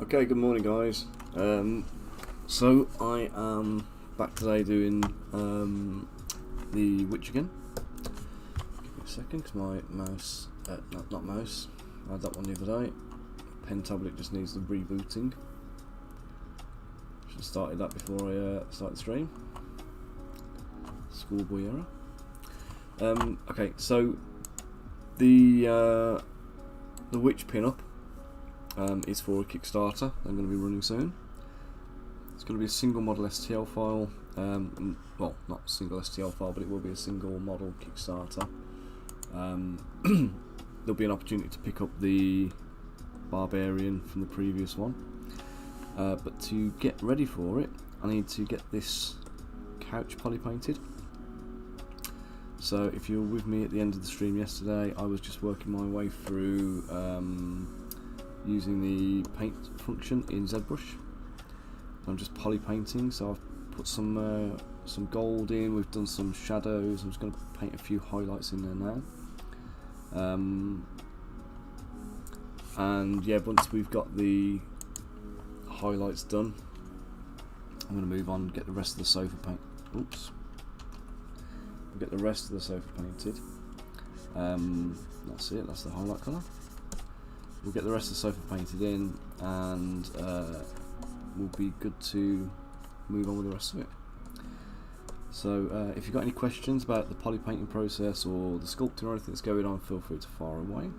Okay, good morning guys. So I am back today doing the witch again. Give me a second because my mouse, not mouse, I had that one the other day. Pen tablet just needs the rebooting. Should have started that before I started the stream. Schoolboy error. Okay, so the witch pinup is for a Kickstarter I'm going to be running soon. It's going to be a single model STL file, well, not single STL file, but it will be a single model Kickstarter. There'll be an opportunity to pick up the Barbarian from the previous one, but to get ready for it I need to get this couch poly painted. So if you were with me at the end of the stream yesterday, I was just working my way through using the paint function in ZBrush. I'm just poly painting, so I've put some gold in, we've done some shadows, I'm just going to paint a few highlights in there now. And yeah, once we've got the highlights done, I'm going to move on and get the rest of the sofa paint. Oops. Get the rest of the sofa painted. That's it, that's the highlight colour. We'll get the rest of the sofa painted in and we'll be good to move on with the rest of it. So if you've got any questions about the poly painting process or the sculpting or anything that's going on, feel free to fire away.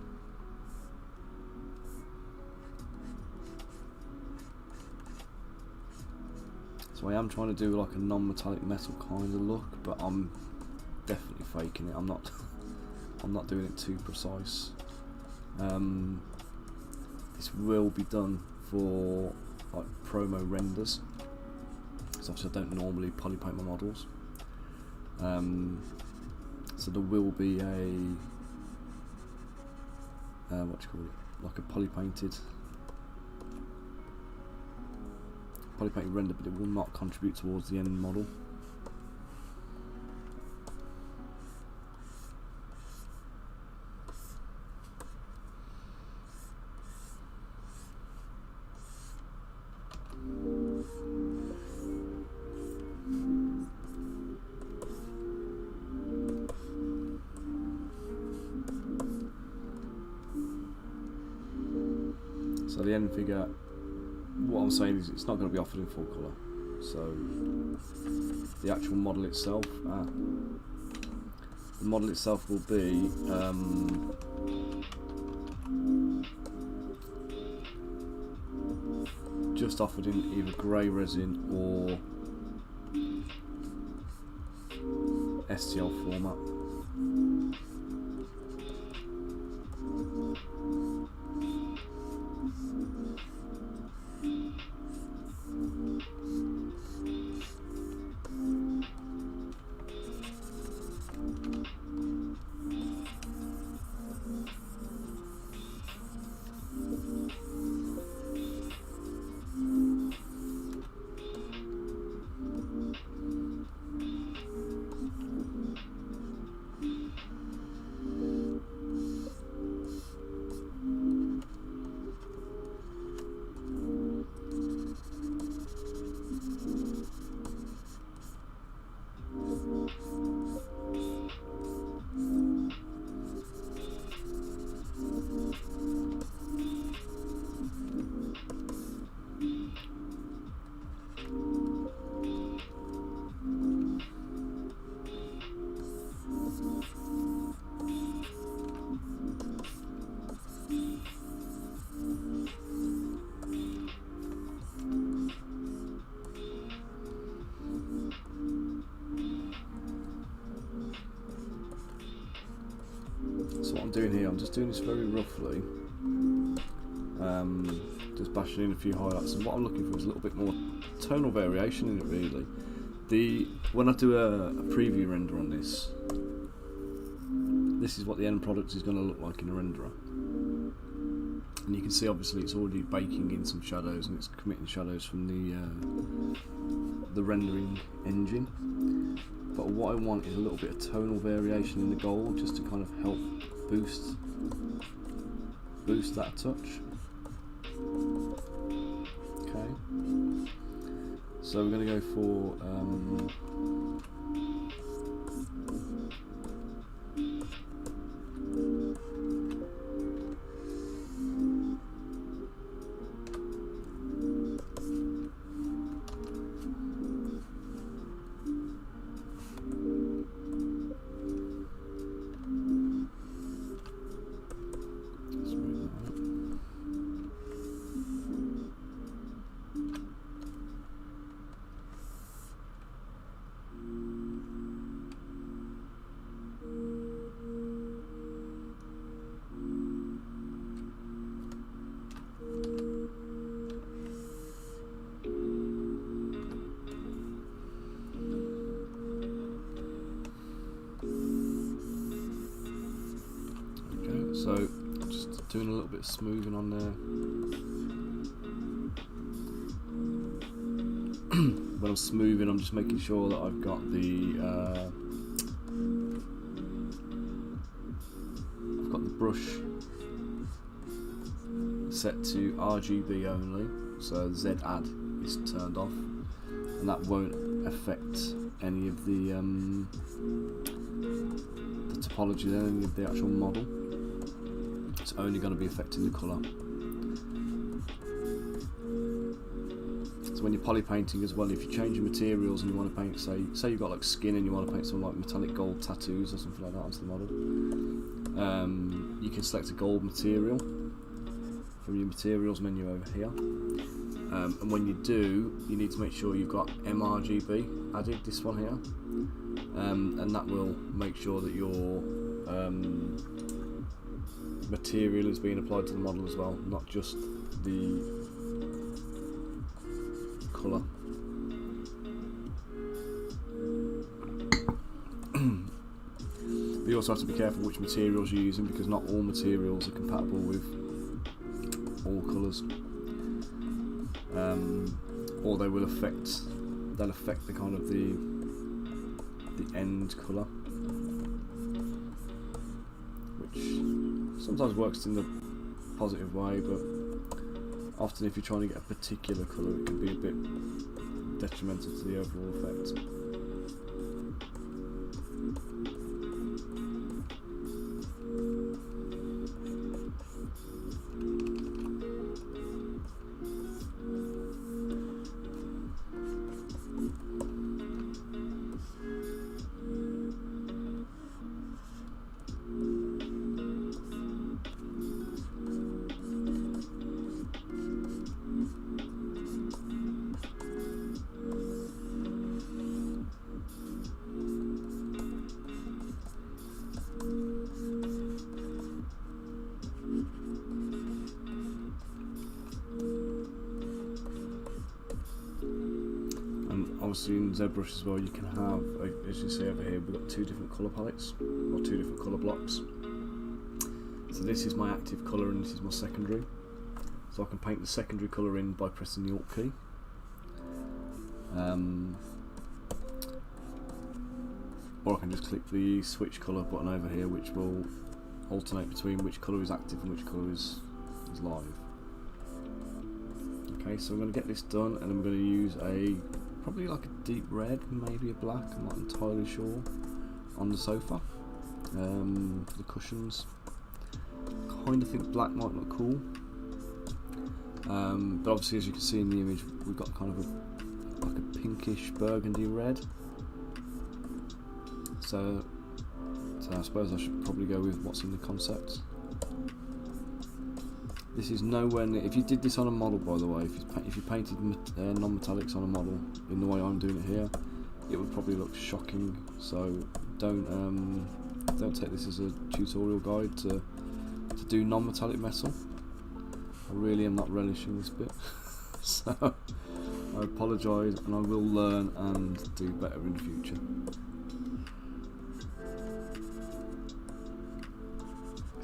So I am trying to do like a non-metallic metal kind of look, but I'm definitely faking it. I'm not doing it too precise. This will be done for like promo renders, so obviously I don't normally poly paint my models. So there will be a what do you call it? Like a poly painted render, but it will not contribute towards the end model. So the end figure, what I'm saying is it's not going to be offered in full colour. So the actual model itself, the model itself will be just offered in either grey resin or STL format. So what I'm doing here, I'm just doing this very roughly, just bashing in a few highlights, and what I'm looking for is a little bit more tonal variation in it really. When I do a preview render on this is what the end product is going to look like in a renderer. And you can see obviously it's already baking in some shadows and it's committing shadows from the rendering engine. But what I want is a little bit of tonal variation in the gold, just to kind of help boost that touch. Okay. So we're going to go for so just doing a little bit of smoothing on there. When I'm smoothing, I'm just making sure that I've got the brush set to RGB only, so Z add is turned off, and that won't affect any of the topology there, any of the actual model. It's only going to be affecting the colour. So when you're polypainting as well, if you change your materials and you want to paint, say you've got like skin and you want to paint some like metallic gold tattoos or something like that onto the model, you can select a gold material from your materials menu over here. And when you do, you need to make sure you've got mRGB added, this one here, and that will make sure that your material is being applied to the model as well, not just the colour. But you also have to be careful which materials you're using, because not all materials are compatible with all colours, or they will they'll affect the kind of the end colour, which sometimes works in the positive way, but often if you're trying to get a particular colour, it can be a bit detrimental to the overall effect. Obviously in ZBrush as well, you can have, as you see over here, we've got two different colour palettes, or two different colour blocks. So this is my active colour and this is my secondary. So I can paint the secondary colour in by pressing the Alt key. Or I can just click the switch colour button over here, which will alternate between which colour is active and which colour is live. Okay, so I'm going to get this done, and I'm going to use probably like a deep red, maybe a black, I'm not entirely sure, on the sofa for the cushions. Kind of think black might look cool, but obviously as you can see in the image, we've got kind of like a pinkish burgundy red, so I suppose I should probably go with what's in the concept. This is nowhere near, if you did this on a model, by the way, if you painted non-metallics on a model in the way I'm doing it here, it would probably look shocking, so don't take this as a tutorial guide to do non-metallic metal. I really am not relishing this bit, so I apologise, and I will learn and do better in the future.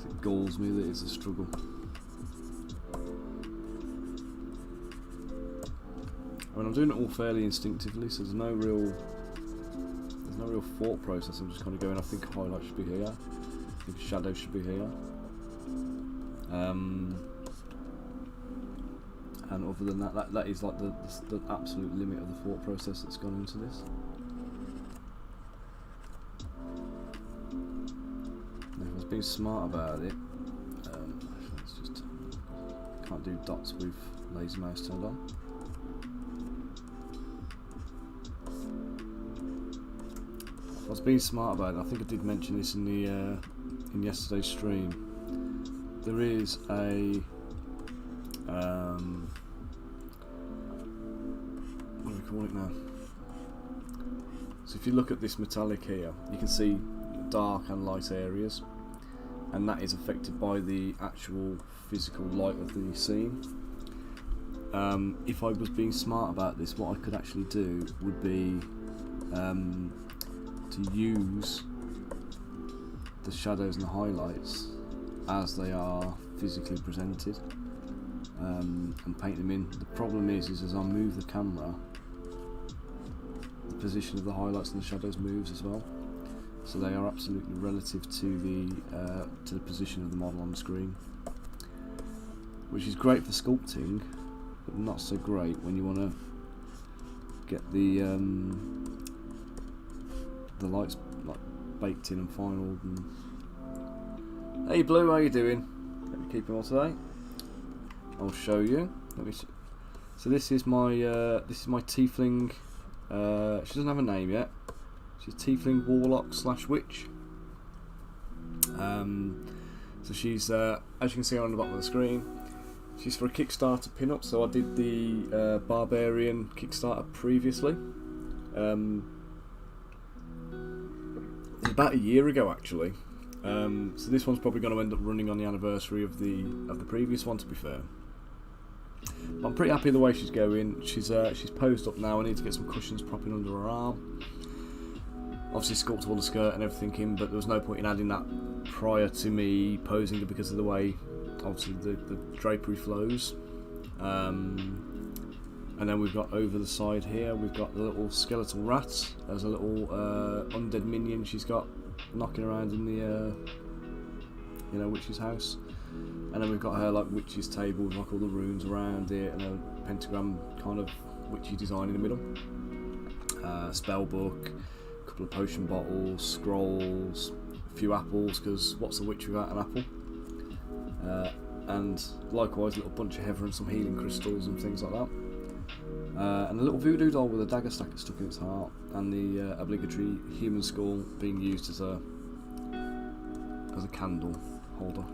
It galls me that it's a struggle. I mean, I'm doing it all fairly instinctively, so there's no real thought process. I'm just kind of going, I think a highlight should be here, I think a shadow should be here, and and other than that, that is like the absolute limit of the thought process that's gone into this. Now, if I was being smart about it, let's just can't do dots with laser mouse turned on. If I was being smart about it, I think I did mention this in the in yesterday's stream. There is a what do we call it now? So if you look at this metallic here, you can see dark and light areas, and that is affected by the actual physical light of the scene. If I was being smart about this, what I could actually do would be to use the shadows and the highlights as they are physically presented, and paint them in. The problem is as I move the camera, the position of the highlights and the shadows moves as well. So they are absolutely relative to the position of the model on the screen, which is great for sculpting, but not so great when you want to get the lights like baked in and finalled. And hey Blue, how you doing? Let me keep him on today. I'll show you. Let me see. So this is my tiefling. She doesn't have a name yet. She's tiefling warlock / witch. So she's as you can see on the bottom of the screen, she's for a Kickstarter pinup. So I did the Barbarian Kickstarter previously. It's about a year ago actually. So this one's probably going to end up running on the anniversary of the previous one, to be fair. But I'm pretty happy the way she's going. She's posed up now. I need to get some cushions propping under her arm. Obviously sculpt all the skirt and everything in, but there was no point in adding that prior to me posing her because of the way obviously the drapery flows. And then we've got over the side here, we've got the little skeletal rat as a little undead minion she's got knocking around in the witch's house. And then we've got her like witch's table with like all the runes around it and a pentagram kind of witchy design in the middle. Spell book, a couple of potion bottles, scrolls, a few apples, because what's a witch without an apple? And likewise a little bunch of heather and some healing crystals and things like that. And a little voodoo doll with a dagger stuck in its heart, and the obligatory human skull being used as a candle holder.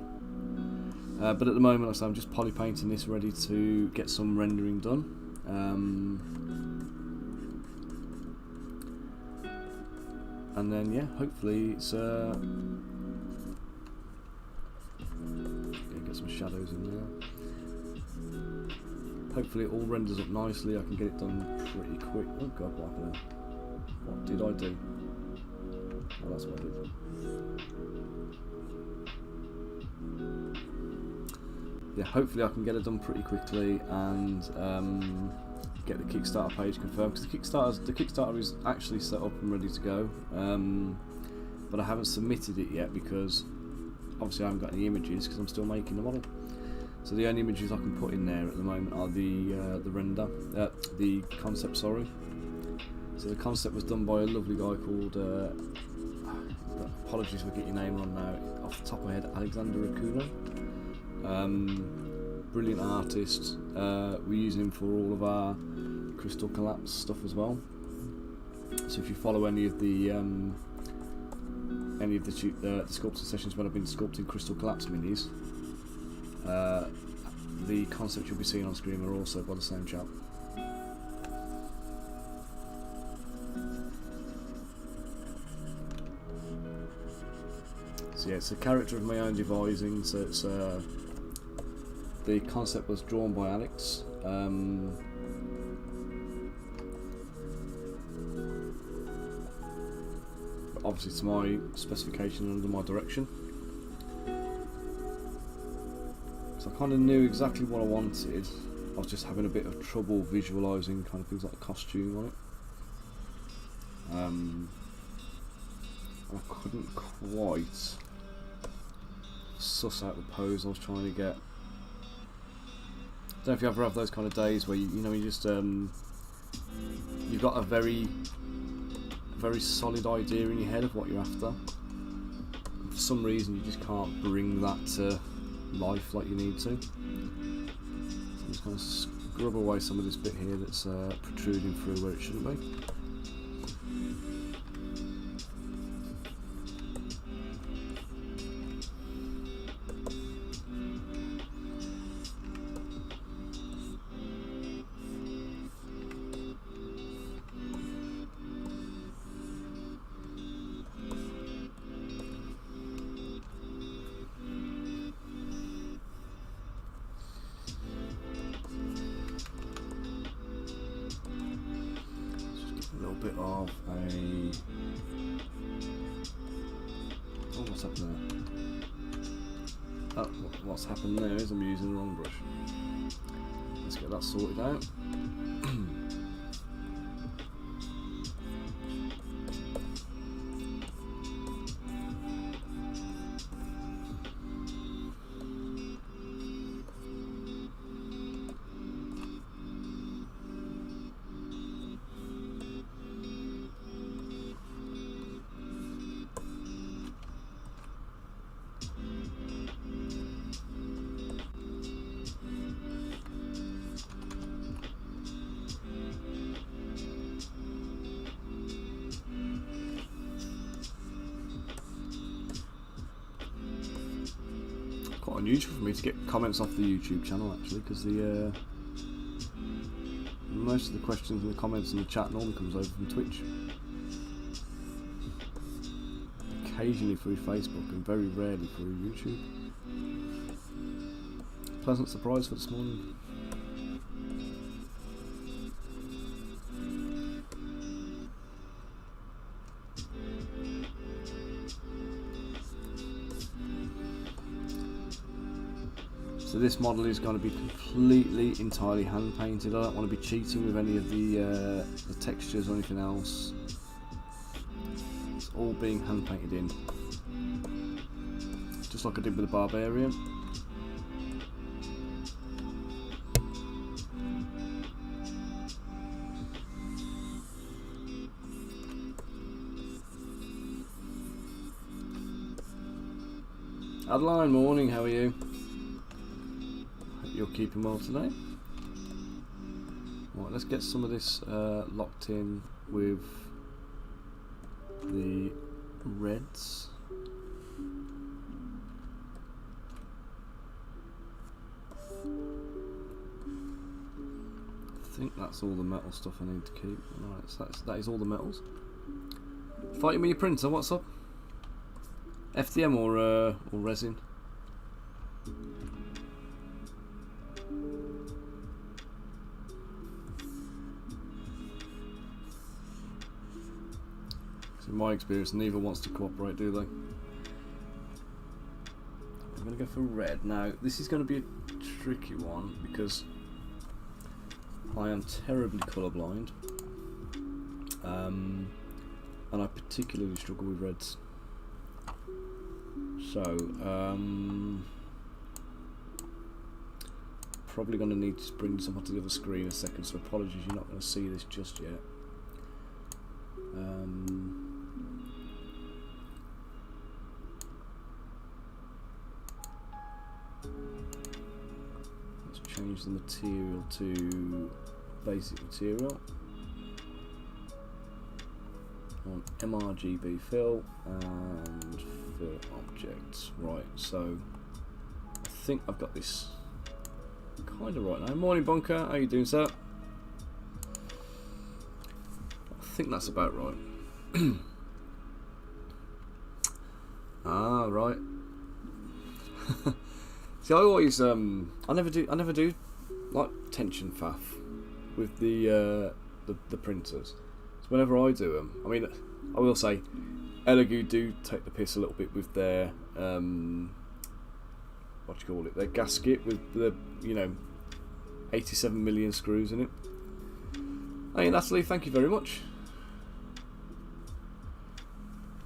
But at the moment, I'm just polypainting this, ready to get some rendering done. And then yeah, hopefully it's get some shadows in there. Hopefully it all renders up nicely. I can get it done pretty quick. Oh god, what did I do? Oh, that's what I did. Yeah, hopefully I can get it done pretty quickly and get the Kickstarter page confirmed, because the Kickstarter is actually set up and ready to go, but I haven't submitted it yet because obviously I haven't got any images because I'm still making the model. So the only images I can put in there at the moment are the concept. Sorry. So the concept was done by a lovely guy called. Apologies for getting your name wrong now. Off the top of my head, Alexander Akuno. Brilliant artist. We're using him for all of our crystal collapse stuff as well. So if you follow any of the sculpting sessions when I've been sculpting crystal collapse minis, the concepts you'll be seeing on screen are also by the same chap. So yeah, it's a character of my own devising, so it's the concept was drawn by Alex. But obviously it's my specification under my direction. So I kind of knew exactly what I wanted. I was just having a bit of trouble visualising kind of things like the costume on it. I couldn't quite suss out the pose I was trying to get. don't know if you ever have those kind of days where you know you just you've got a very solid idea in your head of what you're after. For some reason, you just can't bring that to life like you need to. So I'm just going to scrub away some of this bit here that's protruding through where it shouldn't be. Bit of a what's happened there? What's happened there is I'm using the wrong brush. Let's get that sorted out. Quite unusual for me to get comments off the YouTube channel actually, because the most of the questions and the comments in the chat normally comes over from Twitch. Occasionally through Facebook and very rarely through YouTube. Pleasant surprise for this morning. So this model is going to be completely, entirely hand painted. I don't want to be cheating with any of the textures or anything else. It's all being hand painted in, just like I did with the Barbarian. Adeline, morning, how are you? You're keeping well today. Right, let's get some of this locked in with the reds. I think that's all the metal stuff I need to keep. Right, so that is all the metals. Fighting with your printer, what's up? FDM or resin? In my experience, neither wants to cooperate, do they? I'm going to go for red. Now, this is going to be a tricky one because I am terribly colourblind, and I particularly struggle with reds. So, probably going to need to bring someone to the other screen in a second, so apologies, you're not going to see this just yet. Let's change the material to basic material on MRGB fill and fill objects. Right, so I think I've got this kind of right now. Morning Bunker, how you doing, sir? I think that's about right. Ah, right. See, I always I never do like tension faff with the printers. So whenever I do them, I mean, I will say, Elegoo do take the piss a little bit with their what do you call it? Their gasket with the 87 million screws in it. Hey Natalie, thank you very much.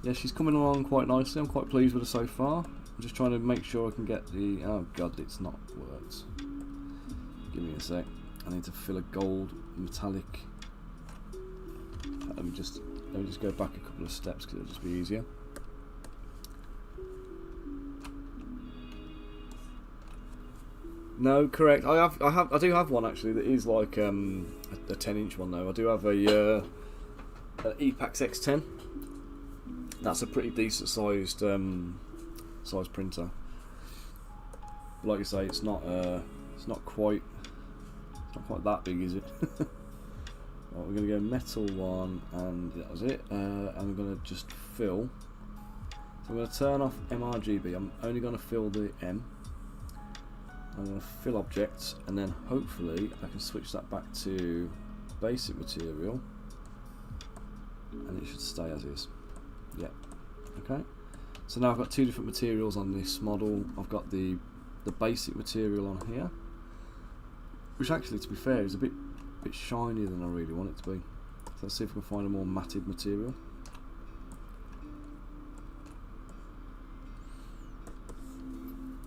Yeah, she's coming along quite nicely. I'm quite pleased with her so far. I'm just trying to make sure I can get the... Oh god, it's not worked. Give me a sec. I need to fill a gold metallic. Let me just go back a couple of steps because it'll just be easier. No, correct. I do have one actually that is like a 10-inch one though. I do have a Epax X10. That's a pretty decent sized printer. But like you say, it's not quite that big, is it? Right, we're going to go metal one, and that was it. And I'm going to just fill. So I'm going to turn off mRGB. I'm only going to fill the M. I'm going to fill objects, and then hopefully I can switch that back to basic material, and it should stay as is. Yeah. Okay. So now I've got two different materials on this model. I've got the basic material on here, which actually, to be fair, is a bit shinier than I really want it to be. So let's see if we can find a more matted material.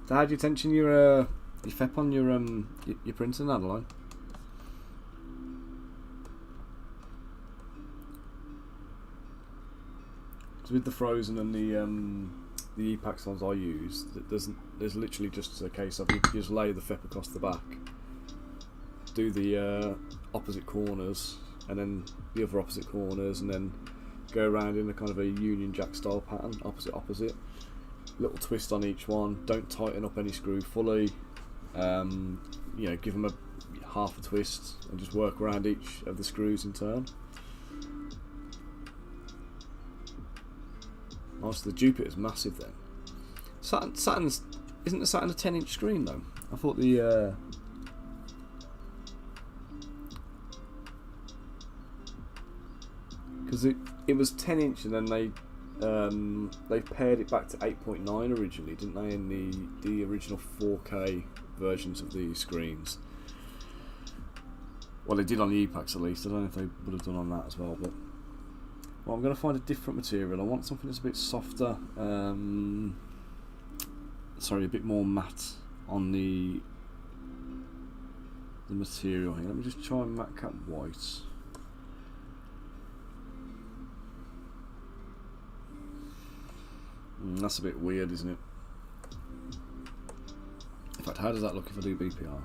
So how do you tension your FEP on your printer, Adeline? So with the Frozen and the Epax ones I use, there's literally just a case of you just lay the FEP across the back, do the opposite corners, and then the other opposite corners, and then go around in a kind of a Union Jack style pattern, opposite. Little twist on each one. Don't tighten up any screw fully. You know, give them a half a twist and just work around each of the screws in turn. Oh, so the Jupiter's massive then. Saturn's isn't the Saturn a 10-inch screen though? I thought the because it was 10-inch and then they paired it back to 8.9 originally, didn't they? In the original 4K versions of the screens. Well, they did on the Epax at least. I don't know if they would have done on that as well, but. Well, I'm going to find a different material. I want something that's a bit softer, sorry, a bit more matte on the material here. Let me just try and matte cap white. That's a bit weird, isn't it? In fact, how does that look if I do BPR?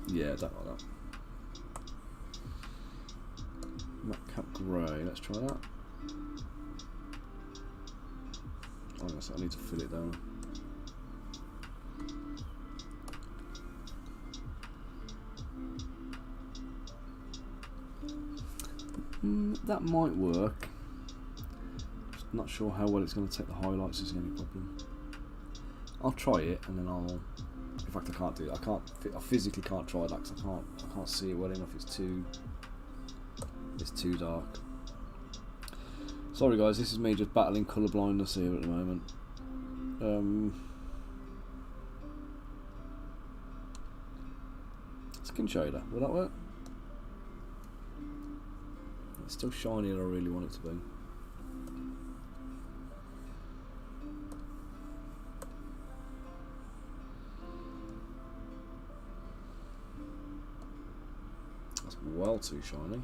Yeah, that like that. Matte cap grey, let's try that. Oh, yes, I need to fill it down. That might work. Just not sure how well it's going to take the highlights. Is any problem? I'll try it and then I'll. In fact, I can't do it. I physically can't try that because I can't see it well enough. It's too dark. Sorry guys, this is me just battling colour blindness here at the moment. Skin shader, will that work? It's still shiny and I really want it to be. That's well too shiny.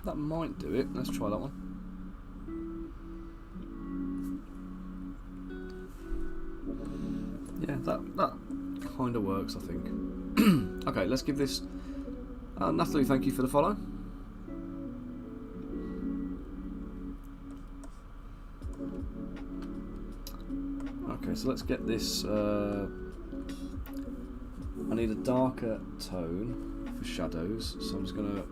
That might do it. Let's try that one. Yeah, that kind of works, I think. Okay, let's give this. Natalie, thank you for the follow. Okay, so let's get this. I need a darker tone for shadows, so I'm just gonna.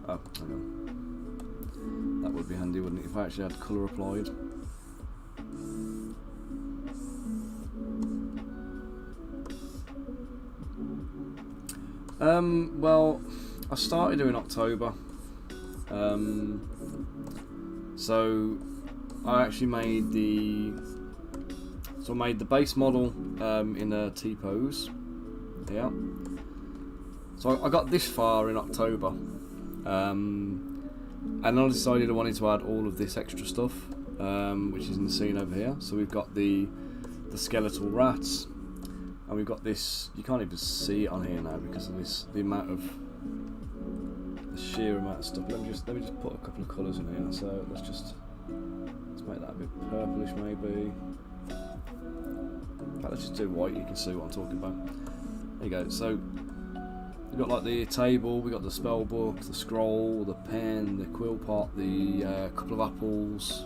Oh, hang on. That would be handy, wouldn't it, if I actually had colour applied. Well, I started in October. So I actually made the base model in a T-pose. Yeah. So I got this far in October, and I decided I wanted to add all of this extra stuff, which is in the scene over here. So we've got the skeletal rats, and we've got this. You can't even see it on here now because of this, the sheer amount of stuff. Let me just put a couple of colours in here. So let's make that a bit purplish maybe. In fact, let's just do white. You can see what I'm talking about. There you go. So we've got like the table, we've got the spell book, the scroll, the pen, the quill pot, the couple of apples,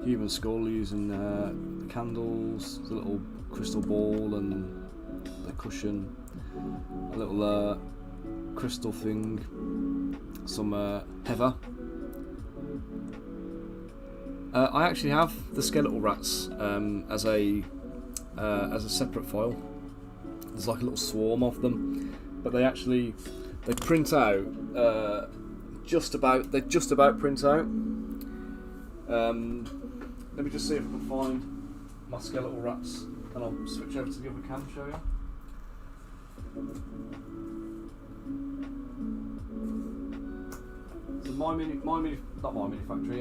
human skull using the candles, the little crystal ball and the cushion, a little crystal thing, some heather. I actually have the skeletal rats as a separate file. There's like a little swarm of them, but they print out just about print out. Let me just see if I can find my skeletal rats, and I'll switch over to the other cam and show you. So not my mini factory.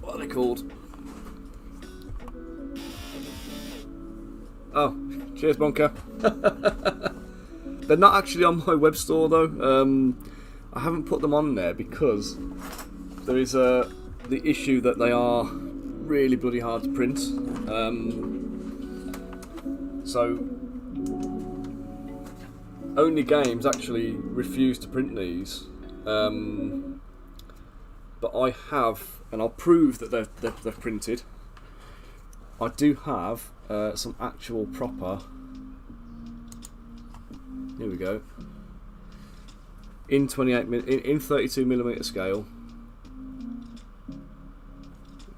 What are they called? Oh, cheers, Bunker. They're not actually on my web store though. I haven't put them on there because there is the issue that they are really bloody hard to print. So Only Games actually refuse to print these, but I have, and I'll prove that they're printed. I do have some actual proper. Here we go. In 32mm scale.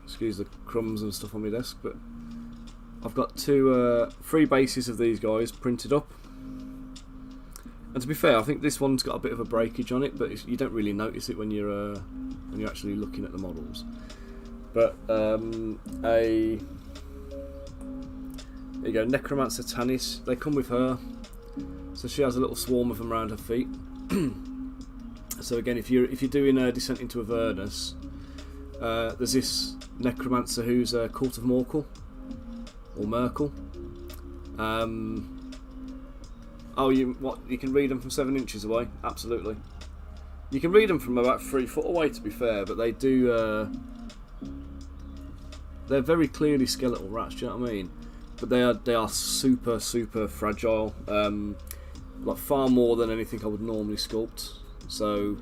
Excuse the crumbs and stuff on my desk, but I've got three bases of these guys printed up. And to be fair, I think this one's got a bit of a breakage on it, but you don't really notice it when you're actually looking at the models. But there you go, Necromancer Tanis. They come with her, so she has a little swarm of them around her feet. So again, if you're doing a Descent into Avernus, there's this Necromancer who's a Court of Merkel, or Merkel. Oh, you can read them from 7 inches away? Absolutely. You can read them from about 3 foot away, to be fair, but they do. They're very clearly skeletal rats. Do you know what I mean? But they are super fragile. Like far more than anything I would normally sculpt. So,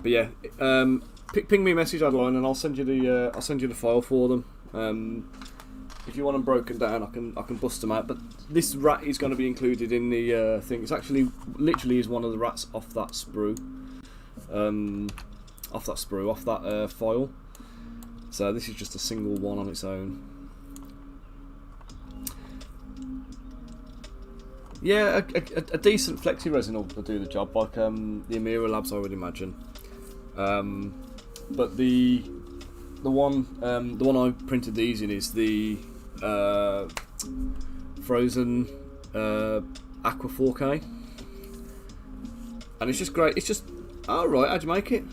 but yeah, ping me a message, Adeline, and I'll send you the file for them. If you want them broken down, I can bust them out. But this rat is going to be included in the thing. It's actually literally is one of the rats off that sprue, off that file. So this is just a single one on its own. Yeah, a decent flexi resin will do the job, like the Amira Labs, I would imagine. But the one I printed these in is the Frozen Aqua 4K, and it's just great. It's just right. How'd you make it?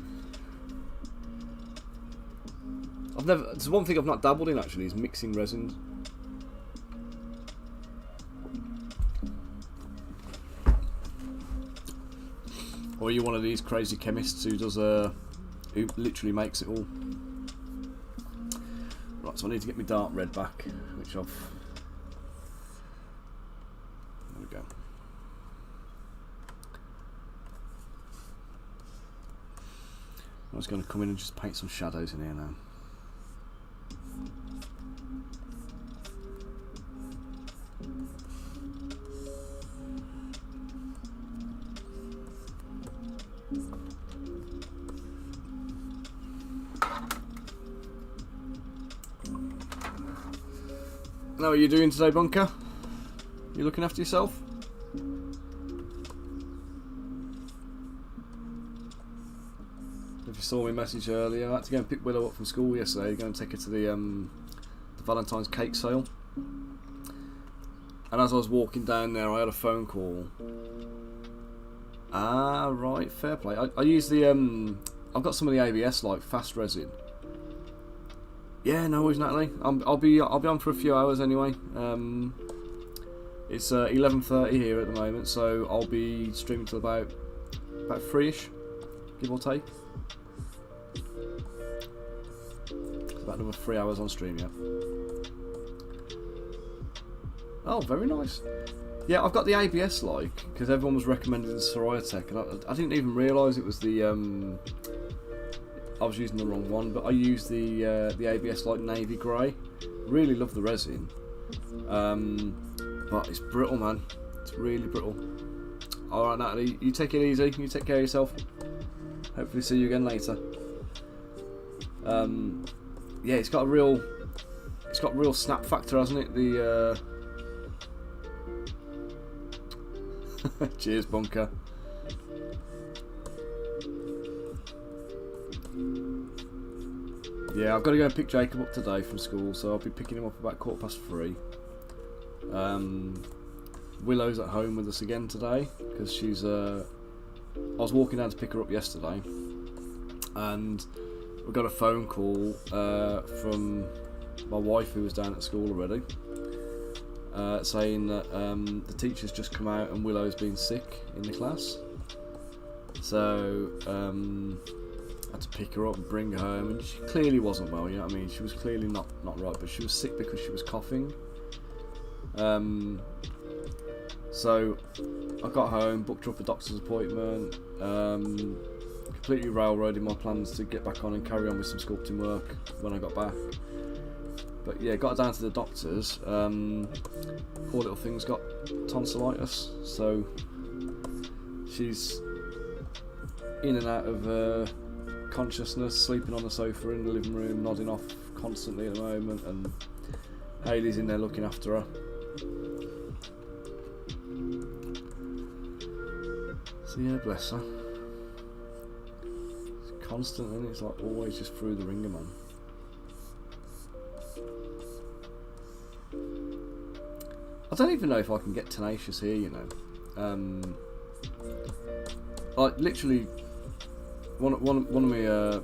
There's one thing I've not dabbled in actually, is mixing resins. Or are you one of these crazy chemists who literally makes it all? Right, so I need to get my dark red back, which I've. There we go. I was going to come in and just paint some shadows in here now. How are you doing today, Bunker? You looking after yourself? you saw my message earlier, I had to go and pick Willow up from school yesterday, go and take her to the Valentine's cake sale. And as I was walking down there, I had a phone call. Ah, right, fair play. I use the I've got some of the ABS like fast resin. Yeah, no worries, Natalie. I'll be on for a few hours anyway. It's 11:30 here at the moment, so I'll be streaming till about 3ish, give or take. It's about another 3 hours on stream, yeah. Oh, very nice. Yeah, I've got the ABS like, because everyone was recommending the Soraya Tech, and I didn't even realise it was the, I was using the wrong one, but I used the ABS like navy grey. Really love the resin, but it's brittle, man. It's really brittle. Alright, Natalie, you take it easy, you take care of yourself. Hopefully see you again later. Yeah, it's got real snap factor, hasn't it? The cheers, Bunker. Yeah, I've got to go and pick Jacob up today from school, so I'll be picking him up about 3:15. Willow's at home with us again today because she's. I was walking down to pick her up yesterday, and we got a phone call from my wife who was down at school already. Saying that the teacher's just come out and Willow's been sick in the class, so I had to pick her up and bring her home, and she clearly wasn't well, you know what I mean? She was clearly not right, but she was sick because she was coughing. So I got home, booked her up a doctor's appointment, completely railroaded my plans to get back on and carry on with some sculpting work when I got back. But yeah, got her down to the doctors. Poor little thing's got tonsillitis, so she's in and out of consciousness, sleeping on the sofa in the living room, nodding off constantly at the moment, and Hayley's in there looking after her. So yeah, bless her. It's constant, and it's like always just through the ringer, man. I don't even know if I can get Tenacious here, you know. Like literally, one of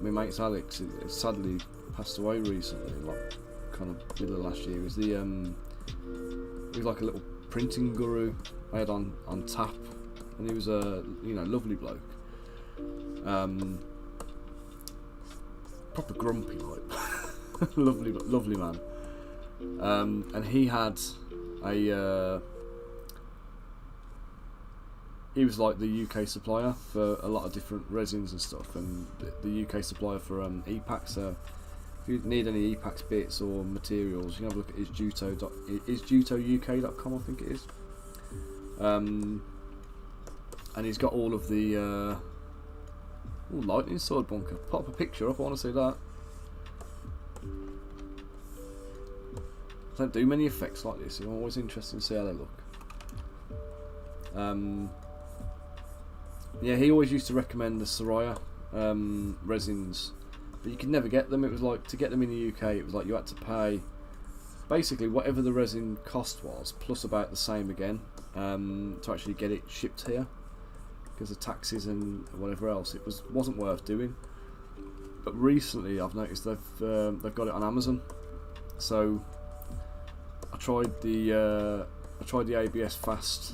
my mates, Alex, sadly passed away recently, like kind of middle of last year. He was he was like a little printing guru I had on tap, and he was a lovely bloke, proper grumpy like, lovely man, and he had he was like the UK supplier for a lot of different resins and stuff, and the UK supplier for EPAC. So if you need any EPAC bits or materials, you can have a look at his jutouk.com, I think it is. And he's got all of the lightning sword, Bunker. Pop a picture up, I want to see that. I don't do many effects like this, I'm always interested to see how they look. Yeah, he always used to recommend the Soraya resins, but you could never get them. It was like, to get them in the UK, it was like you had to pay basically whatever the resin cost was, plus about the same again, to actually get it shipped here, because of taxes and whatever else. It wasn't worth doing. But recently I've noticed they've got it on Amazon, so I tried the ABS Fast.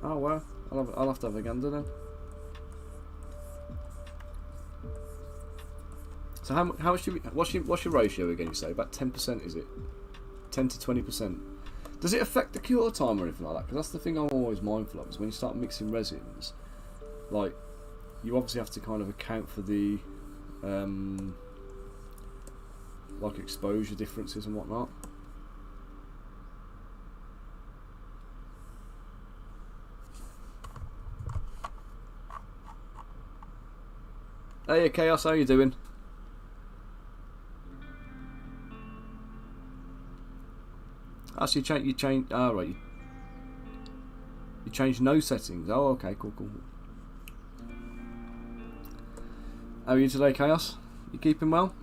Oh well, I'll have to have a gander then. So how much what's your ratio again? You say about 10%, is it? 10 to 20%. Does it affect the cure time or anything like that? Because that's the thing I'm always mindful of, is when you start mixing resins, like you obviously have to kind of account for the like exposure differences and whatnot. Hey Chaos, how you doing? Actually, you change. Ah, right. You changed no settings. Oh, okay, cool, cool. How are you today, Chaos? You keeping well?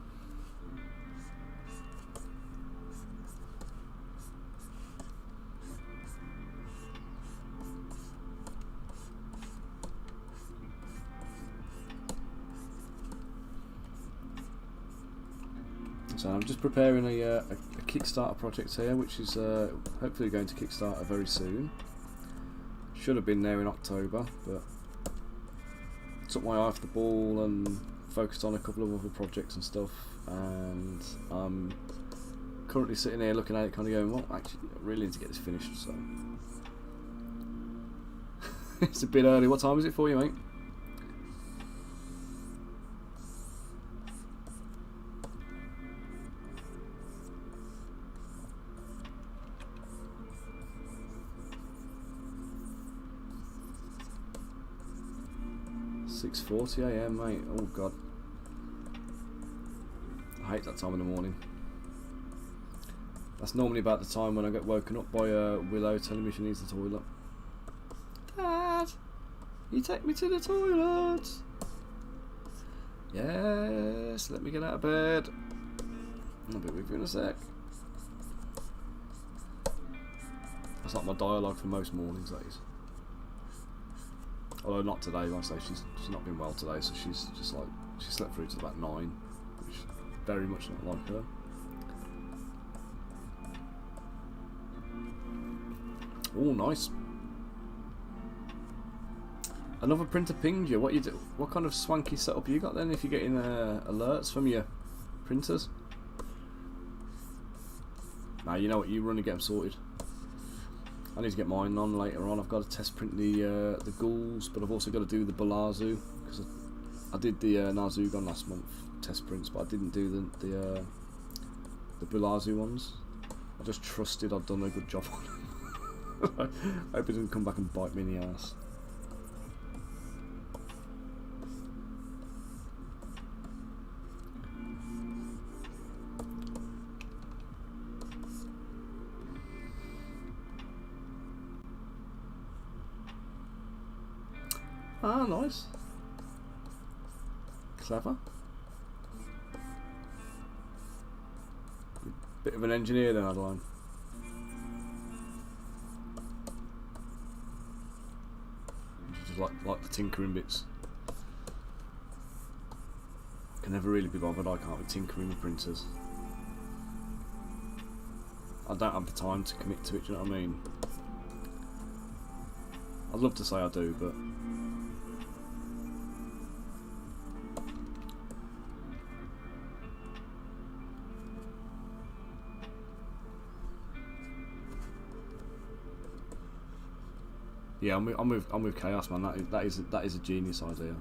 So I'm just preparing a Kickstarter project here, which is hopefully going to Kickstarter very soon. Should have been there in October, but took my eye off the ball and focused on a couple of other projects and stuff. And I'm currently sitting here looking at it, kind of going, well, actually, I really need to get this finished. So it's a bit early. What time is it for you, mate? .40 AM, mate. Oh god, I hate that time in the morning. That's normally about the time when I get woken up by Willow telling me she needs the toilet. Dad, you take me to the toilet. Yes, let me get out of bed. I'll be with you in a sec. That's like my dialogue for most mornings, that is. Although not today, like I say, she's not been well today, so she's just like, she slept through to about 9, which is very much not like her. Oh, nice. Another printer pinged you. What you do? What kind of swanky setup you got then? If you're getting alerts from your printers? Nah, you know what? You run and get them sorted. I need to get mine on later on. I've got to test print the ghouls, but I've also got to do the Balazu, because I did the Narzugon last month test prints, but I didn't do the Balazu ones. I just trusted I'd done a good job on them. I hope it didn't come back and bite me in the ass. Ah, nice. Clever. Bit of an engineer then, Adeline. Just like the tinkering bits. I can never really be bothered. I can't be tinkering with printers. I don't have the time to commit to it, do you know what I mean? I'd love to say I do, but yeah, I'm with Chaos, man. That is a genius idea.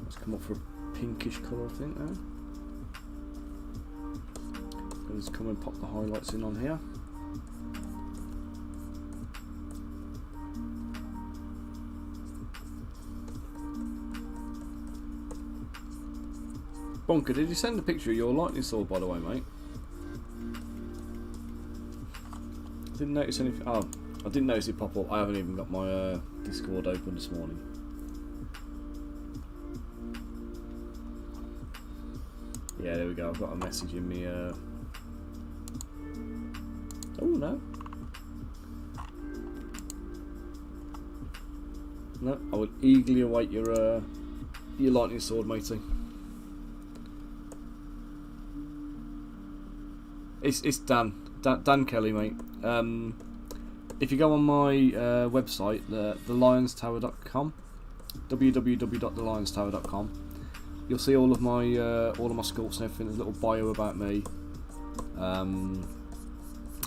Let's come up for a pinkish colour, I think, now. Let's come and pop the highlights in on here. Bonker, did you send a picture of your lightning sword, by the way, mate? Didn't notice anything. Oh, I didn't notice it pop up. I haven't even got my Discord open this morning. Yeah, there we go. I've got a message in me. Oh no. No, I would eagerly await your lightning sword, matey. It's Dan Kelly, mate. if you go on my website, thelionstower.com, www.thelionstower.com, you'll see all of my sculpts and everything. There's a little bio about me.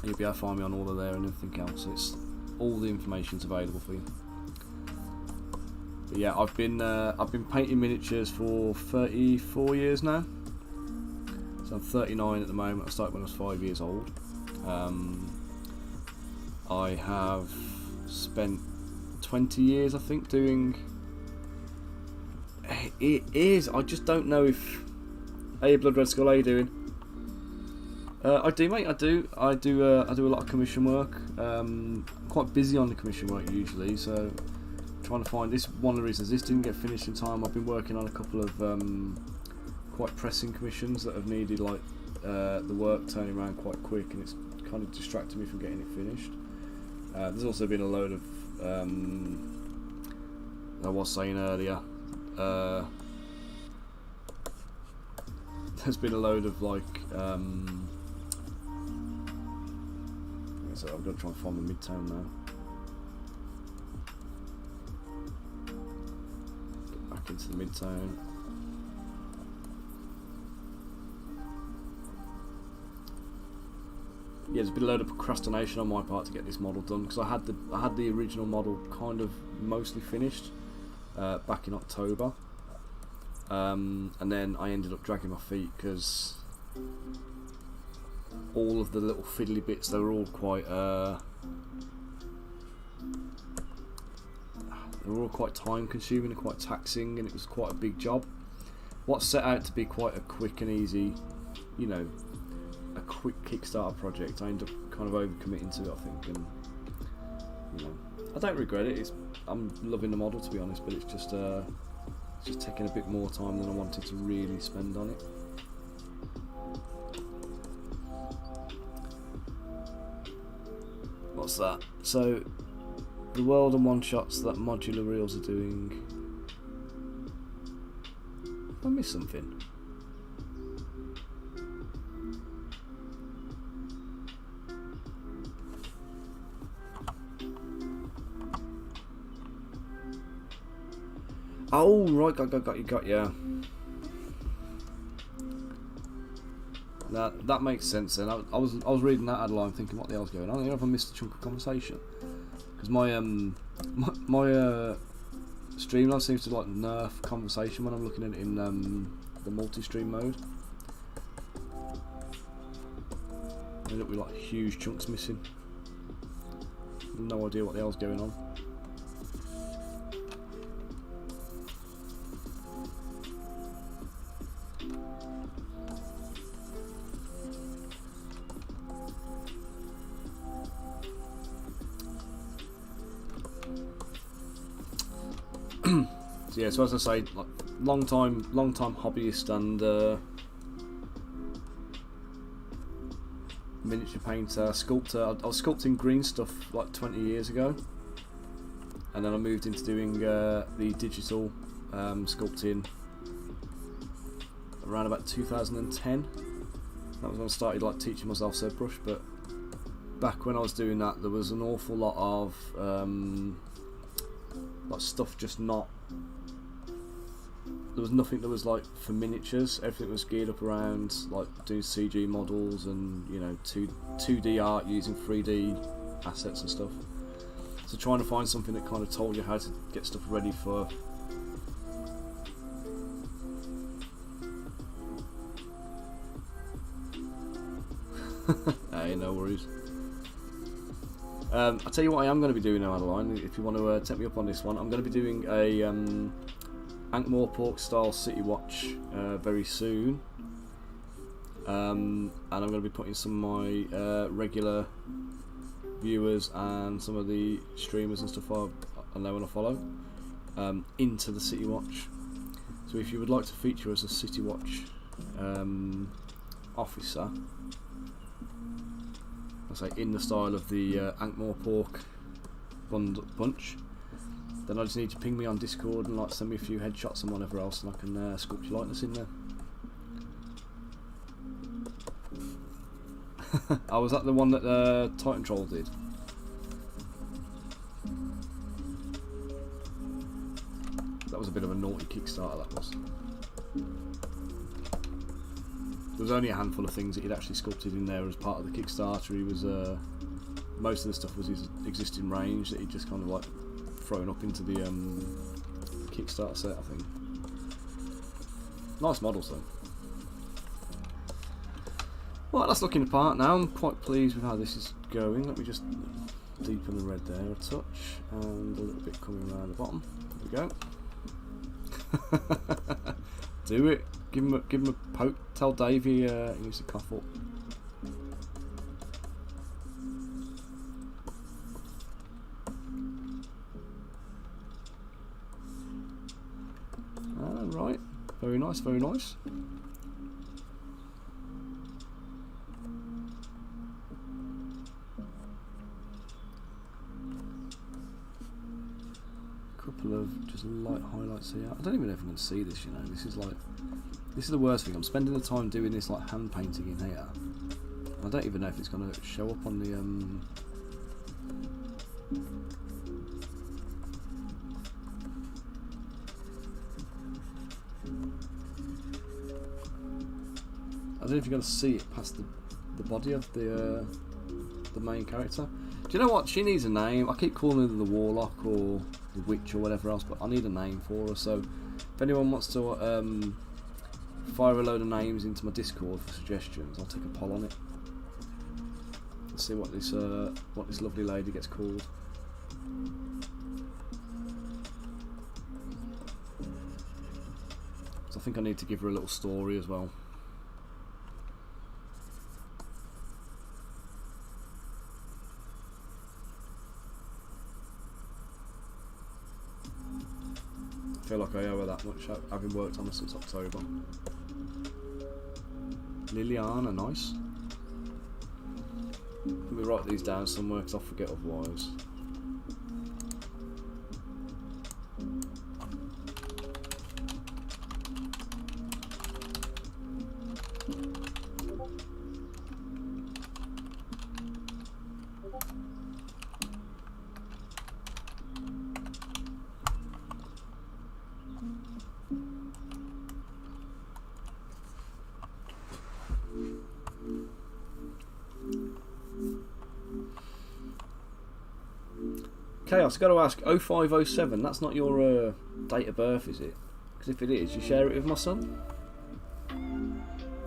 You'll be able to find me on all of there and everything else. It's all the information's available for you. But yeah, I've been painting miniatures for 34 years now. So I'm 39 at the moment. I started when I was 5 years old. I have spent 20 years, I think, doing. It is. I just don't know if. Hey, Blood Red Skull, how you doing? I do, mate. I do a lot of commission work. I'm quite busy on the commission work usually, so trying to find this. One of the reasons this didn't get finished in time. I've been working on a couple of quite pressing commissions that have needed like the work turning around quite quick, and it's kind of distracted me from getting it finished. There's also been a load of I was saying earlier. There's been a load of like. So I'm going to try and find the midtone now. Get back into the midtone. Yeah, there's been a load of procrastination on my part to get this model done, because I had the original model kind of mostly finished back in October, and then I ended up dragging my feet because all of the little fiddly bits, they were all quite time consuming and quite taxing, and it was quite a big job. What set out to be quite a quick and easy, you know, a quick Kickstarter project, I ended up kind of overcommitting to it, I think, and you know, I don't regret it. I'm loving the model, to be honest, but it's just taking a bit more time than I wanted to really spend on it. What's that? So, the world and one shots that modular reels are doing. Have I missed something? Oh right, got you. That makes sense then. I was reading that headline thinking, what the hell's going on here? Have I missed a chunk of conversation? Because my Streamlabs seems to like nerf conversation when I'm looking at it in the multi-stream mode. I end up with like huge chunks missing. No idea what the hell's going on. So yeah, so as I say, like, long time hobbyist and miniature painter, sculptor. I was sculpting green stuff like 20 years ago, and then I moved into doing the digital sculpting around about 2010. That was when I started like teaching myself ZBrush. But back when I was doing that, there was an awful lot of like stuff just not. There was nothing that was like for miniatures. Everything was geared up around like doing CG models and, you know, 2D art using 3D assets and stuff. So trying to find something that kind of told you how to get stuff ready for hey, no worries. I'll tell you what I am going to be doing now, Adeline, if you want to take me up on this one. I'm going to be doing a Ankh-Morpork style City Watch very soon, and I'm going to be putting some of my regular viewers and some of the streamers and stuff I know and I follow into the City Watch. So if you would like to feature as a City Watch officer, I say in the style of the Ankh-Morpork bunch, then I just need to ping me on Discord and like send me a few headshots and whatever else, and I can sculpt your likeness in there. Oh, was that the one that Titan Troll did? bloody Kickstarter that was. There was only a handful of things that he'd actually sculpted in there as part of the Kickstarter. He was most of the stuff was his existing range that he'd just kind of like thrown up into the Kickstarter set, I think. Nice models though. Well, that's looking apart now. I'm quite pleased with how this is going. Let me just deepen the red there a touch, and a little bit coming around the bottom. There we go. Do it. Give him a poke. Tell Dave he needs to cough up. Right. Very nice. Very nice. Couple of just light highlights here. I don't even know if I'm going to see this, you know. This is the worst thing. I'm spending the time doing this like hand painting in here. I don't even know if it's going to show up on the I don't know if you're going to see it past the body of the main character. Do you know what? She needs a name. I keep calling her the Warlock or the Witch or whatever else, but I need a name for her. So if anyone wants to fire a load of names into my Discord for suggestions, I'll take a poll on it. Let's see what this lovely lady gets called. So I think I need to give her a little story as well. I feel like I owe her that much, having worked on her since October. Liliana, nice. Let me write these down somewhere because I'll forget otherwise. Chaos, got to ask, 0507, that's not your date of birth, is it? Because if it is, you share it with my son?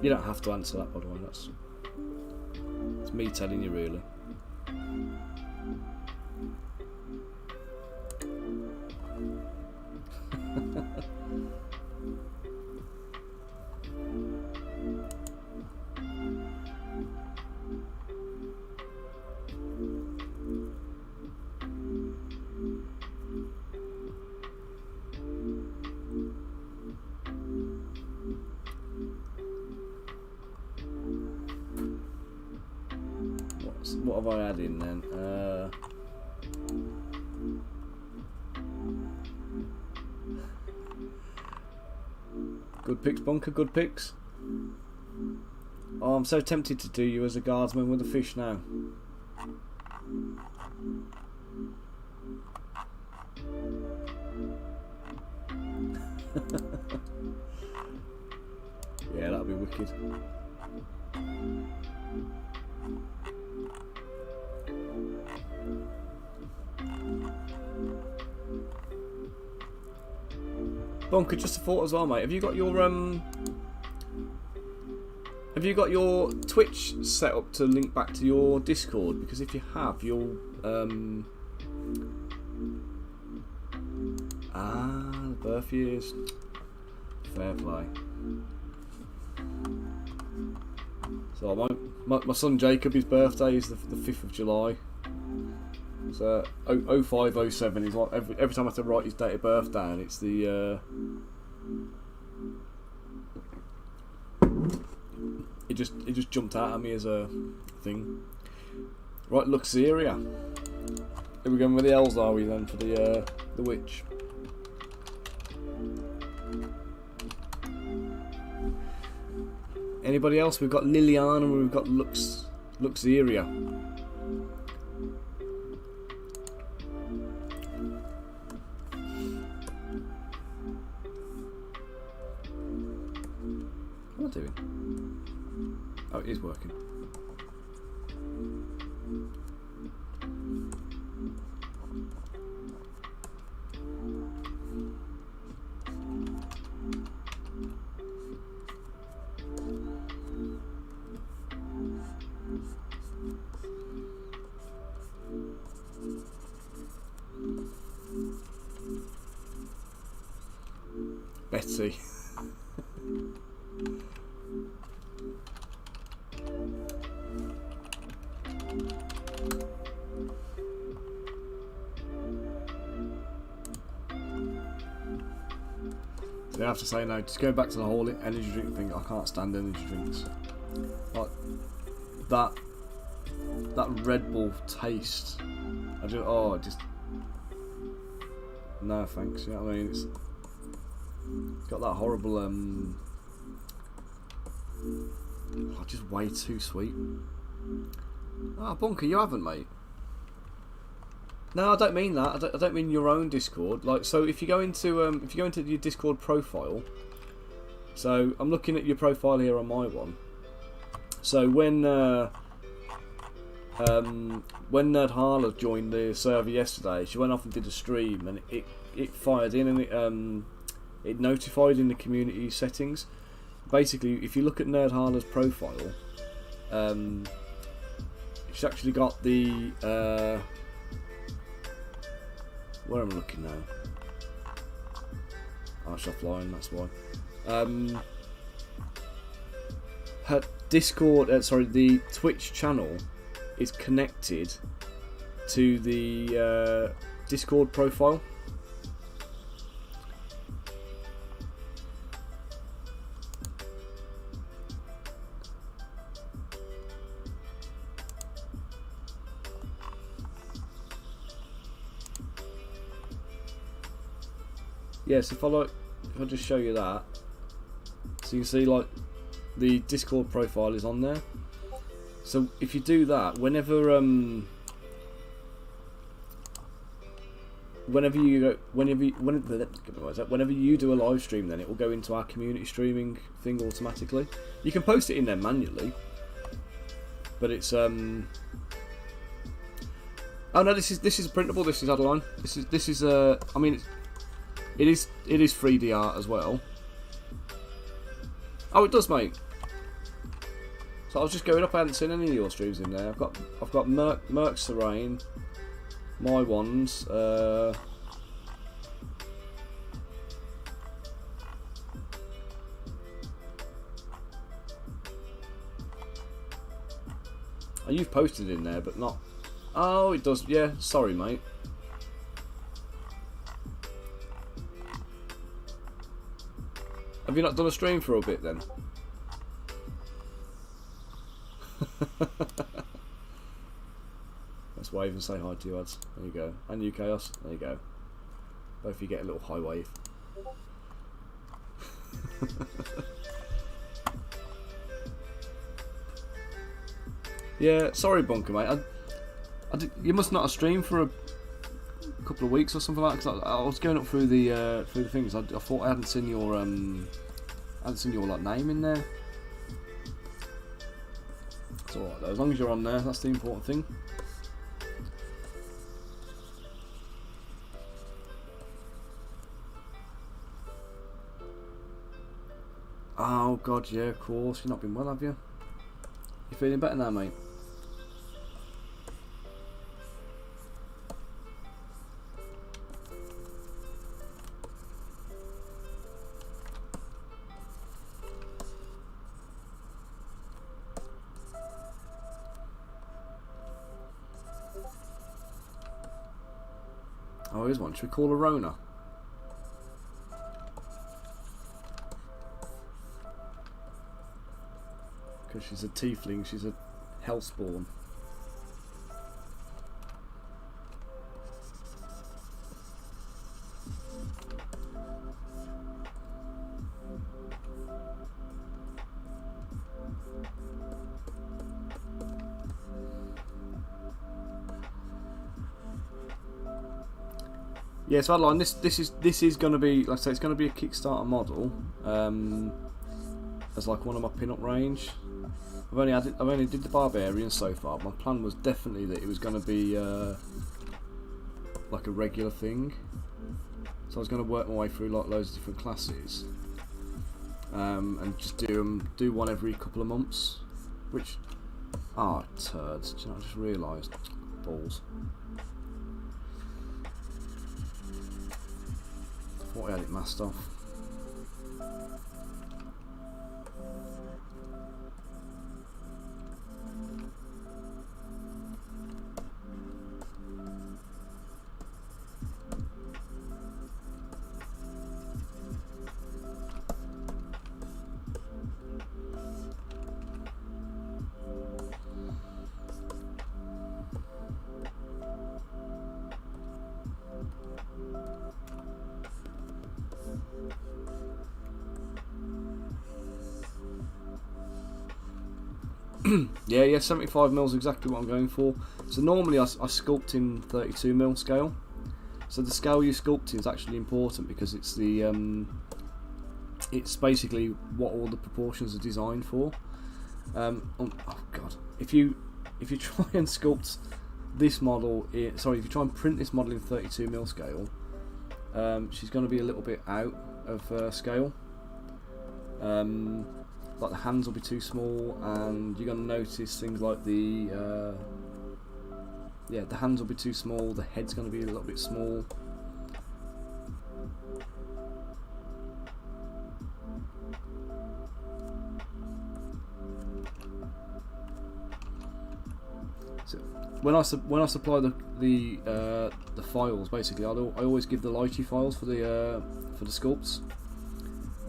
You don't have to answer that, by the way, it's me telling you, really. What have I had in then? Good picks, Bunker, good picks. Oh, I'm so tempted to do you as a guardsman with a fish now. Yeah, that'll be wicked. Bunker, just a thought as well, mate. Have you got your Twitch set up to link back to your Discord? Because if you have, you'll the birth years. Fair play. So my son Jacob, his birthday is the 5th of July. So 0507 is like every time I have to write his date of birth down, it's the it just jumped out at me as a thing. Right, Luxeria. Here we go with the L's, are we then, for the witch? Anybody else? We've got Liliana and we've got Luxeria. What am I doing? Oh, it is working. Betsy. I have to say no, just go back to the whole energy drink thing. I can't stand energy drinks. Like that Red Bull taste. Just no thanks, you know what I mean? It's got that horrible just way too sweet. Ah, Bunker, you haven't, mate. No, I don't mean that. I don't mean your own Discord. Like, so if you go into your Discord profile, so I'm looking at your profile here on my one. So when Nerd Harla joined the server yesterday, she went off and did a stream, and it fired in, and it notified in the community settings. Basically, if you look at Nerd Harla's profile, she's actually got the where am I looking now? Oh, it's offline, that's why. Her Discord, the Twitch channel is connected to the Discord profile. Yes, if I just show you that, so you can see like the Discord profile is on there. So if you do that, whenever you do a live stream, then it will go into our community streaming thing automatically. You can post it in there manually, but it's oh no, this is printable. This is Adeline. This is I mean. It is 3D art as well. Oh, it does, mate. So I was just going up. I hadn't seen any of your streams in there. I've got Merc Serene, my ones. Oh, you've posted in there, but not. Oh, it does. Yeah, sorry, mate. Have you not done a stream for a bit then? Let's wave and say hi to you, ads. There you go. And you, Chaos. There you go. Both of you get a little high wave. Yeah, sorry, Bunker, mate. You must not have streamed for a couple of weeks or something like that. Cause I was going up through the things. I thought I hadn't seen your like name in there. It's alright though, as long as you're on there, that's the important thing. Oh god, yeah, of course. You've not been well, have you? You feeling better now, mate? Oh, here's one. Should we call her Rona? Because she's a tiefling, she's a hellspawn. Yeah, so Adeline, this is going to be, like I say, it's going to be a Kickstarter model. as like one of my pin-up range. I've only did the Barbarian so far. My plan was definitely that it was going to be like a regular thing. So I was going to work my way through like loads of different classes, and just do one every couple of months. Which, turds! Do you know, I just realised, balls. I thought I had it masked off. Yeah, 75mm is exactly what I'm going for. So normally I sculpt in 32mm scale. So the scale you sculpt in is actually important because it's the it's basically what all the proportions are designed for. Oh god, if you try and sculpt this model, if you try and print this model in 32mm scale, she's going to be a little bit out of scale. Like the hands will be too small, and you're going to notice things like the hands will be too small, the head's going to be a little bit small. So when I supply the files, basically I always give the lighty files for the sculpts.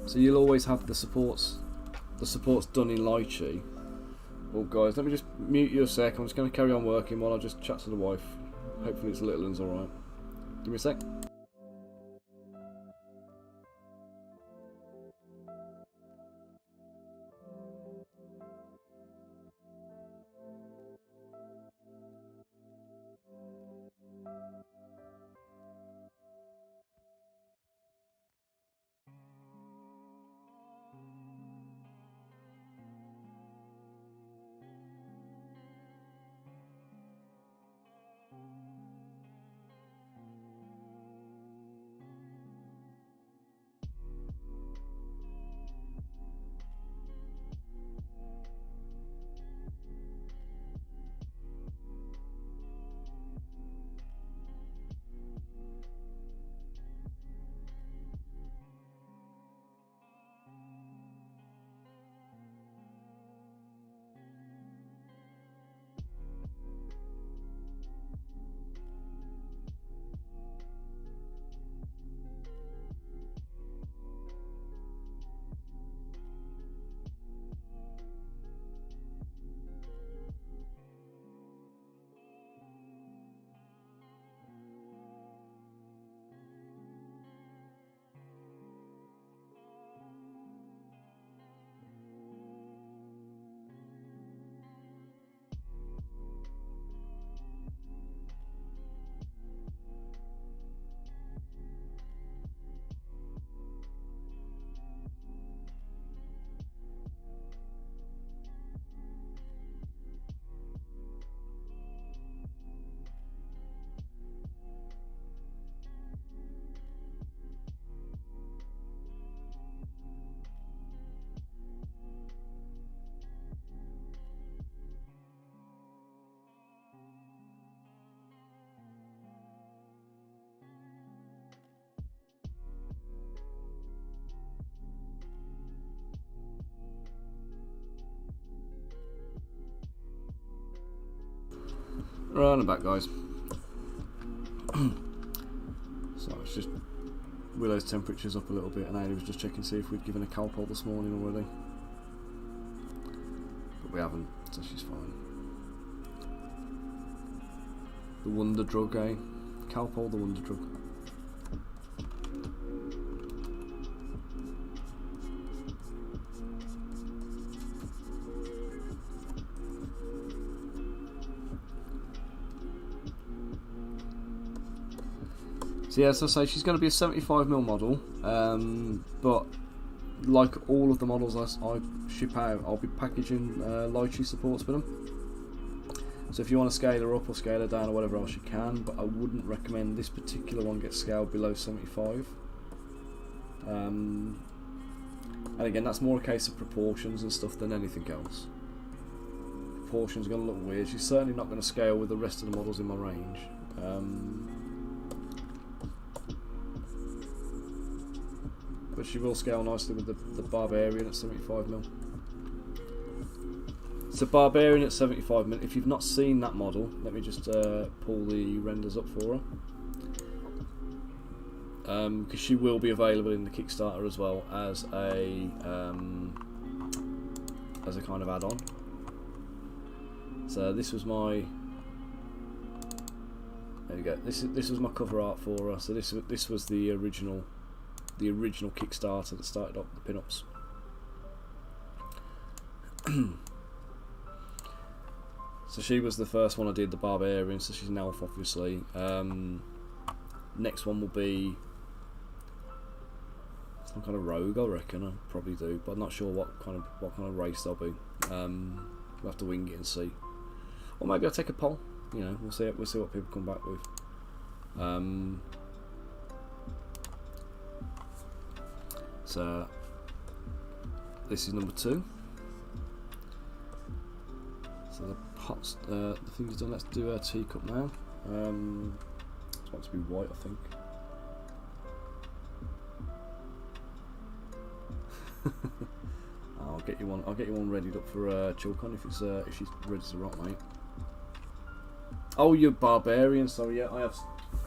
So you'll always have the supports done in lychee. Oh guys, let me just mute you a sec. I'm just going to carry on working while I just chat to the wife. Hopefully it's little one's alright. Give me a sec. Right, I'm back, guys. So it's just Willow's temperature's up a little bit, and Ailey was just checking to see if we'd given a cowpole this morning already, but we haven't, so she's fine. The wonder drug, eh? Cowpole, the wonder drug. So yeah, as I say, she's going to be a 75mm model, but like all of the models I ship out, I'll be packaging Lychee supports with them. So if you want to scale her up or scale her down or whatever else you can, but I wouldn't recommend this particular one get scaled below 75. And again, that's more a case of proportions and stuff than anything else. Proportions are going to look weird. She's certainly not going to scale with the rest of the models in my range. But she will scale nicely with the Barbarian at 75mm. So Barbarian at 75mm. If you've not seen that model, let me just pull the renders up for her. Because she will be available in the Kickstarter as well as a kind of add-on. So this was my, there we go. This was my cover art for her. So this was the original Kickstarter that started up the pinups. So she was the first one I did, the Barbarian. So she's an elf, obviously. Next one will be some kind of rogue, I reckon. I probably do, but I'm not sure what kind of race they'll be. We'll have to wing it and see, or maybe I'll take a poll. You know, we'll see what people come back with. So this is number 2. So the pots, the thing's done. Let's do a teacup now. It's want to be white, I think. I'll get you one readied up for Chilcon if she's ready to rock, mate. Oh, you're Barbarian. Sorry, yeah, I have.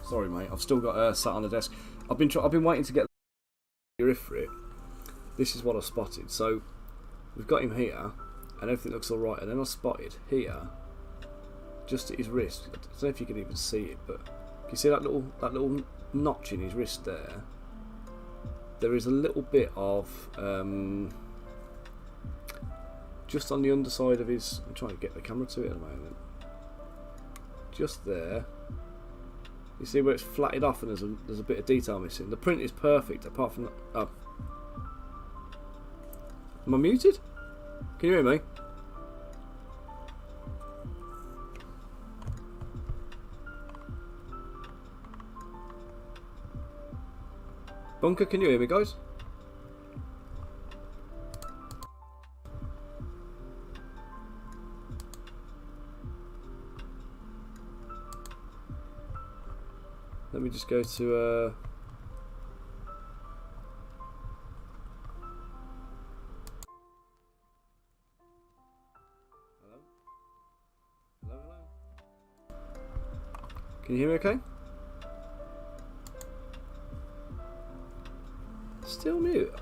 Sorry, mate. I've still got sat on the desk. I've been waiting to get the for it. This is what I spotted. So we've got him here, and everything looks all right. And then I spotted here, just at his wrist. I don't know if you can even see it, but can you see that little notch in his wrist there? There is a little bit of just on the underside of his. I'm trying to get the camera to it at the moment. Just there. You see where it's flatted off and there's a bit of detail missing. The print is perfect apart from that. Oh. Am I muted? Can you hear me? Bunker, can you hear me, guys? Let me just go to hello? Hello, hello? Can you hear me okay? Still mute.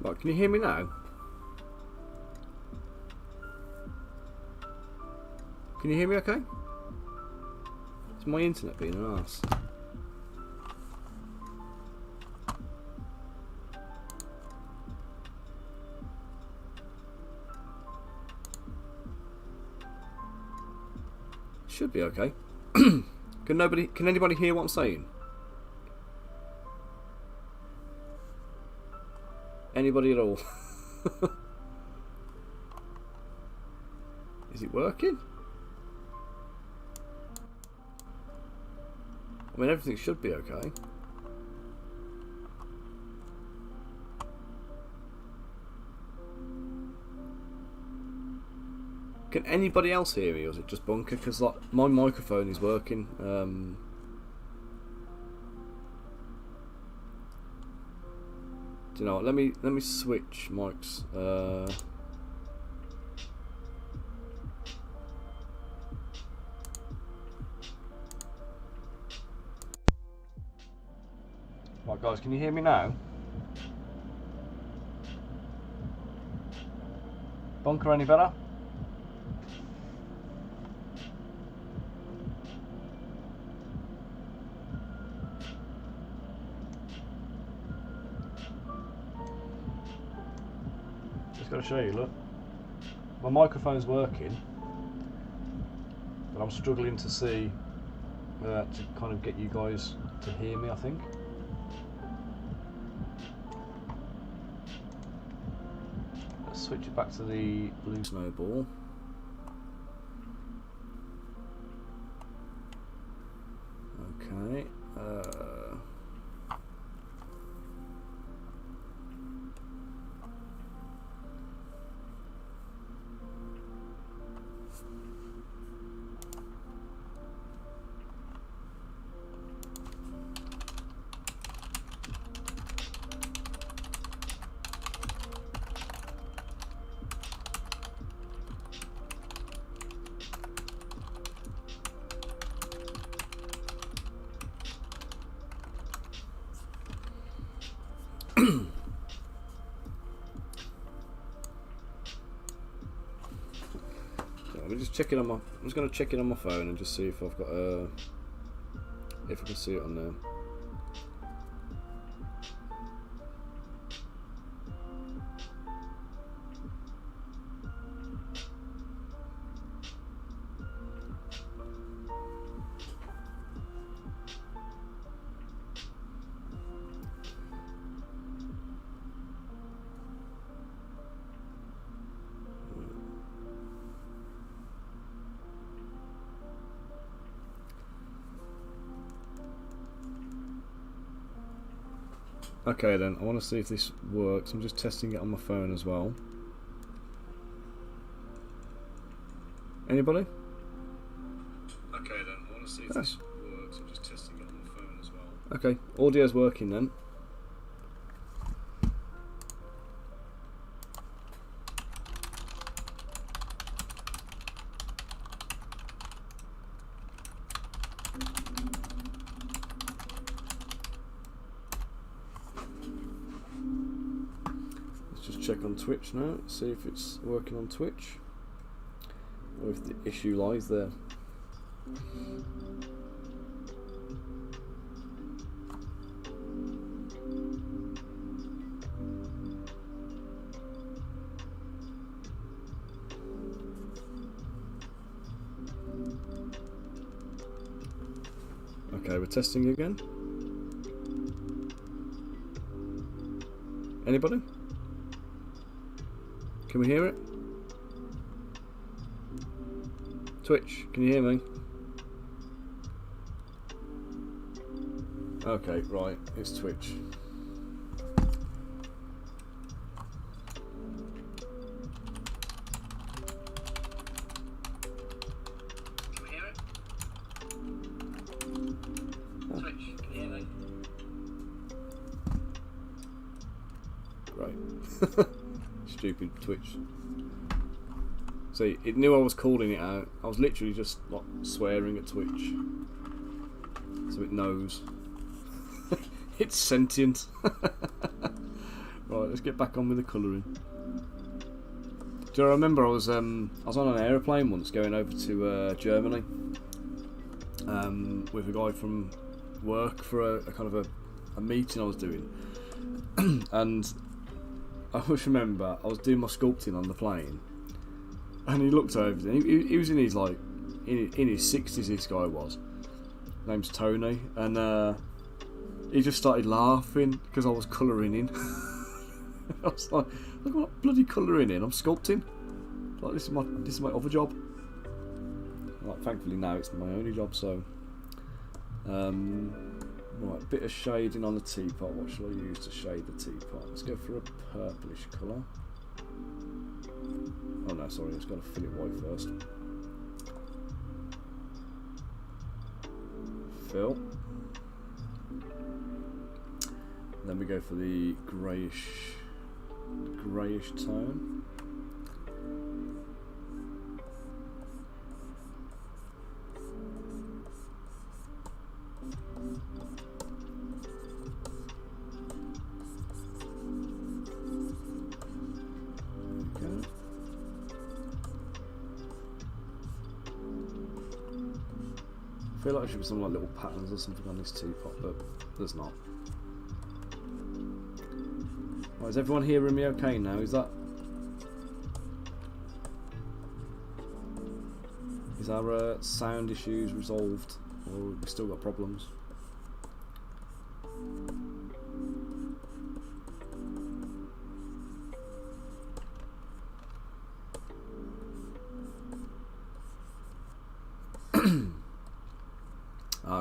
Right, can you hear me now? Can you hear me okay? Is my internet being an arse? Should be okay. Can anybody hear what I'm saying? Anybody at all? Is it working? I mean, everything should be okay. Can anybody else hear me, or is it just Bunker? Because like my microphone is working. Do you know what? Let me switch mics. Right, guys, can you hear me now? Bunker, any better? Gotta show you, look. My microphone's working, but I'm struggling to see, to kind of get you guys to hear me, I think. Let's switch it back to the blue snowball. Okay. I'm just checking on my. I'm just going to check it on my phone and just see if I've got if I can see it on there. Okay then, I want to see if this works. I'm just testing it on my phone as well. Anybody? Okay then, I want to see if this works. I'm just testing it on my phone as well. Okay, audio's working then. Check on Twitch now, see if it's working on Twitch or if the issue lies there. Okay, we're testing again. Anybody? Can we hear it? Twitch, can you hear me? Okay, right, it's Twitch. Can we hear it? Oh. Twitch, can you hear me? Great. Stupid Twitch. See, it knew I was calling it out. I was literally just like swearing at Twitch, so it knows. It's sentient. Right, let's get back on with the colouring. Do you remember I was on an aeroplane once going over to Germany with a guy from work for a kind of a meeting I was doing, and I always remember I was doing my sculpting on the plane, and he looked over. He was in his in his 60s. This guy was. His name's Tony, and he just started laughing because I was colouring in. I was like, "Look what bloody colouring in! I'm sculpting. Like this is my other job." Like, thankfully now it's my only job. So, right, a bit of shading on the teapot. What shall I use to shade the teapot? Let's go for a purplish colour. Oh no, sorry, it's got to fill it white first. Fill. Then we go for the greyish tone. I feel like there should be some little patterns or something on this teapot, but there's not. Right, is everyone hearing me okay now? Is that Is our sound issues resolved, or have we still got problems?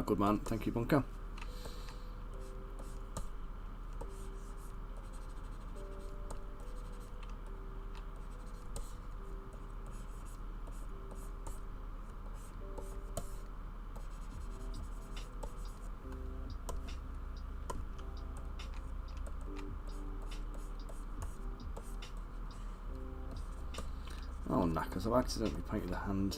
Good man, thank you, Bunker. Oh, knackers, I've accidentally painted a hand.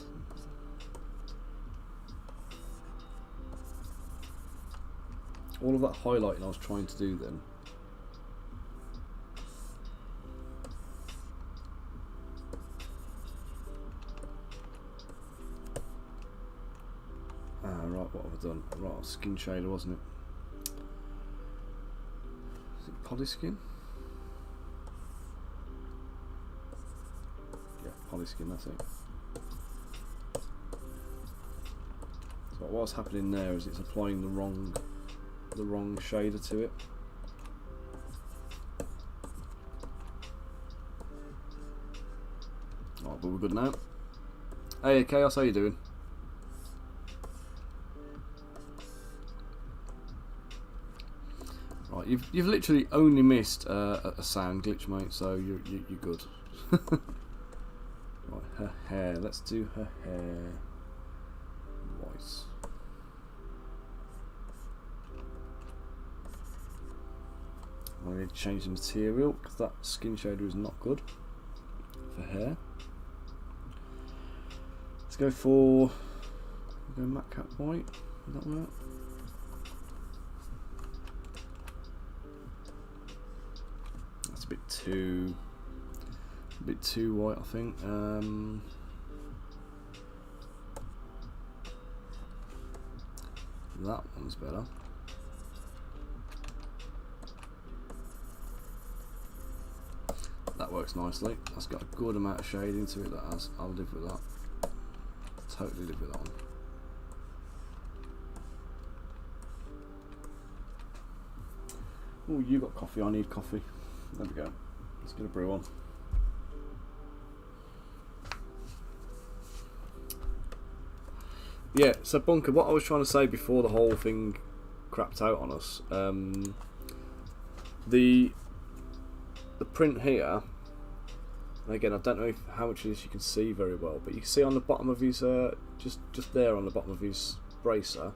All of that highlighting I was trying to do then. Right, what have I done? Right, skin shader, wasn't it? Is it polyskin? Yeah, polyskin, that's it. So what's happening there is it's applying the wrong shader to it. Oh, but we're good now. Hey Chaos, how you doing? Right, you've literally only missed a sound glitch, mate. So you're good. Right, her hair. Let's do her hair white. I need to change the material because that skin shader is not good for hair. Let's go for matte cap white. Would that work? That's a bit too white, I think. That one's better. That works nicely. That's got a good amount of shading to it. That has. I'll live with that. Totally live with that one. Oh, you got coffee. I need coffee. There we go. Let's get a brew on. Yeah. So Bunker, what I was trying to say before the whole thing crapped out on us. The print here, and again I don't know how much of this you can see very well, but you can see on the bottom of his just there on the bottom of his bracer,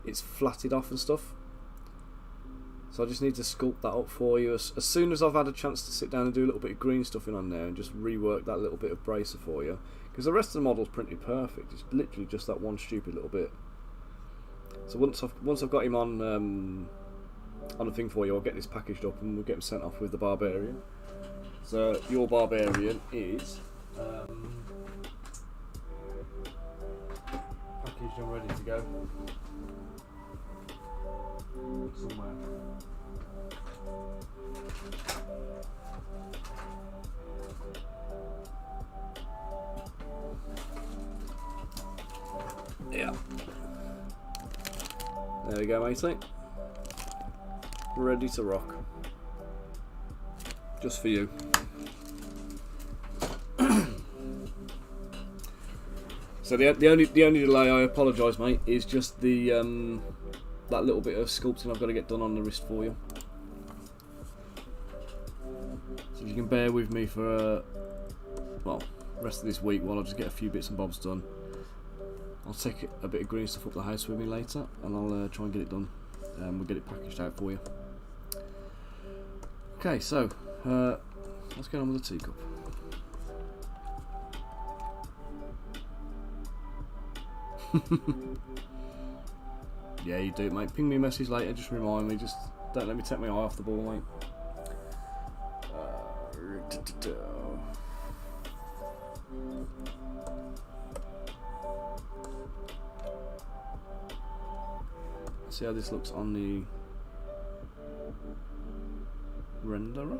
it's flatted off and stuff. So I just need to sculpt that up for you as soon as I've had a chance to sit down and do a little bit of green stuffing on there and just rework that little bit of bracer for you, because the rest of the model's printed perfect. It's literally just that one stupid little bit. So once I've got him on the thing for you, I'll get this packaged up and we'll get him sent off with the Barbarian. So your Barbarian is packaged and ready to go somewhere. Yeah. There we go, matey. Ready to rock. Just for you. So the only delay, I apologise, mate, is just the that little bit of sculpting I've got to get done on the wrist for you. So if you can bear with me for well, rest of this week while I just get a few bits and bobs done. I'll take a bit of green stuff up the house with me later, and I'll try and get it done. We'll get it packaged out for you. Okay, so let's get on with the teacup. Yeah, you do, mate. Ping me a message later, just remind me. Just don't let me take my eye off the ball, mate. See how this looks on the renderer.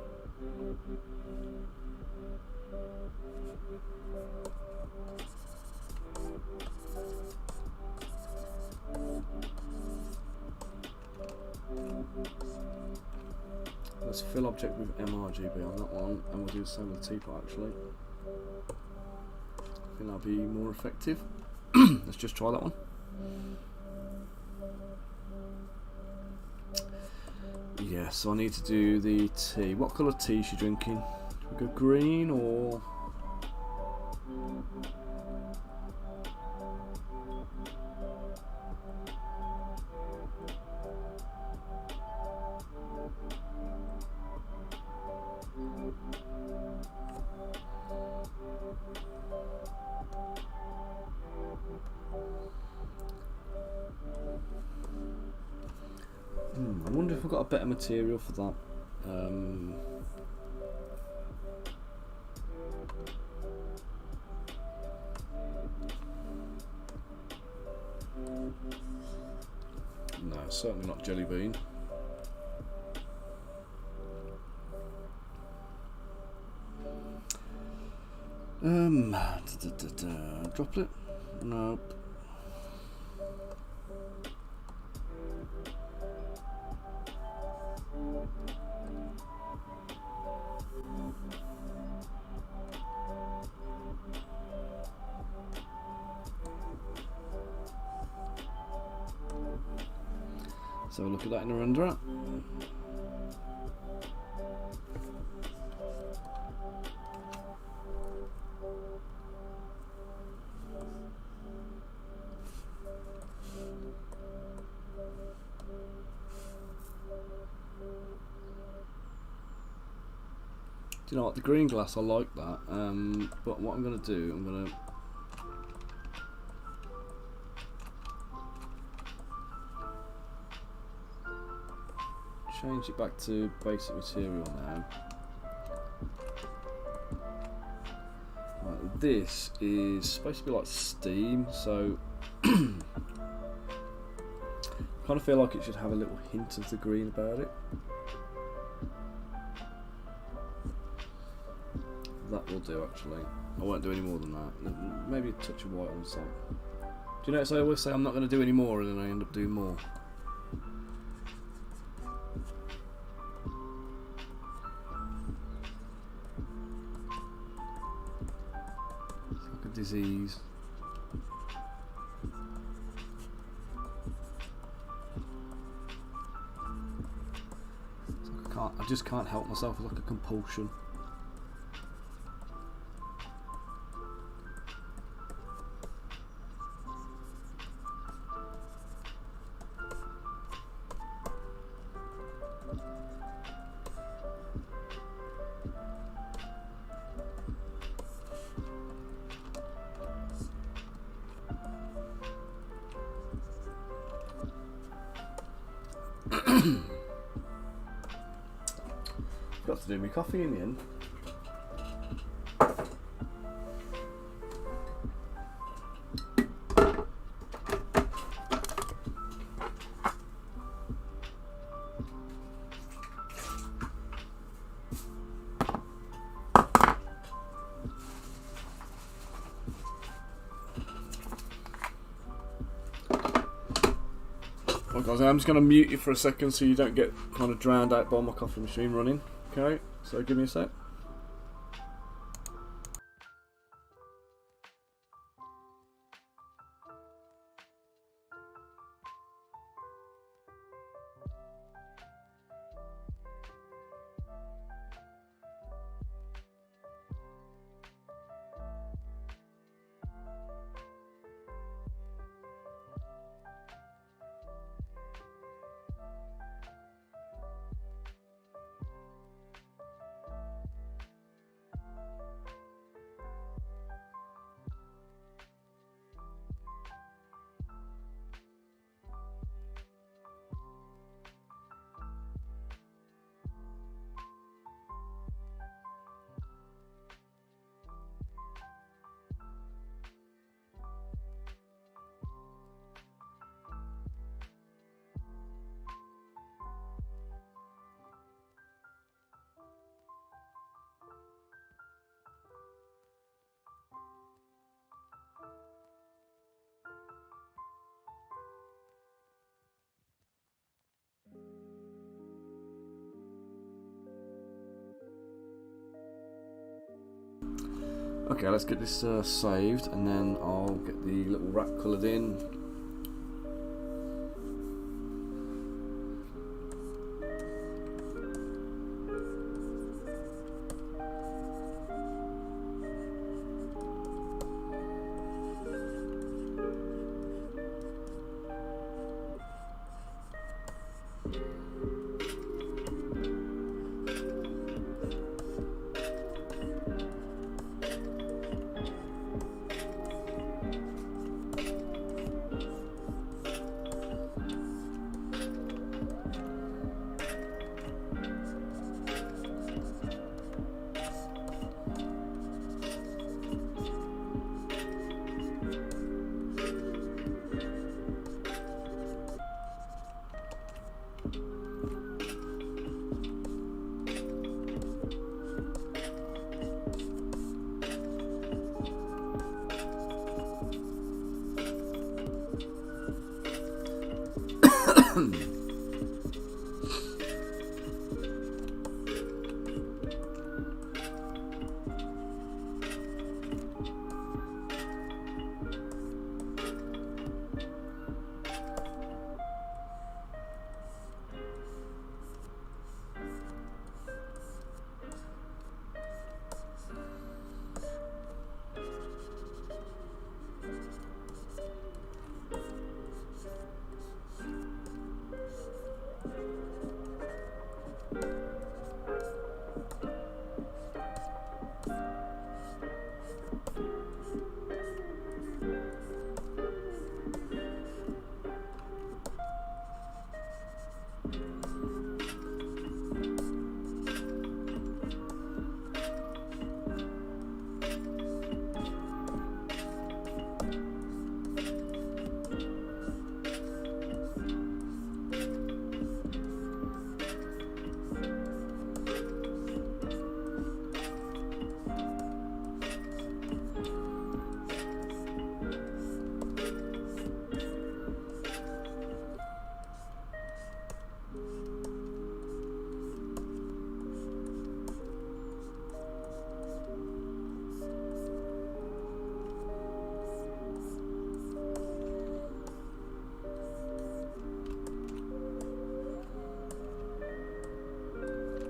let's fill object with mRGB on that one, and we'll do the same with the teapot actually. I think that'll be more effective. Let's just try that one. Yeah, so I need to do the tea. What colour tea is she drinking? Should we go green or... I wonder if we've got a better material for that. No, certainly not jelly bean. Droplet? Nope. So look at that in a renderer. Do you know what, the green glass, I like that, but what I'm going to do, I'm going to change it back to basic material now. Right, this is supposed to be like steam, so kind of feel like it should have a little hint of the green about it. That will do actually. I won't do any more than that. Maybe a touch of white on the top. Do you notice I always say I'm not going to do any more and then I end up doing more? It's like a disease. It's like I just can't help myself. It's like a compulsion. Got to do my coffee in the end. Well guys, I'm just going to mute you for a second so you don't get kind of drowned out by my coffee machine running. Okay, so give me a sec. Okay, let's get this saved, and then I'll get the little wrap coloured in.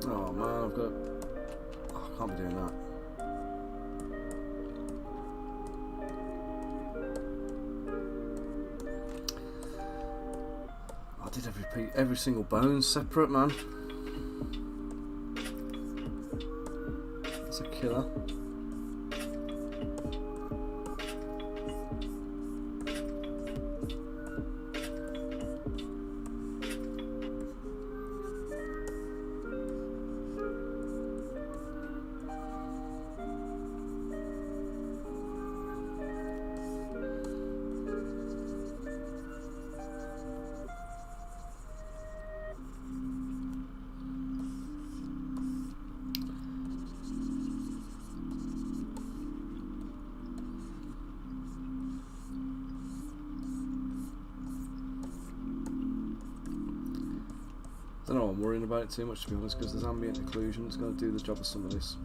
Oh man, I've got... Oh, I can't be doing that. I did every single bone separate, man. That's a killer. I don't know, I'm worrying about it too much to be honest, because there's ambient occlusion. It's going to do the job of some of this.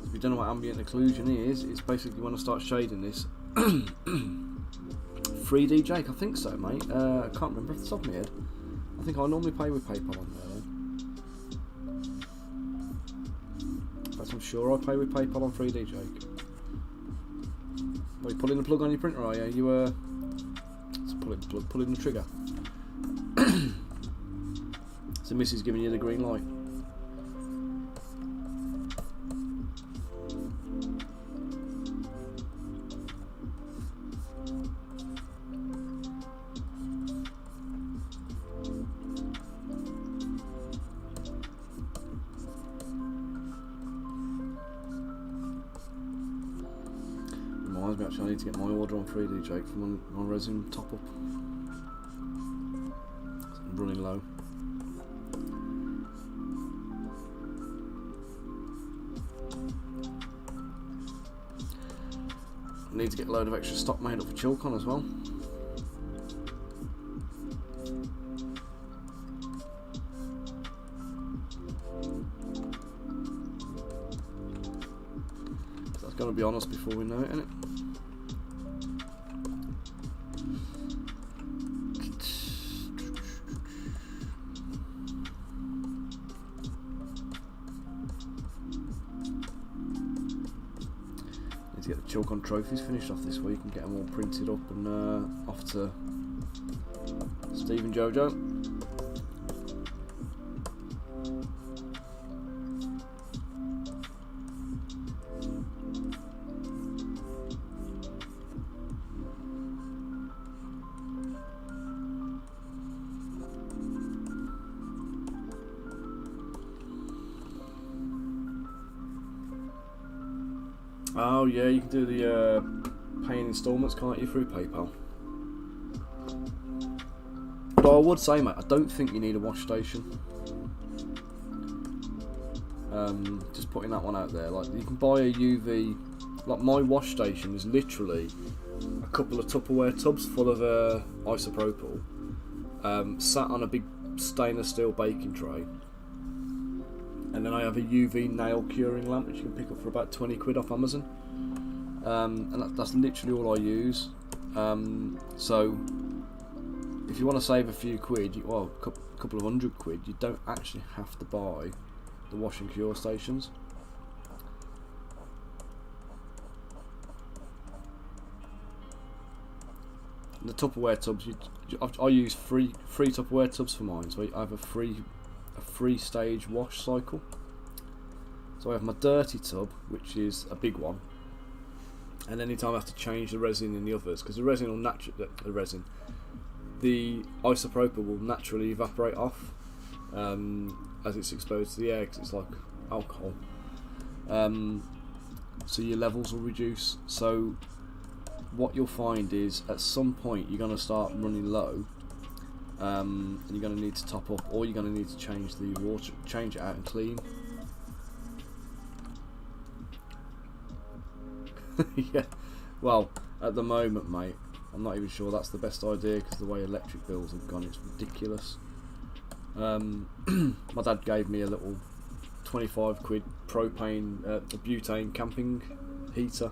If you don't know what ambient occlusion is, it's basically when I start shading this. 3D Jake, I think so, mate. I can't remember off the top of my head. I think I normally play with paper on there though. In fact, I'm sure I play with paper on 3D Jake. Are you pulling the plug on your printer, are you? You pulling the trigger. So Missy's giving you the green light. Reminds me, actually I need to get my order on 3D Jake for my resin top up. I'm running low. I need to get a load of extra stock made up for Chilcon as well. gonna be on us before we know it, innit? Need to get the chalk on trophies finished off this week and get them all printed up and off to Steve and Jojo. Oh yeah, you can do the pay in instalments, can't you, through PayPal? But I would say, mate, I don't think you need a wash station. Just putting that one out there. Like, you can buy a UV. Like, my wash station is literally a couple of Tupperware tubs full of isopropyl, sat on a big stainless steel baking tray. And then I have a UV nail curing lamp which you can pick up for about 20 quid off Amazon. And that's literally all I use. So if you want to save a few quid, well, a couple of hundred quid, you don't actually have to buy the wash and cure stations. And the Tupperware tubs, I use free Tupperware tubs for mine, so I have a free stage wash cycle. So I have my dirty tub, which is a big one, and anytime I have to change the resin in the others, because the resin will the isopropyl will naturally evaporate off as it's exposed to the air, because it's like alcohol. So your levels will reduce. So what you'll find is at some point you're going to start running low. And you're going to need to top up, or you're going to need to change the water, change it out and clean. Yeah, well, at the moment, mate, I'm not even sure that's the best idea, because the way electric bills have gone, it's ridiculous. My dad gave me a little 25 quid propane, butane camping heater.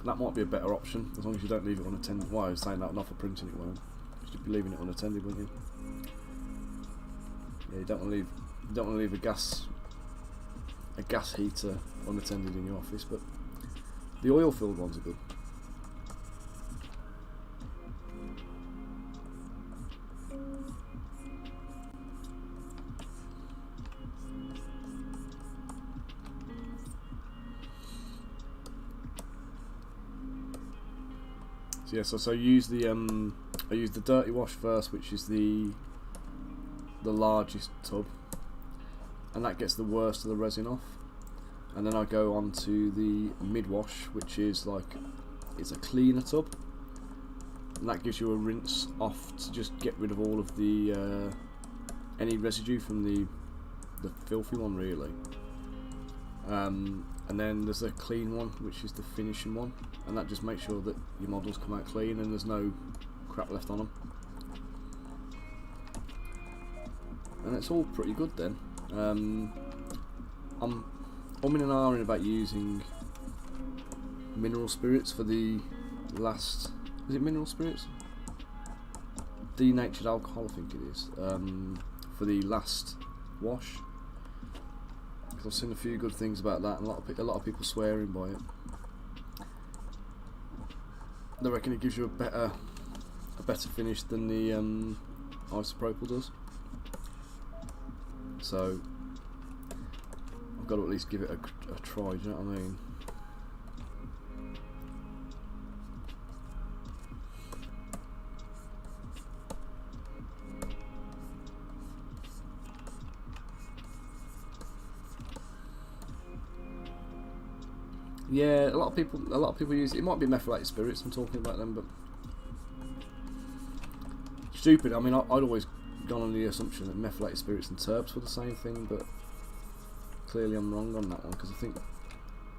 That might be a better option, as long as you don't leave it unattended. Well, I was saying that, not for printing it won't. You'd be leaving it unattended, wouldn't you? Yeah, you don't want to leave a gas heater unattended in your office, but the oil filled ones are good. Yeah, so I use the dirty wash first, which is the largest tub, and that gets the worst of the resin off. And then I go on to the mid wash, which is it's a cleaner tub, and that gives you a rinse off to just get rid of all of the any residue from the filthy one, really. And then there's a clean one, which is the finishing one, and that just makes sure that your models come out clean and there's no crap left on them. And it's all pretty good then. I'm umming and ahhing about using mineral spirits for the last. Is it mineral spirits? Denatured alcohol, I think it is. For the last wash. I've seen a few good things about that, and a lot of people swearing by it. I reckon it gives you a better finish than the isopropyl does. So I've got to at least give it a try. Do you know what I mean? Yeah, a lot of people use it. It might be methylated spirits, I'm talking about them, but stupid. I mean, I'd always gone on the assumption that methylated spirits and terps were the same thing, but clearly I'm wrong on that one, because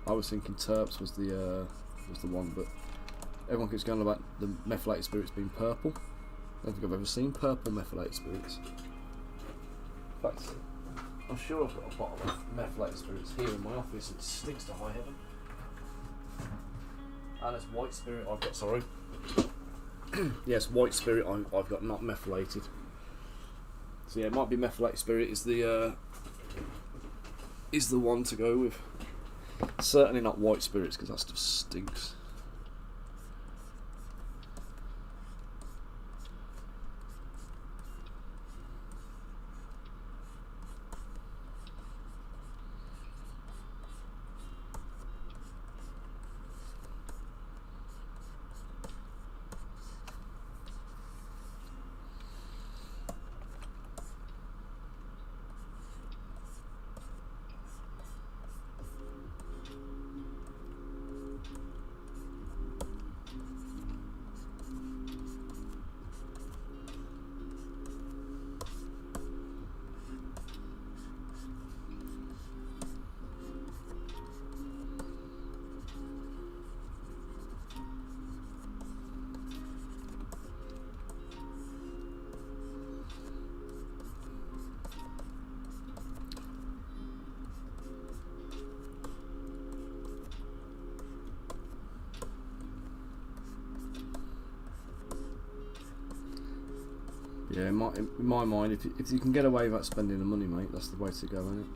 I was thinking terps was the one, but everyone keeps going about the methylated spirits being purple. I don't think I've ever seen purple methylated spirits. In fact, I'm sure I've got a bottle of methylated spirits here in my office. It stinks to high heaven. And it's white spirit I've got, sorry. Yes, white spirit I've got, not methylated. So yeah, it might be methylated spirit is the one to go with. Certainly not white spirits, because that stuff stinks. Yeah, in my mind, if you can get away without spending the money, mate, that's the way to go, isn't it?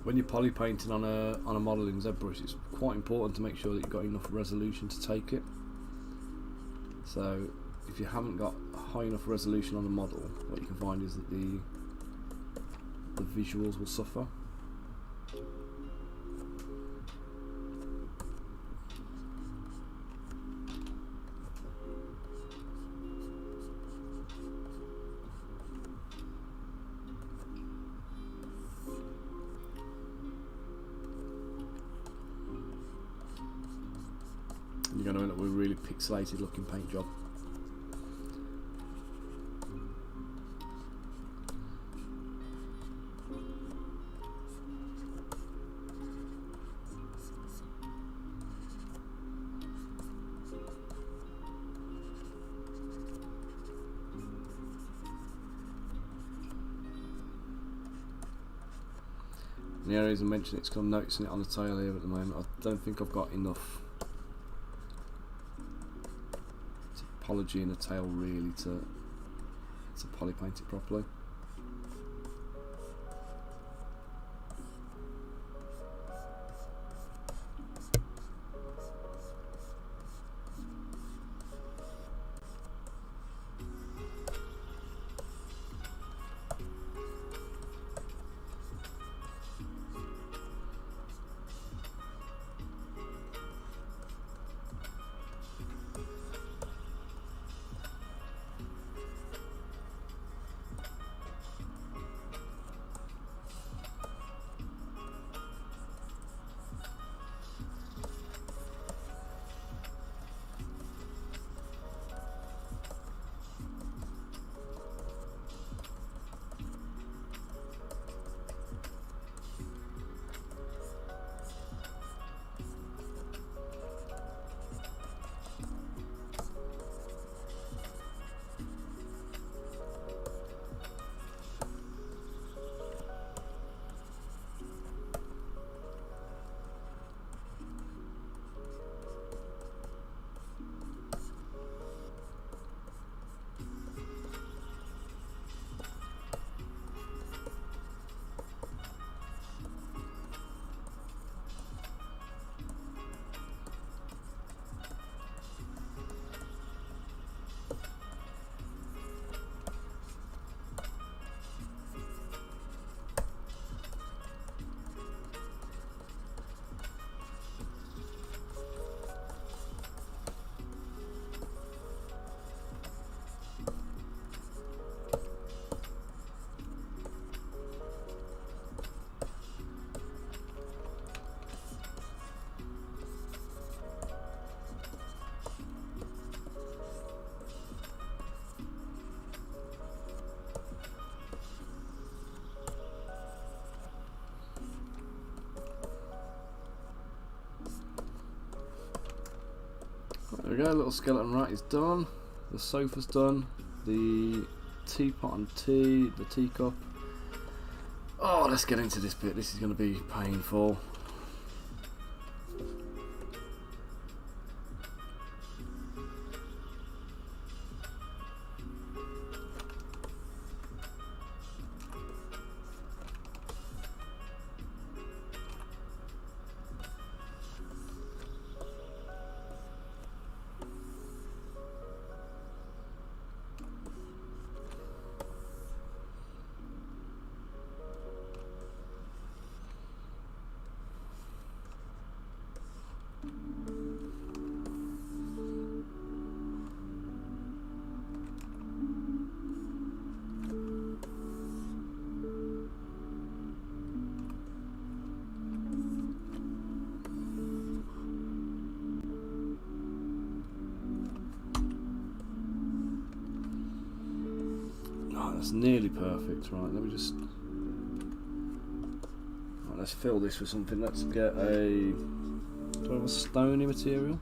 When you're poly painting on a model in ZBrush, it's quite important to make sure that you've got enough resolution to take it. So if you haven't got high enough resolution on the model, what you can find is that the visuals will suffer. You're going to end up with a really pixelated looking paint job. And the only reason I mention it is because I'm noticing it on the tail here at the moment. I don't think I've got enough topology in the tail really to poly paint it properly. There we go, little skeleton rat is done. The sofa's done. The teapot and tea, the teacup. Oh, let's get into this bit. This is going to be painful. That's nearly perfect. Right, let me just. Right, let's fill this with something. Let's get a. Do I have a stony material?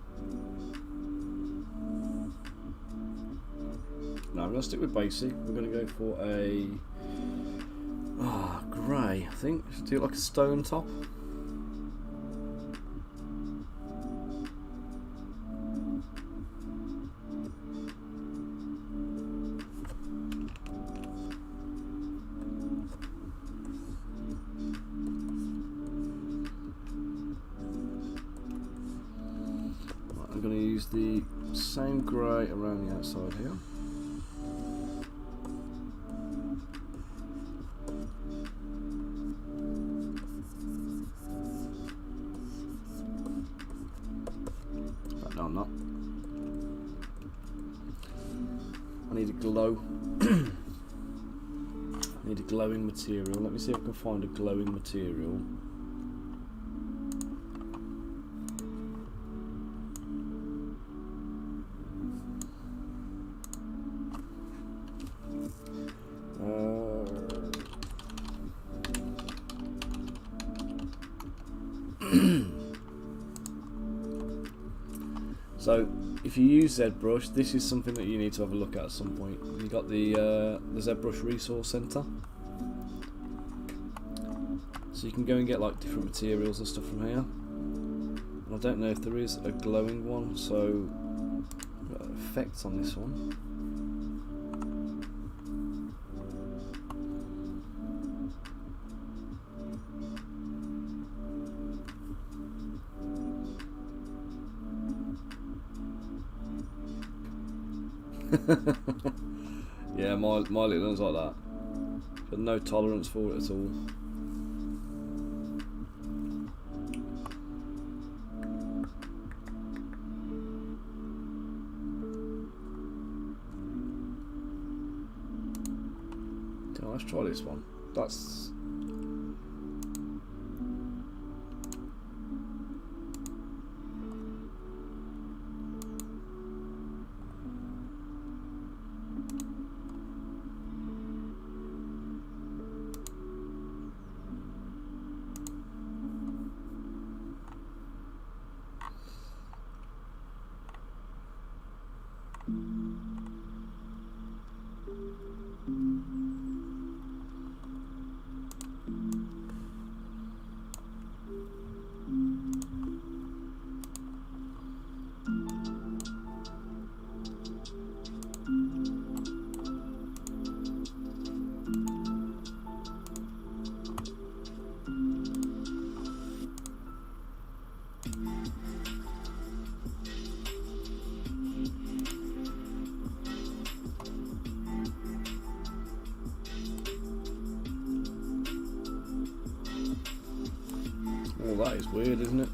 No, I'm going to stick with basic. We're going to go for a. Grey, I think. Should do it like a stone top. I'm going to use the same grey around the outside here. No, I'm not. I need a glow. I need a glowing material. Let me see if I can find a glowing material. So, if you use ZBrush, this is something that you need to have a look at some point. You got the ZBrush Resource Center, so you can go and get like different materials and stuff from here. And I don't know if there is a glowing one, so I've got effects on this one. Yeah, my little one's like that. Got no tolerance for it at all. Yeah, let's try this one. That's. Oh, that is weird, isn't it?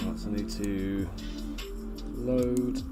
Right, so I need to load.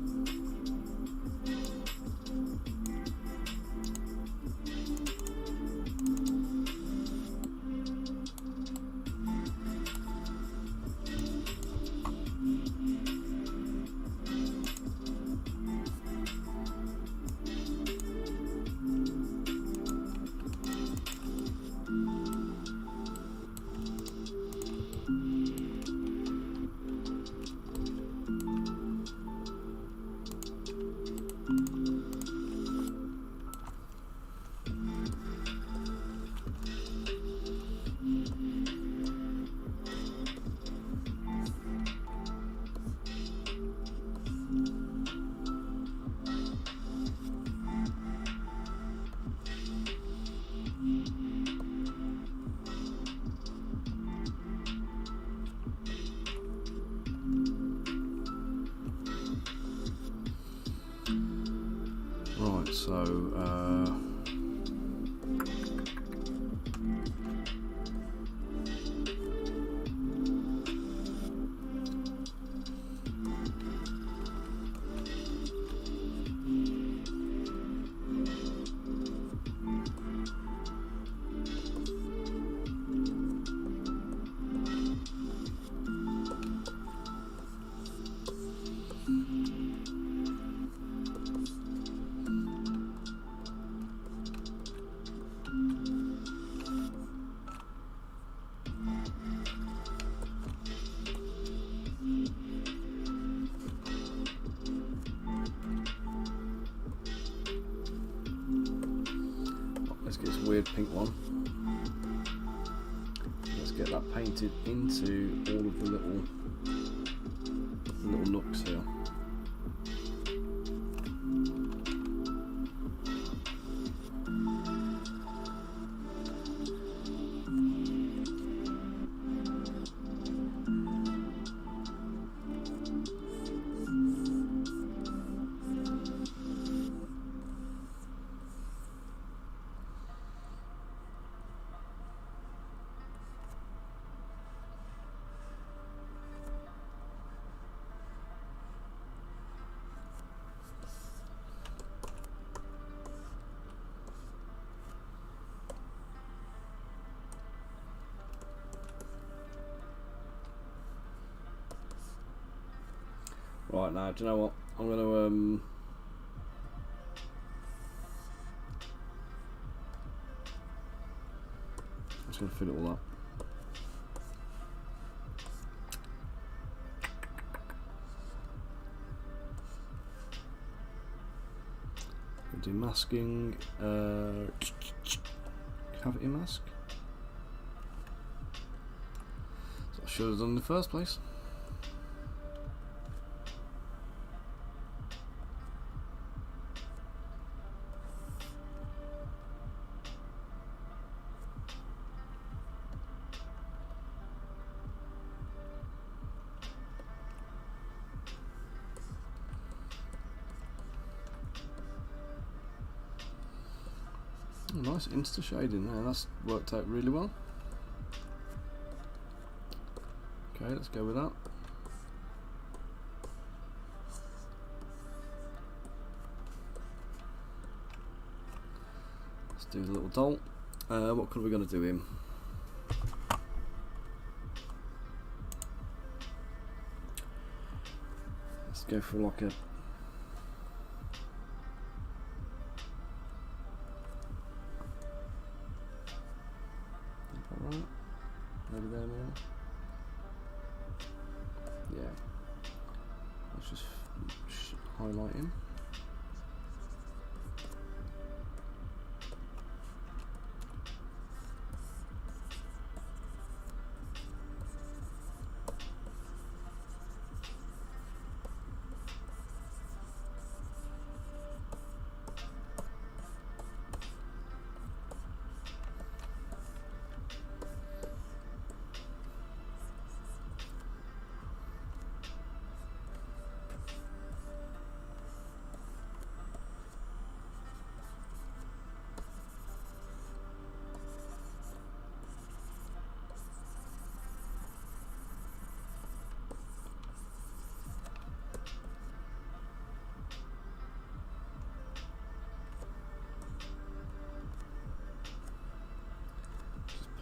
So let's get this weird pink one. Let's get that painted into all of the little nooks here. Right, now, do you know what? I'm going to I'm just going to fill it all up. We'll do masking, cavity mask. So I should have done in the first place. Nice insta shading there, that's worked out really well. Okay, let's go with that. Let's do the little doll. What colour are we going to do him? Let's go for like a maybe there now. Yeah. Let's just highlight him.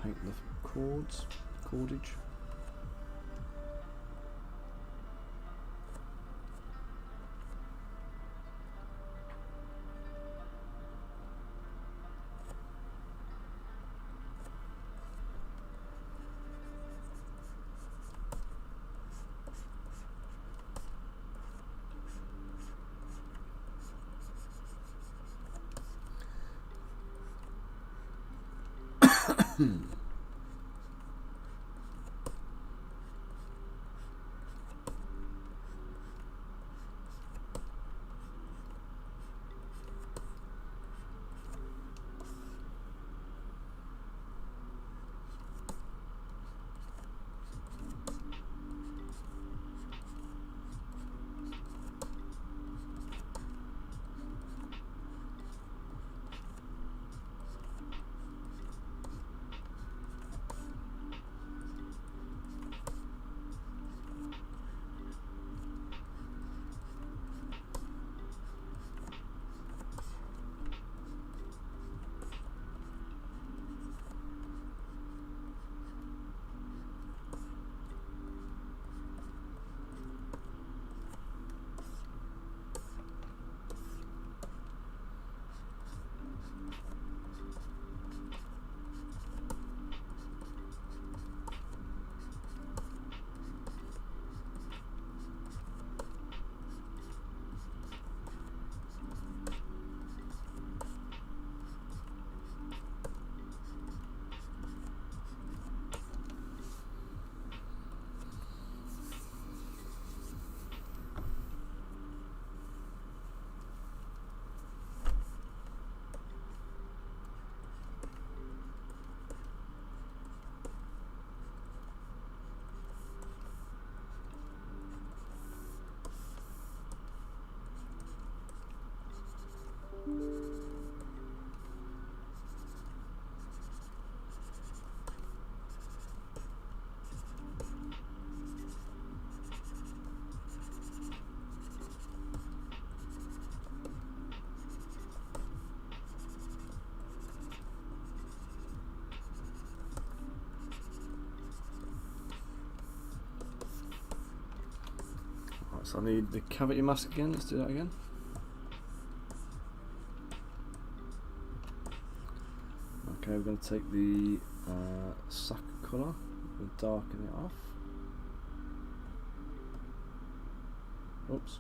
Paint the cordage. So I need the cavity mask again. Let's do that again. Okay, we're going to take the sack colour and darken it off. Oops.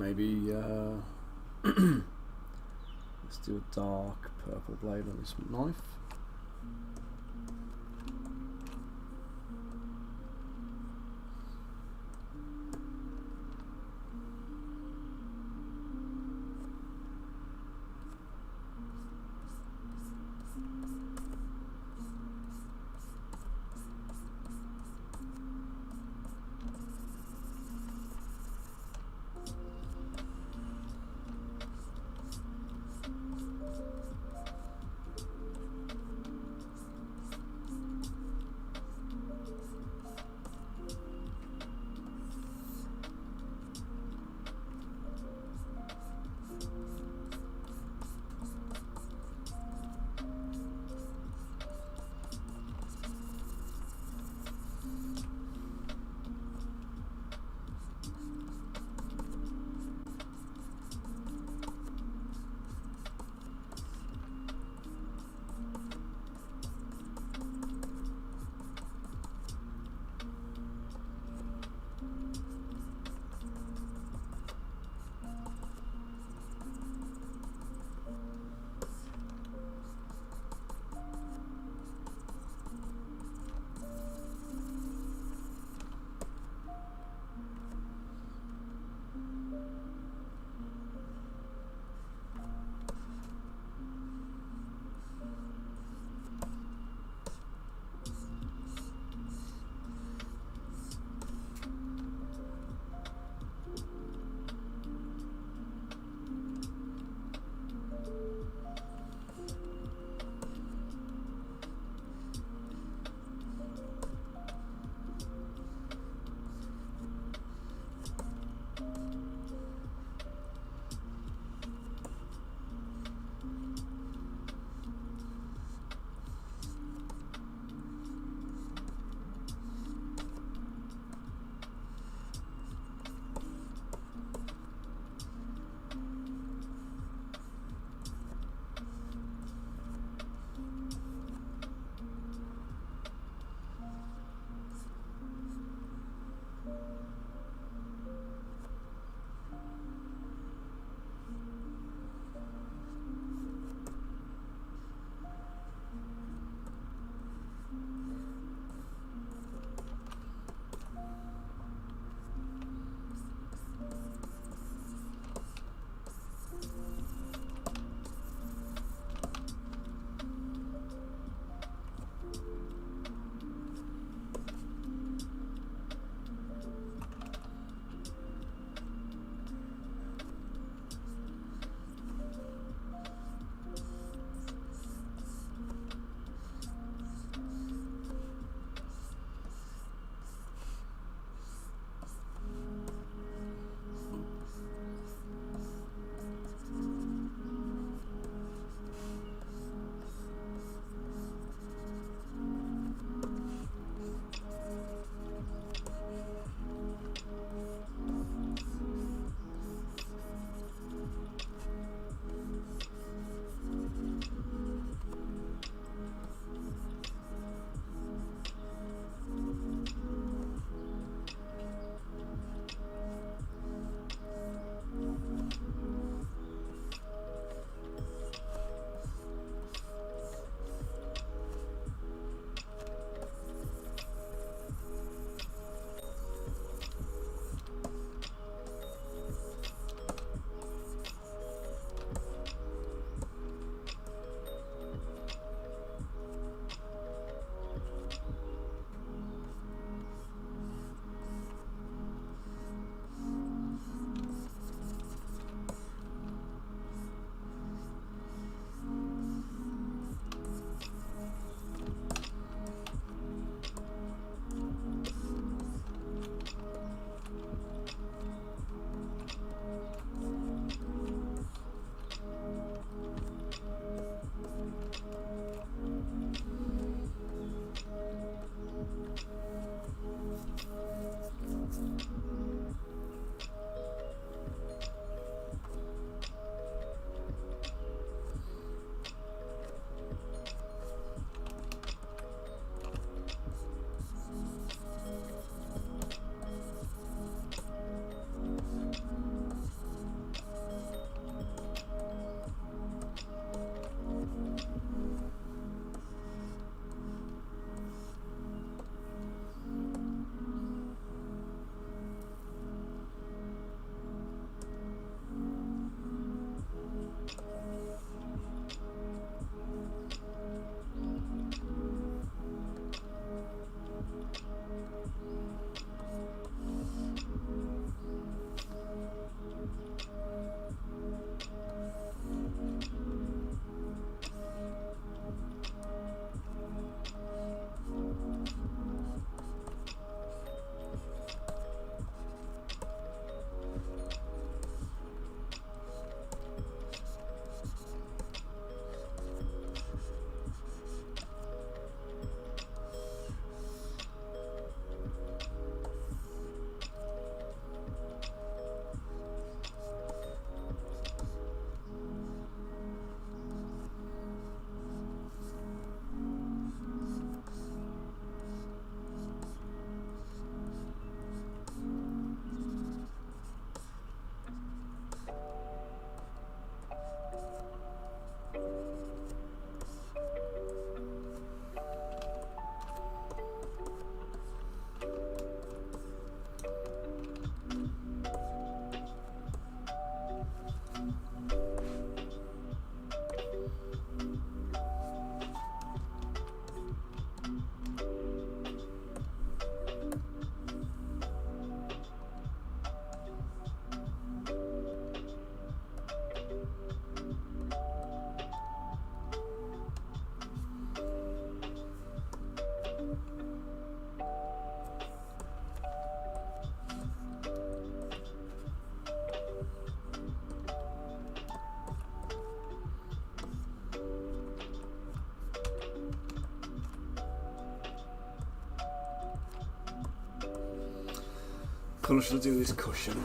maybe let's do a dark purple blade on this knife. colour should I do this cushion?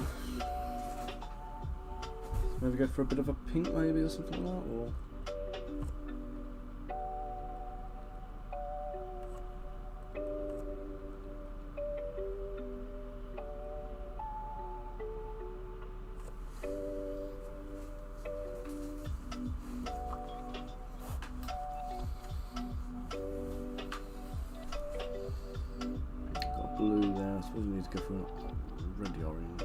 Maybe go for a bit of a pink maybe or something like that, or... Got blue there, I suppose we need to go for a reddy orange.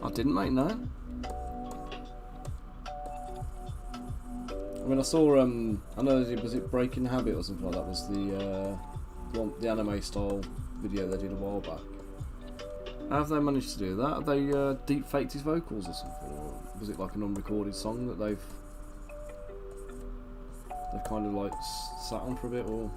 I didn't, mate, no. I mean, I saw, I know, was it Breaking Habit or something like that? Was the anime style video they did a while back. How have they managed to do that? Have they deep faked his vocals or something? Or was it like an unrecorded song that they've kind of like sat on for a bit, or?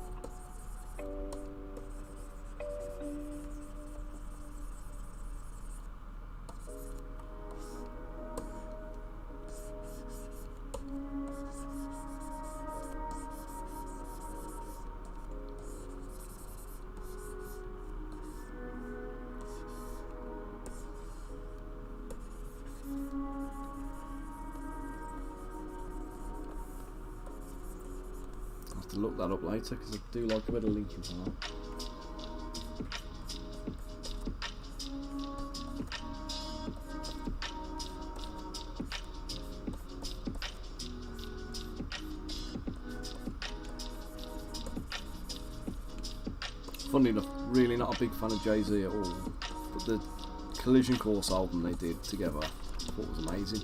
To look that up later because I do like a bit of linking to that. Funny enough, really not a big fan of Jay-Z at all, but the Collision Course album they did together I thought was amazing.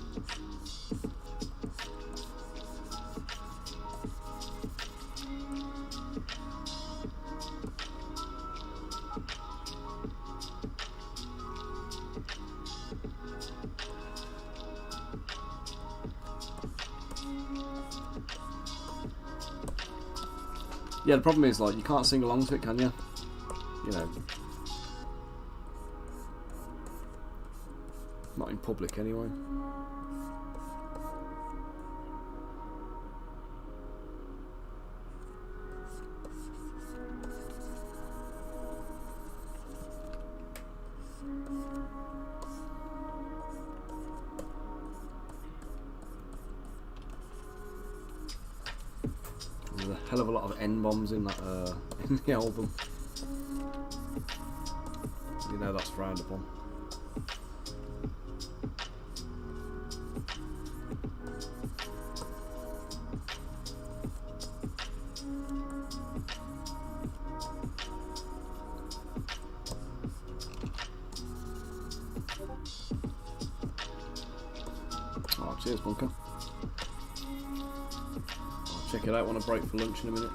Yeah, the problem is, like, you can't sing along to it, can you? You know. Not in public, anyway. There's a hell of a lot of N-bombs in that in the album. You know that's frowned upon. Oh, cheers, bunker. Check it out, want a break for lunch in a minute.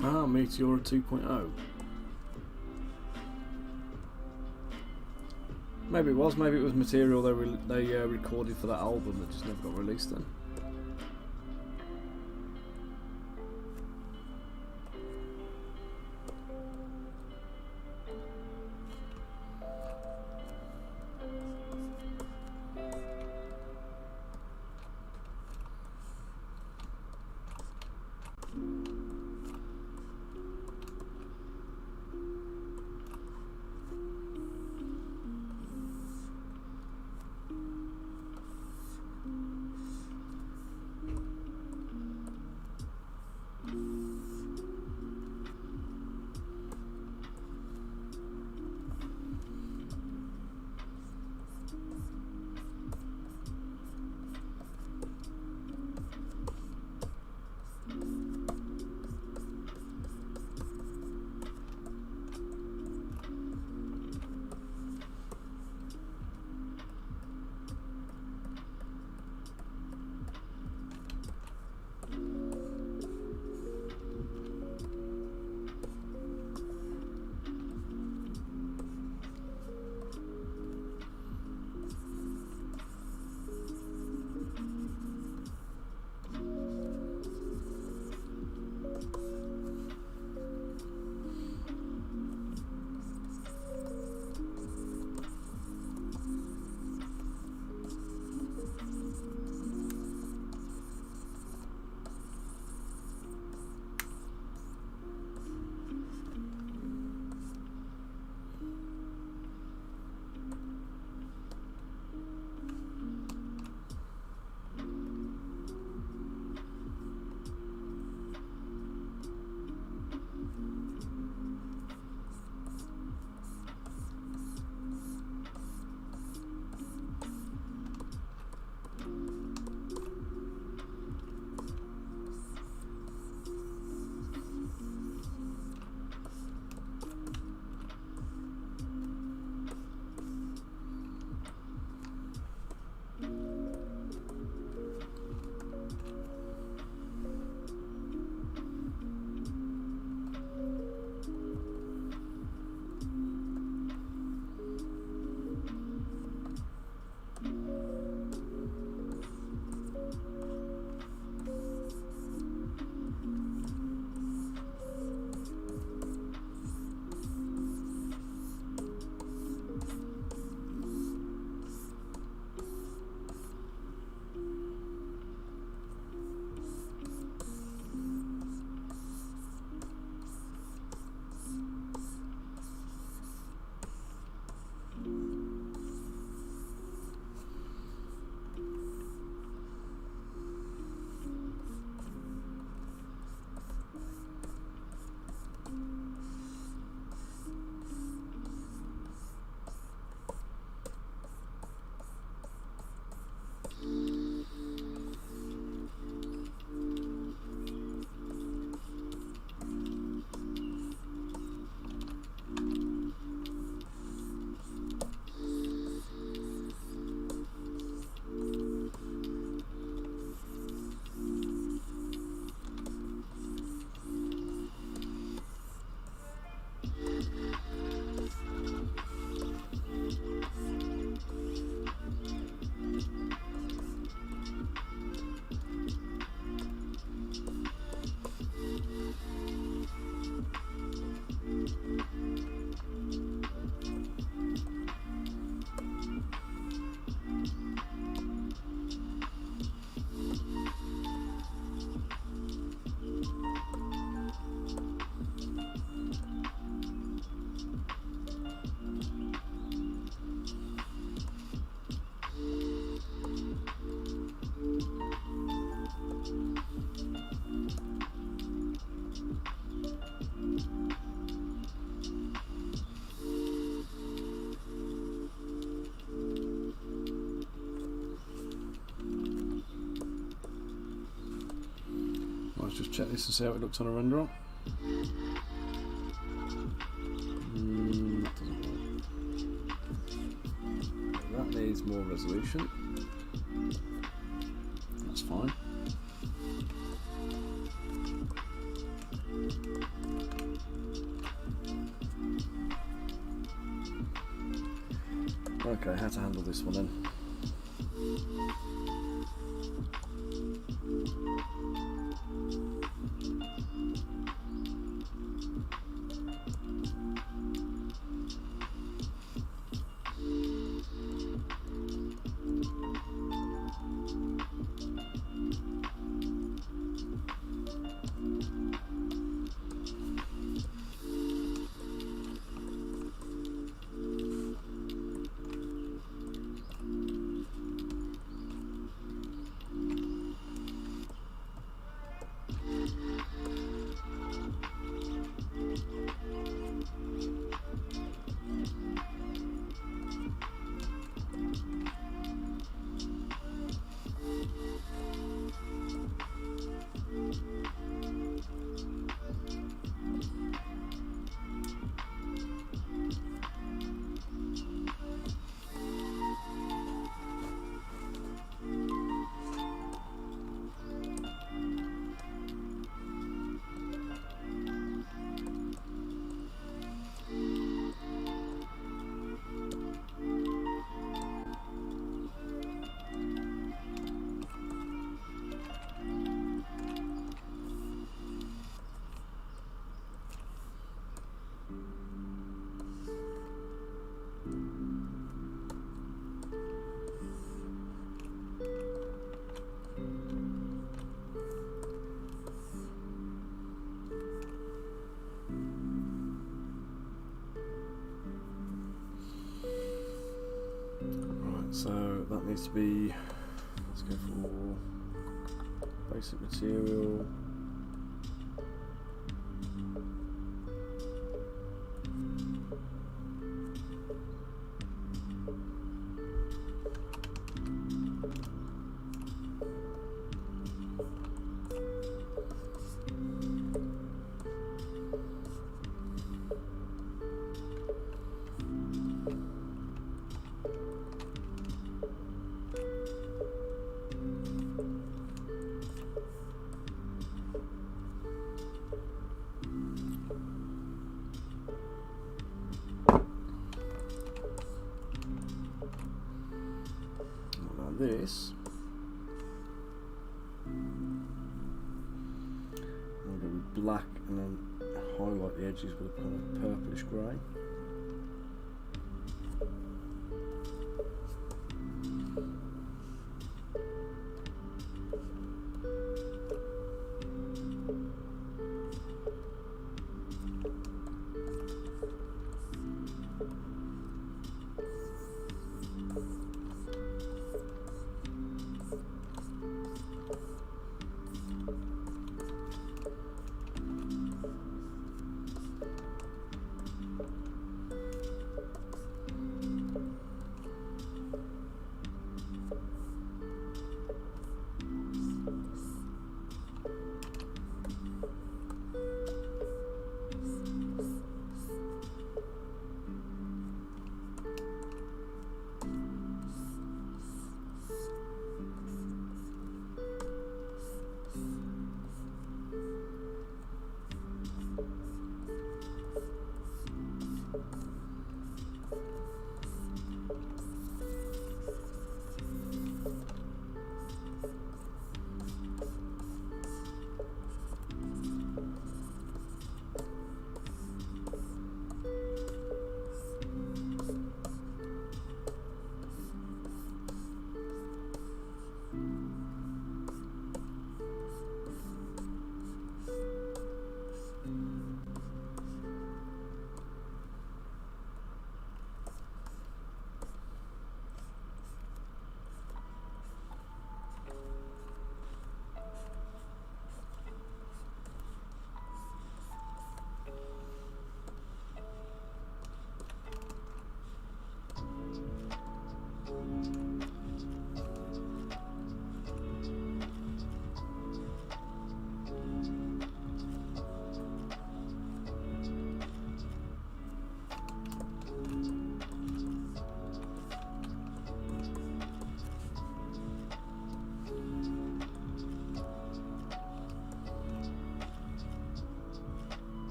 Ah, Meteora 2.0. Maybe it was material they recorded for that album that just never got released then. Let's just check this and see how it looks on a render up. That doesn't work. That needs more resolution. That's fine. Okay, how to handle this one then. So that needs to be, let's go for basic material. This, I'm going to go with black and then highlight the edges with a kind of purplish grey.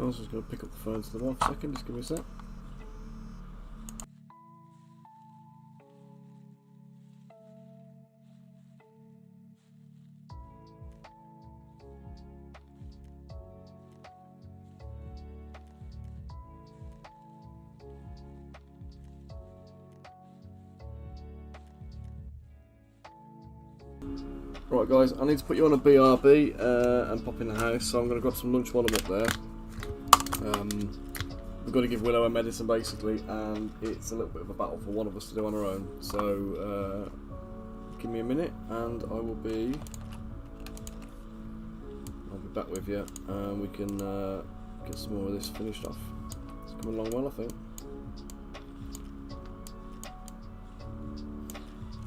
guys, I'm just going to pick up the phone to the one for a second, just give me a sec. Right guys, I need to put you on a BRB and pop in the house, so I'm going to grab some lunch while I'm up there. We've got to give Willow a medicine basically, and it's a little bit of a battle for one of us to do on our own, so give me a minute and I'll be back with you, and we can get some more of this finished off. It's coming along well, I think.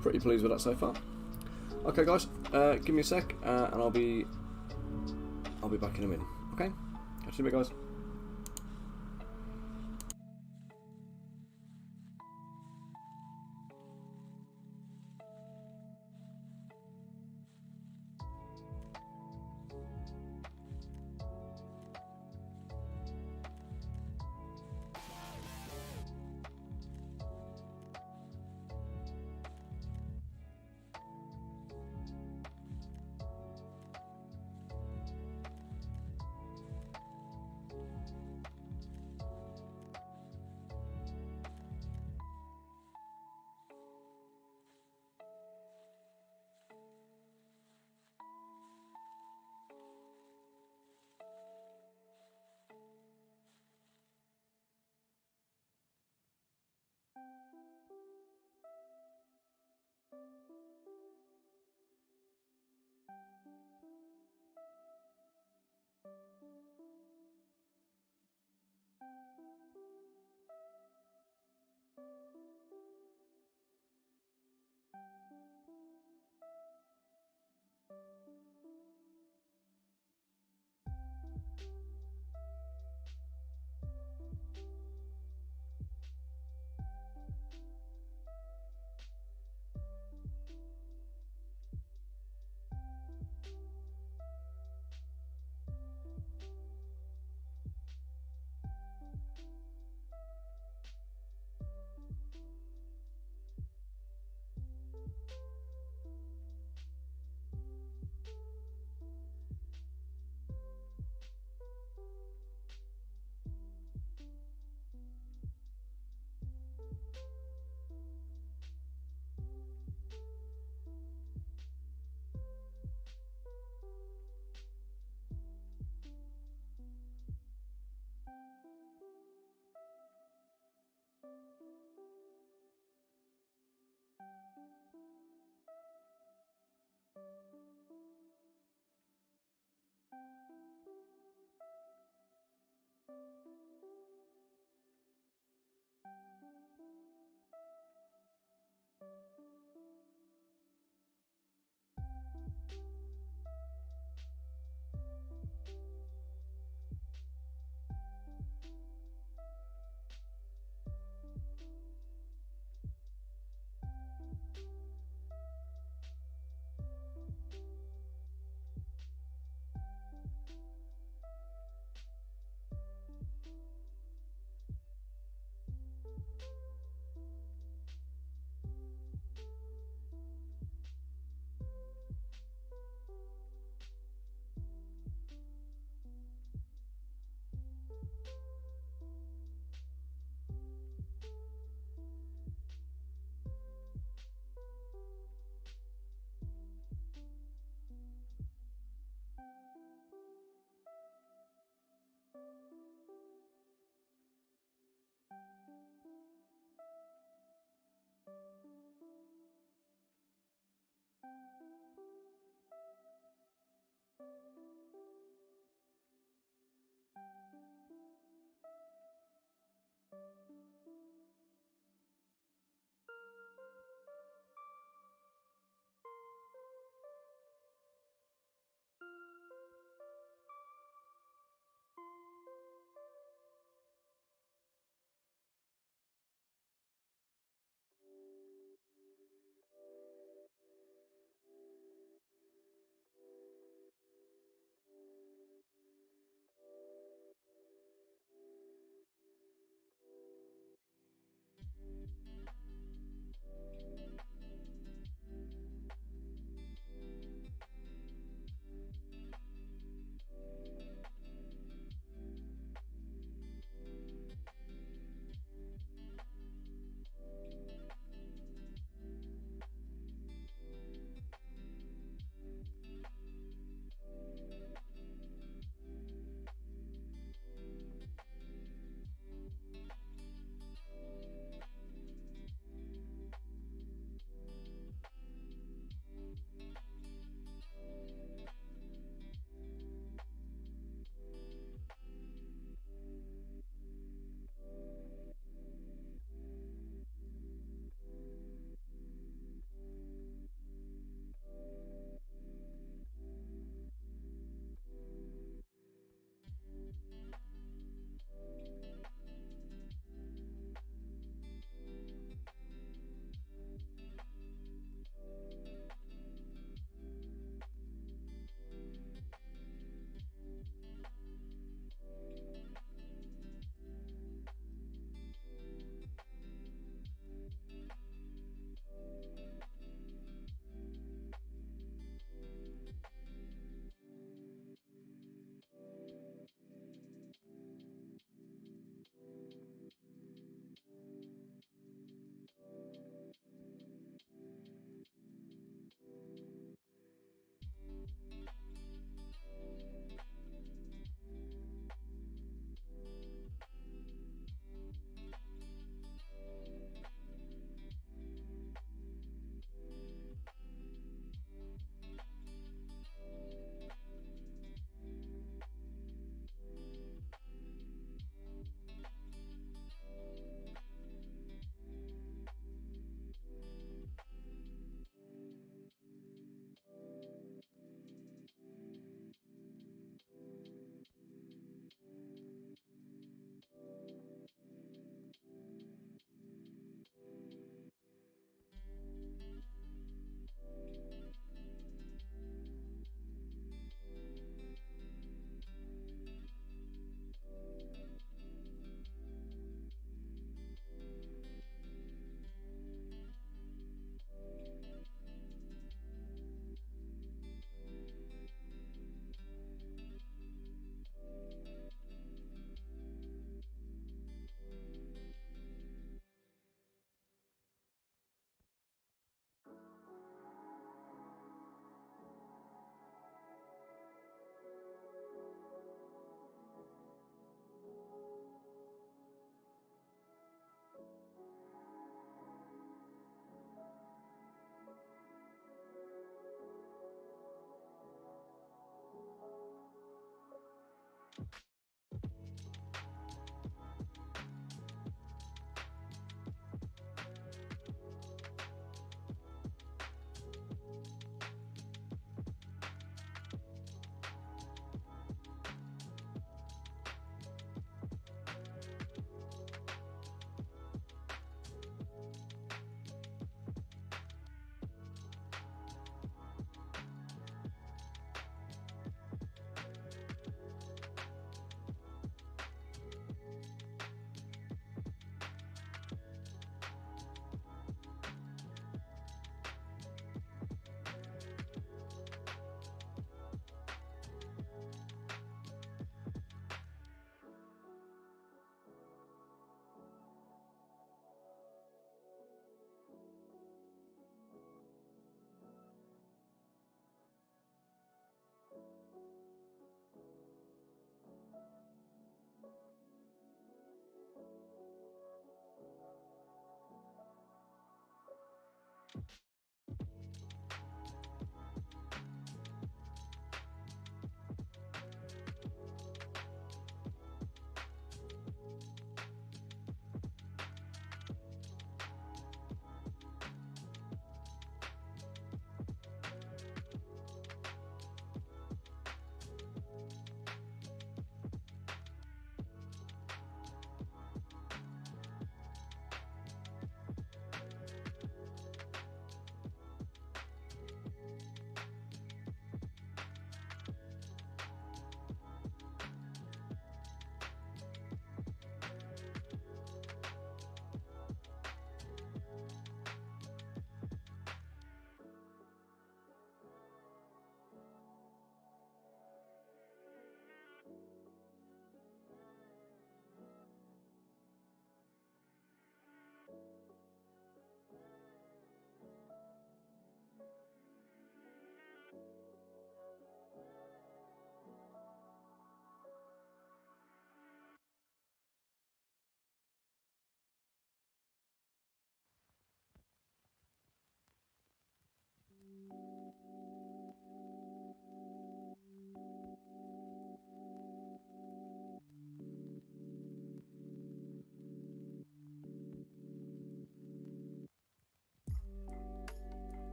Pretty pleased with that so far. Okay guys, give me a sec and I'll be back in a minute. Okay, catch you in a bit guys.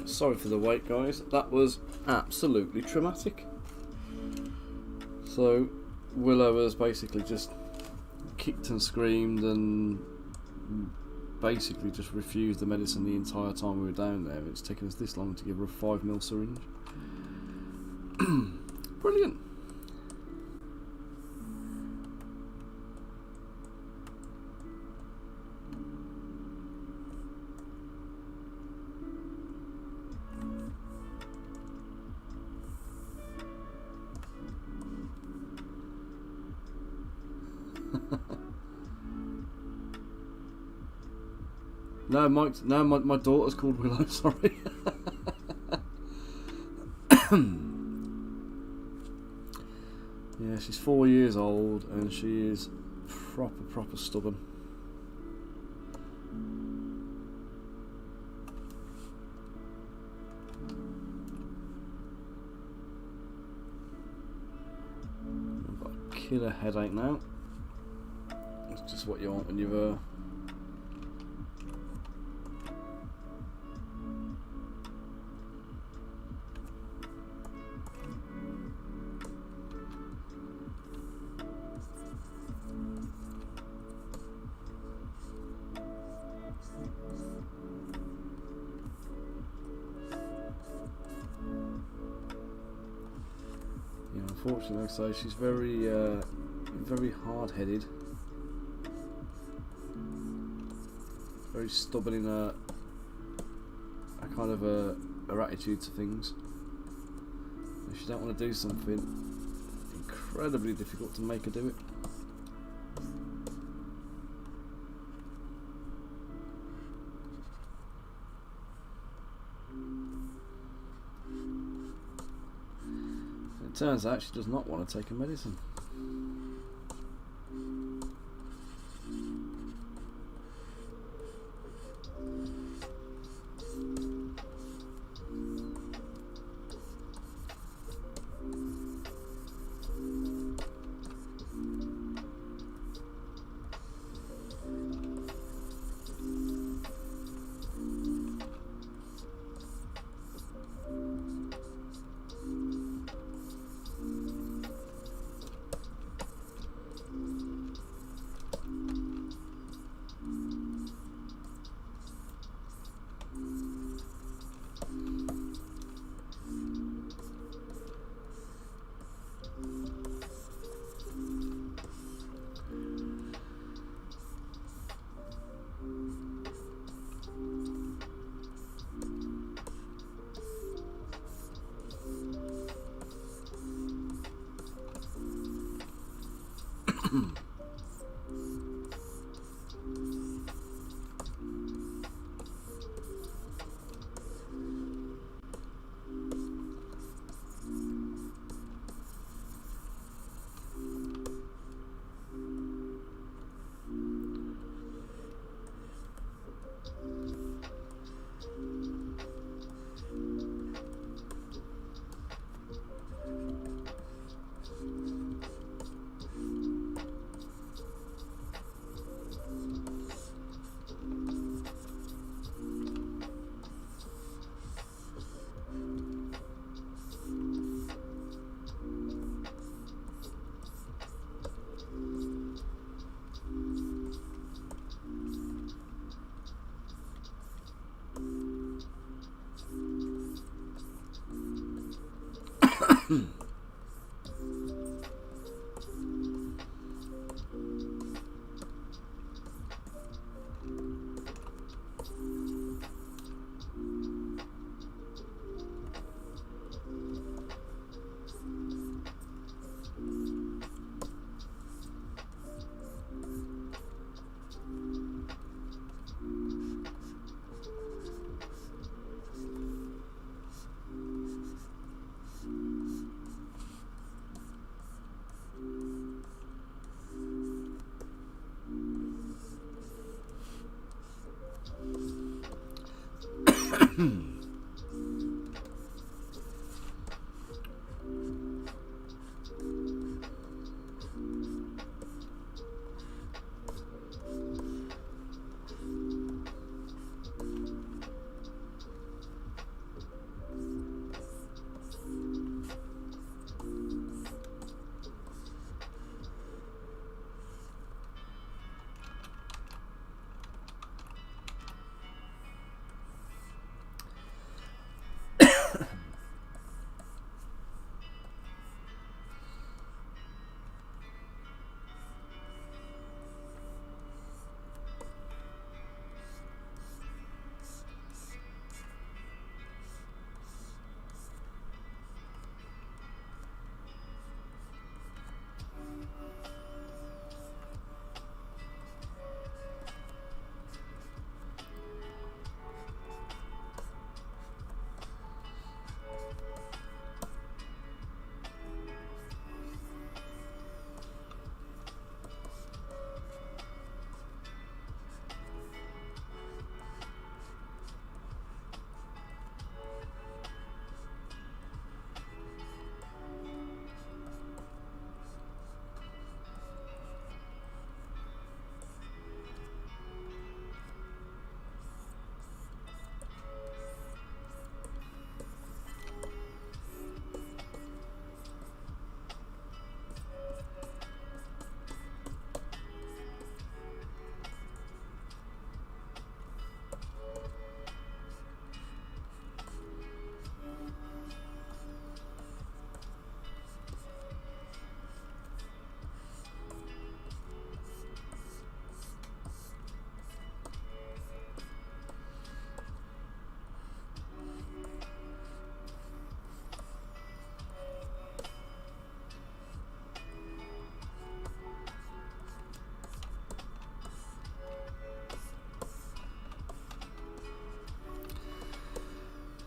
Sorry for the wait, guys. That was absolutely traumatic. So Willow has basically just kicked and screamed and basically just refused the medicine the entire time we were down there. It's taken us this long to give her a 5mm syringe. Brilliant. No, Mike. No, my daughter's called Willow. Sorry. Yeah, she's 4 years old and she is proper stubborn. I've got a killer headache now. It's just what you want when you've unfortunately, so she's very hard-headed, very stubborn in her kind of her attitude to things. If she don't want to do something, incredibly difficult to make her do it. It turns out she does not want to take her medicine.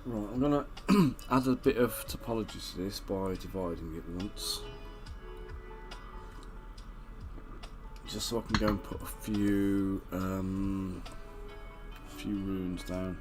Right, I'm gonna add a bit of topology to this by dividing it once, just so I can go and put a few runes down.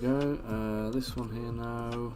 Go. This one here now.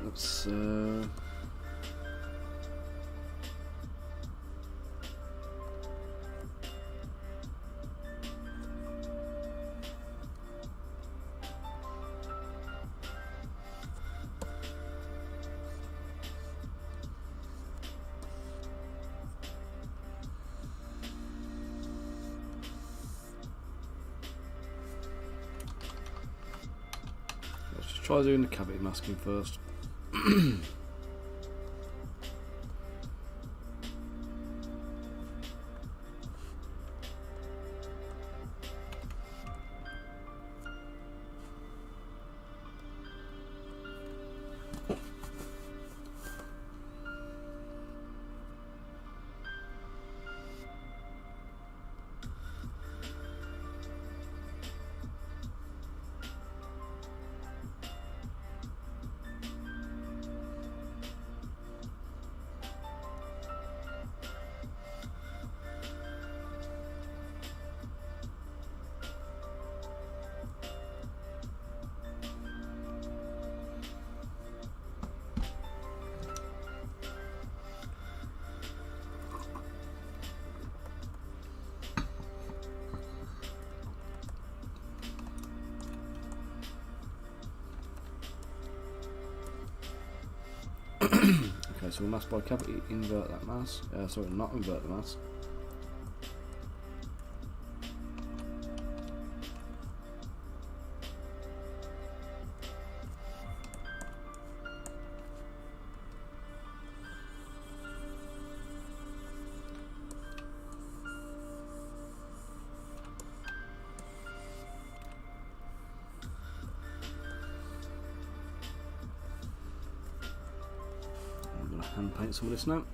let's just try doing the cavity masking first. Okay, so we'll mask by cavity, invert that mask. Sorry, not invert the mask. Hand paint some of this now.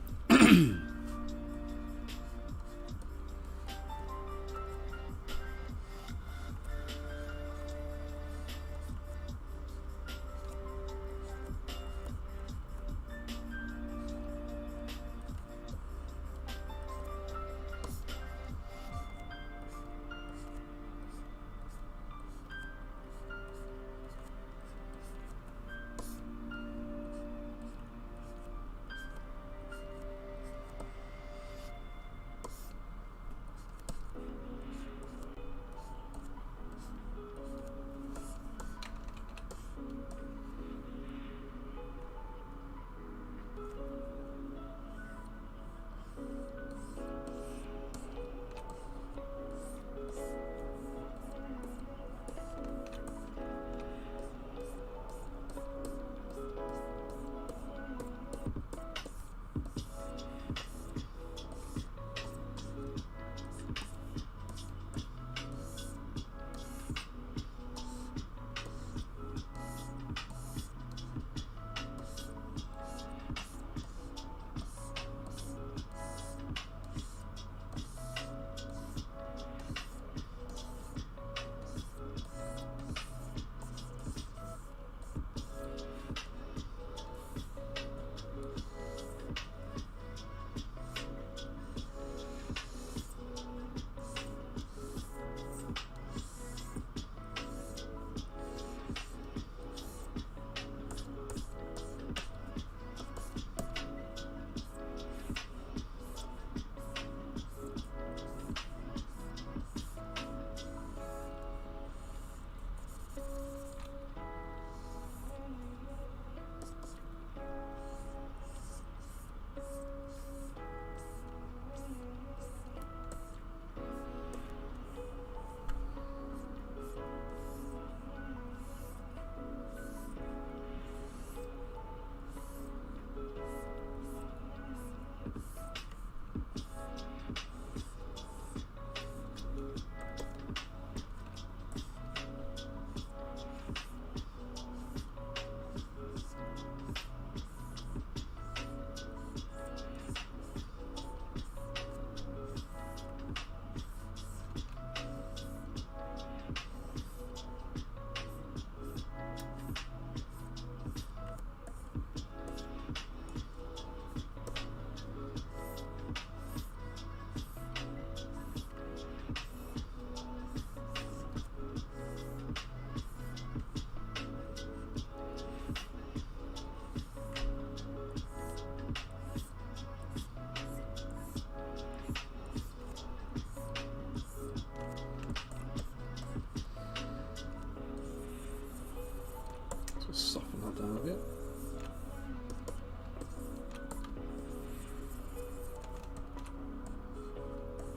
target.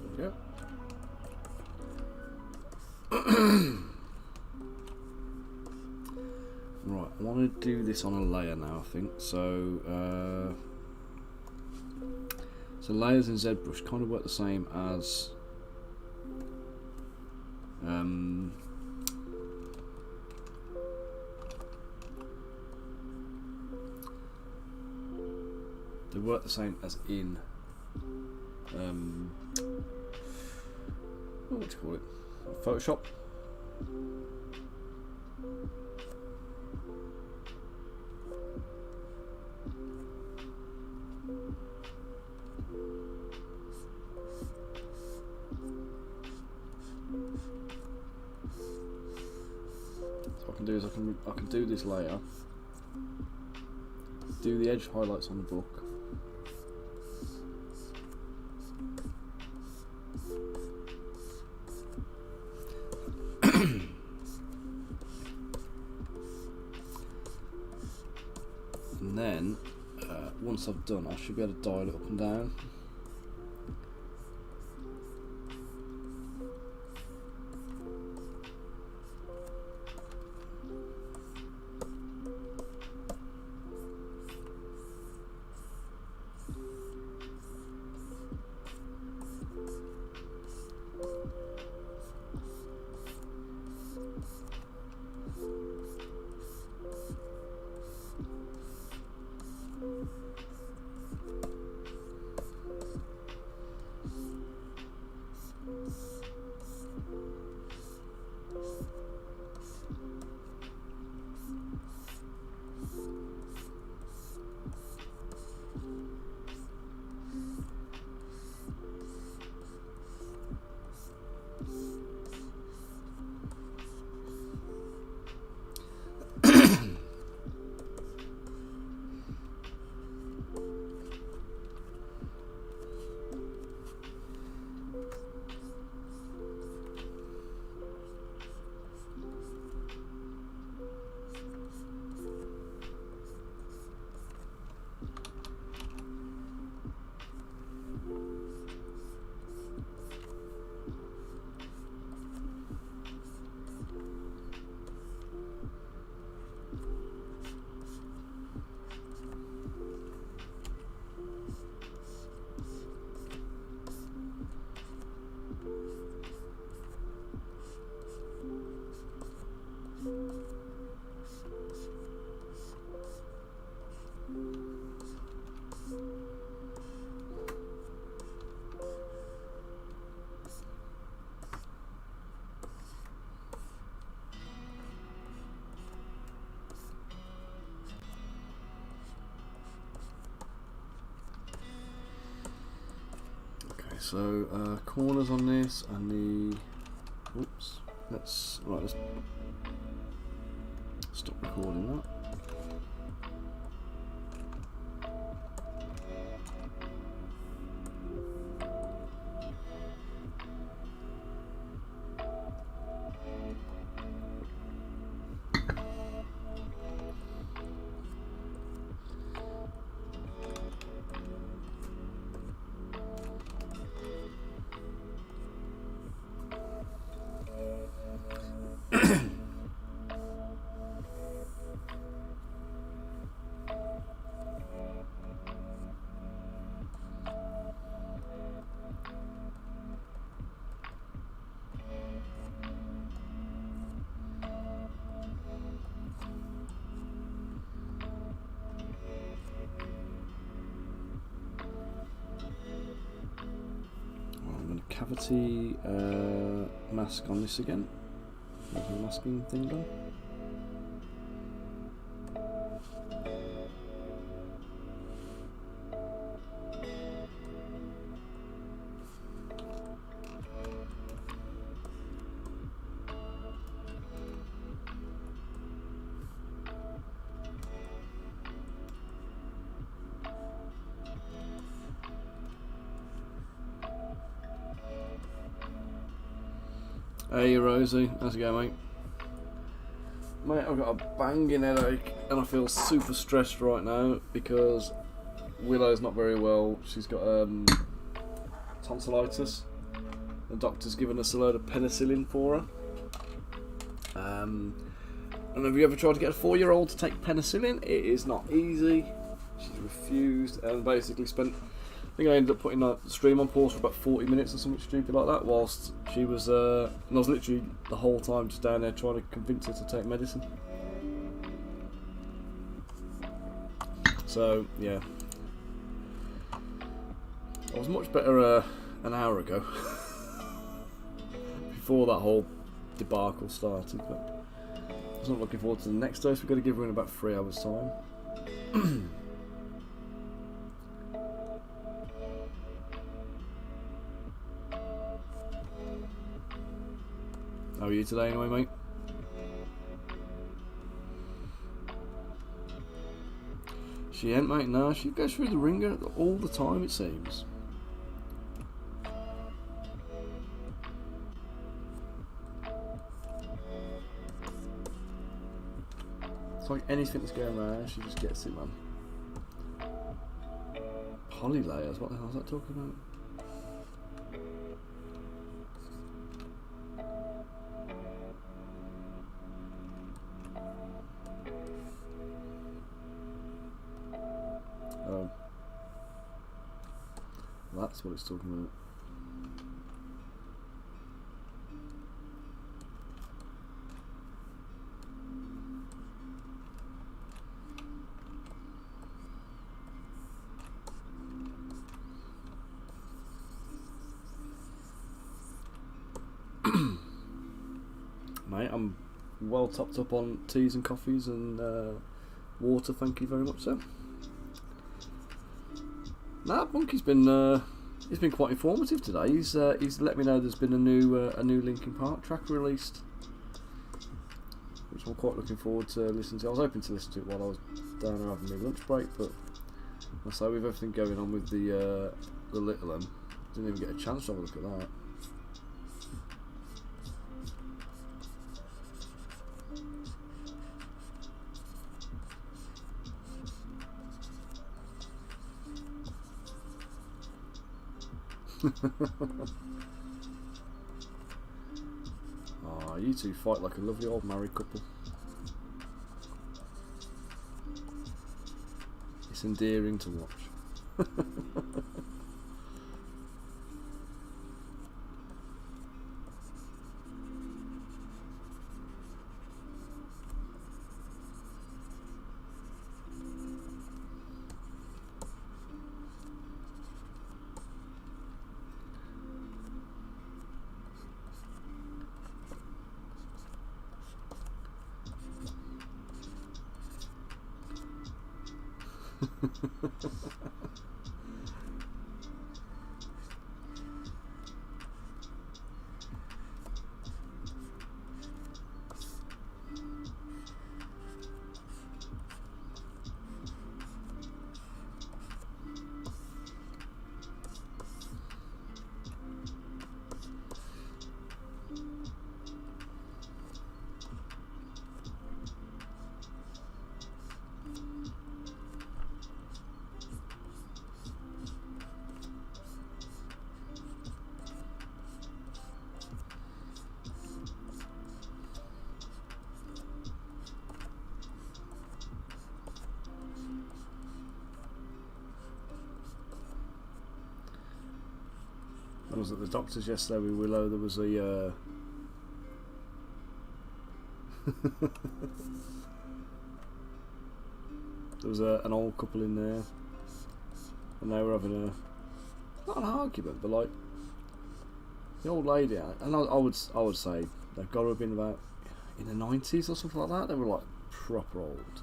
There we go. Right, I want to do this on a layer now, I think. So layers in ZBrush kind of work the same as they work the same as in what do you call it? Photoshop. So what I can do is I can do this layer, do the edge highlights on the book, and then once I've done, I should be able to dial it up and down. So corners on this and the oops. Let's stop recording that. Cavity mask on this again. There's a masking thing done. Hey Rosie, how's it going, mate? Mate, I've got a banging headache and I feel super stressed right now because Willow's not very well. She's got tonsillitis. The doctor's given us a load of penicillin for her. And have you ever tried to get a 4-year-old to take penicillin? It is not easy. She's refused and basically spent, I think I ended up putting the stream on pause for about 40 minutes or something stupid like that whilst she was, and I was literally the whole time just down there trying to convince her to take medicine. So, yeah. I was much better an hour ago before that whole debacle started, but I was not looking forward to the next dose. We've got to give her in about 3 hours time. How are you today anyway, mate? She ain't, mate, no, she goes through the ringer all the time, it seems. It's like anything that's going around, she just gets it, man. Poly layers, what the hell is that talking about? Oh. That's what it's talking about. Mate, I'm well topped up on teas and coffees and water, thank you very much, sir. Nah, Monkey's been he's been quite informative today. He's let me know there's been a new Linkin Park track released, which I'm quite looking forward to listening to. I was hoping to listen to it while I was down there having my lunch break, but I say with everything going on with the little one, didn't even get a chance to have a look at that. Oh, you two fight like a lovely old married couple. It's endearing to watch. I was at the doctor's yesterday with Willow. There was a there was an old couple in there, and they were having not an argument, but like the old lady, and I would say they've got to have been about in the 90s or something like that. They were like proper old,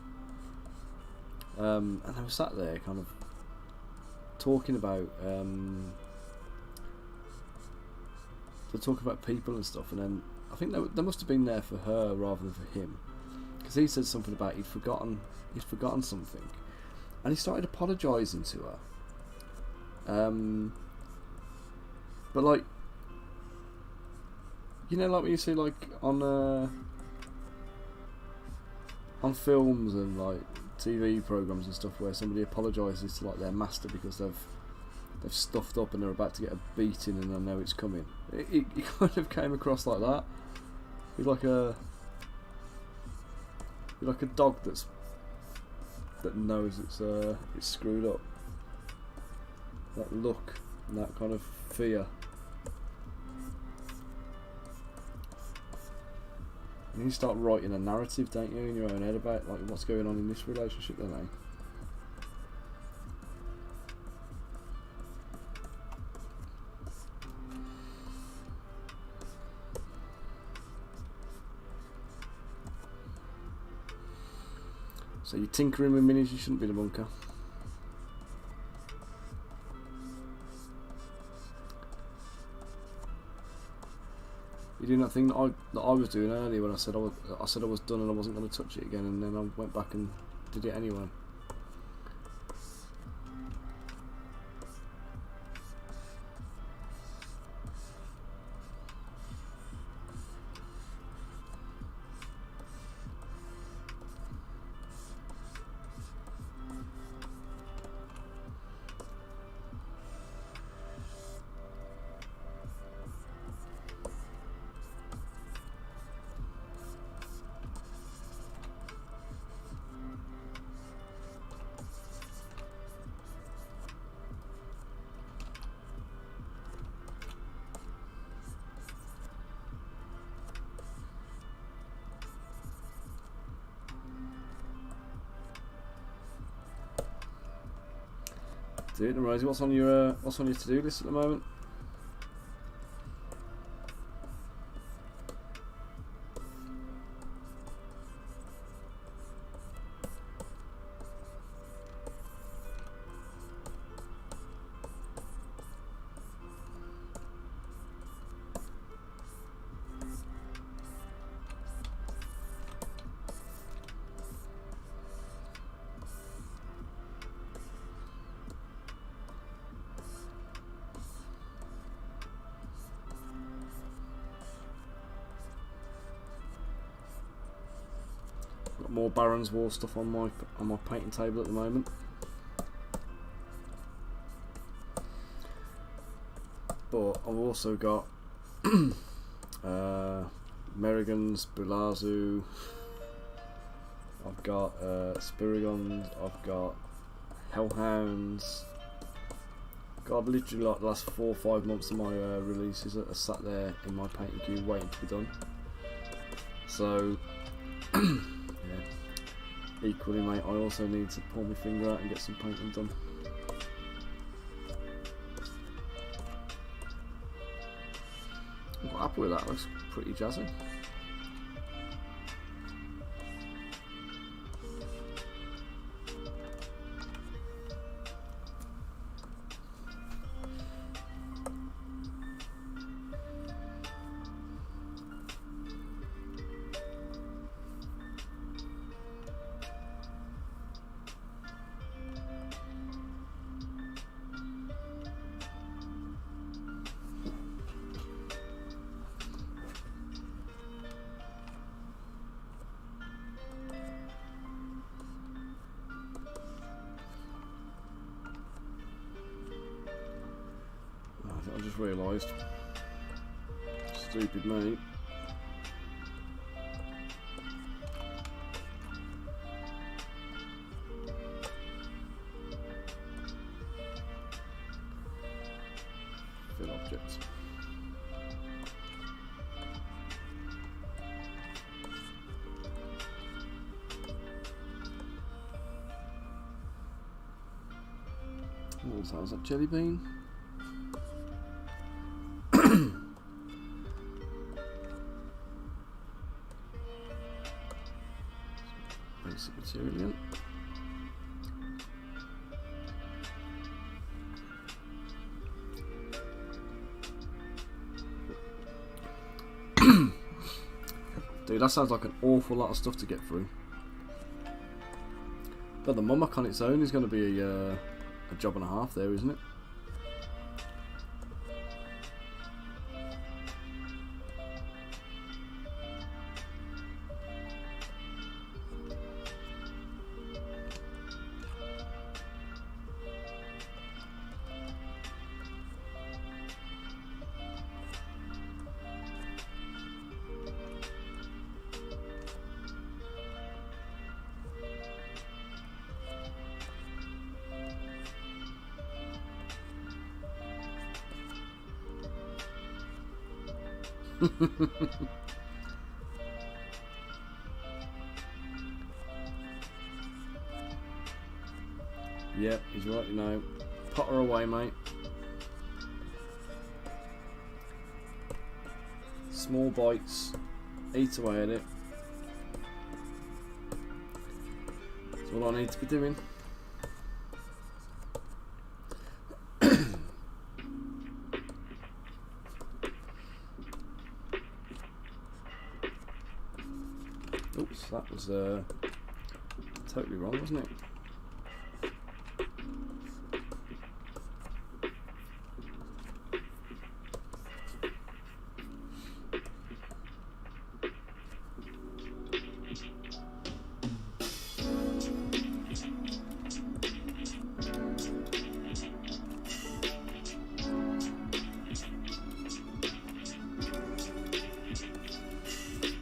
and they were sat there kind of talking about they talk about people and stuff, and then I think they must have been there for her rather than for him, because he said something about he'd forgotten something, and he started apologising to her. But like, you know, like when you see like on on films and like TV programs and stuff where somebody apologises to like their master because they've stuffed up and they're about to get a beating and they know it's coming. It kind of came across like that. You're like a dog that knows it's screwed up. That look and that kind of fear. And you start writing a narrative, don't you, in your own head about like what's going on in this relationship, don't they? So you're tinkering with minis, you shouldn't be in a bunker. You doing that thing that I was doing earlier when I said I was done and I wasn't going to touch it again, and then I went back and did it anyway. Do it, Rosie. What's on your to-do list at the moment? Got more Baron's Wall stuff on my painting table at the moment. But I've also got Merrigan's, Bulazu, I've got Spirigons, I've got Hellhounds. God, literally like the last 4 or 5 months of my releases are sat there in my painting queue waiting to be done. So yeah, equally mate, I also need to pull my finger out and get some painting done. I'm quite happy with that, looks pretty jazzy. I just realised, stupid me, fill objects. What was that jelly bean? Basic material. Dude, that sounds like an awful lot of stuff to get through. But the Mummock on its own is going to be a job and a half there, isn't it? Yep, he's right, you know. Potter away, mate. Small bites. Eat away at it. That's all I need to be doing. Oops, that was totally wrong, wasn't it?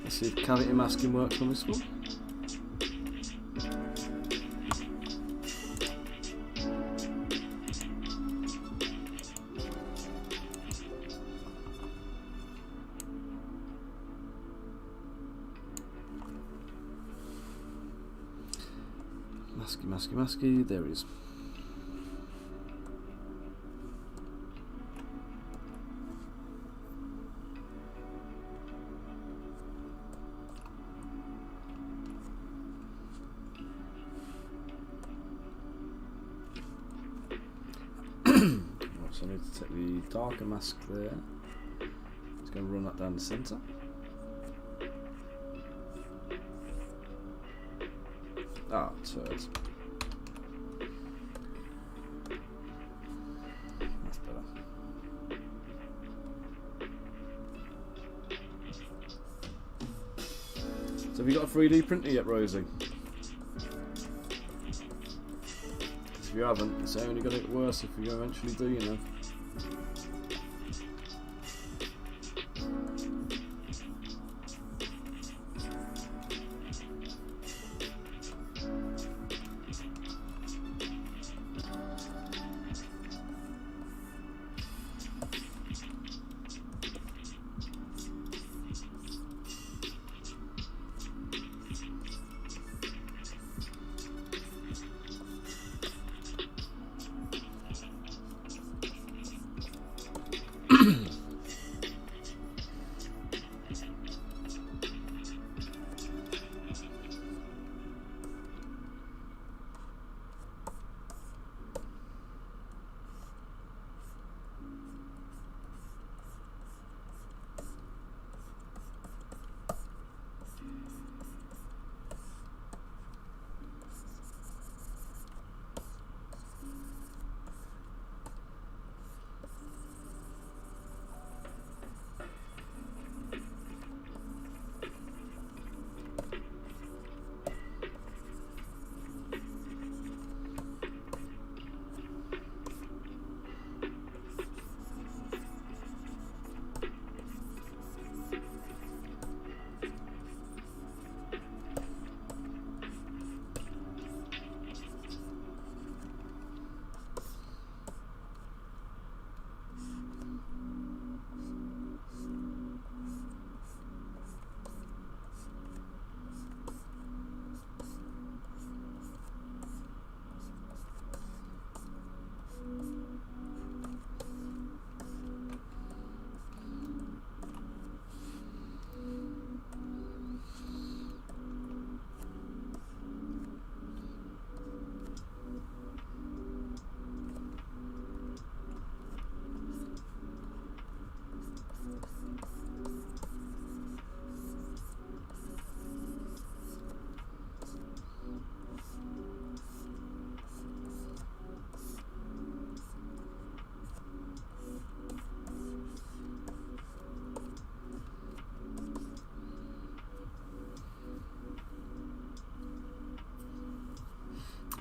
Let's see if cavity masking works on this one. Masky, there it is. So I need to take the darker mask there. Just going to run that down the centre. Ah, turds. That's better. So have you got a 3D printer yet, Rosie? If you haven't, it's only going to get worse if you eventually do, you know.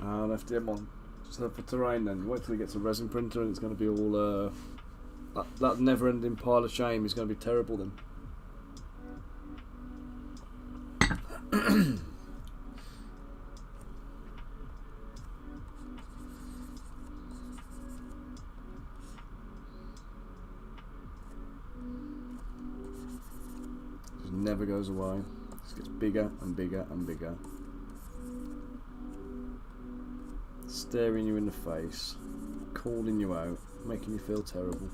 I left him on so for terrain then. Wait till he gets a resin printer and it's going to be all that never ending pile of shame is going to be terrible then. never goes away. It just gets bigger and bigger and bigger. Staring you in the face, calling you out, making you feel terrible.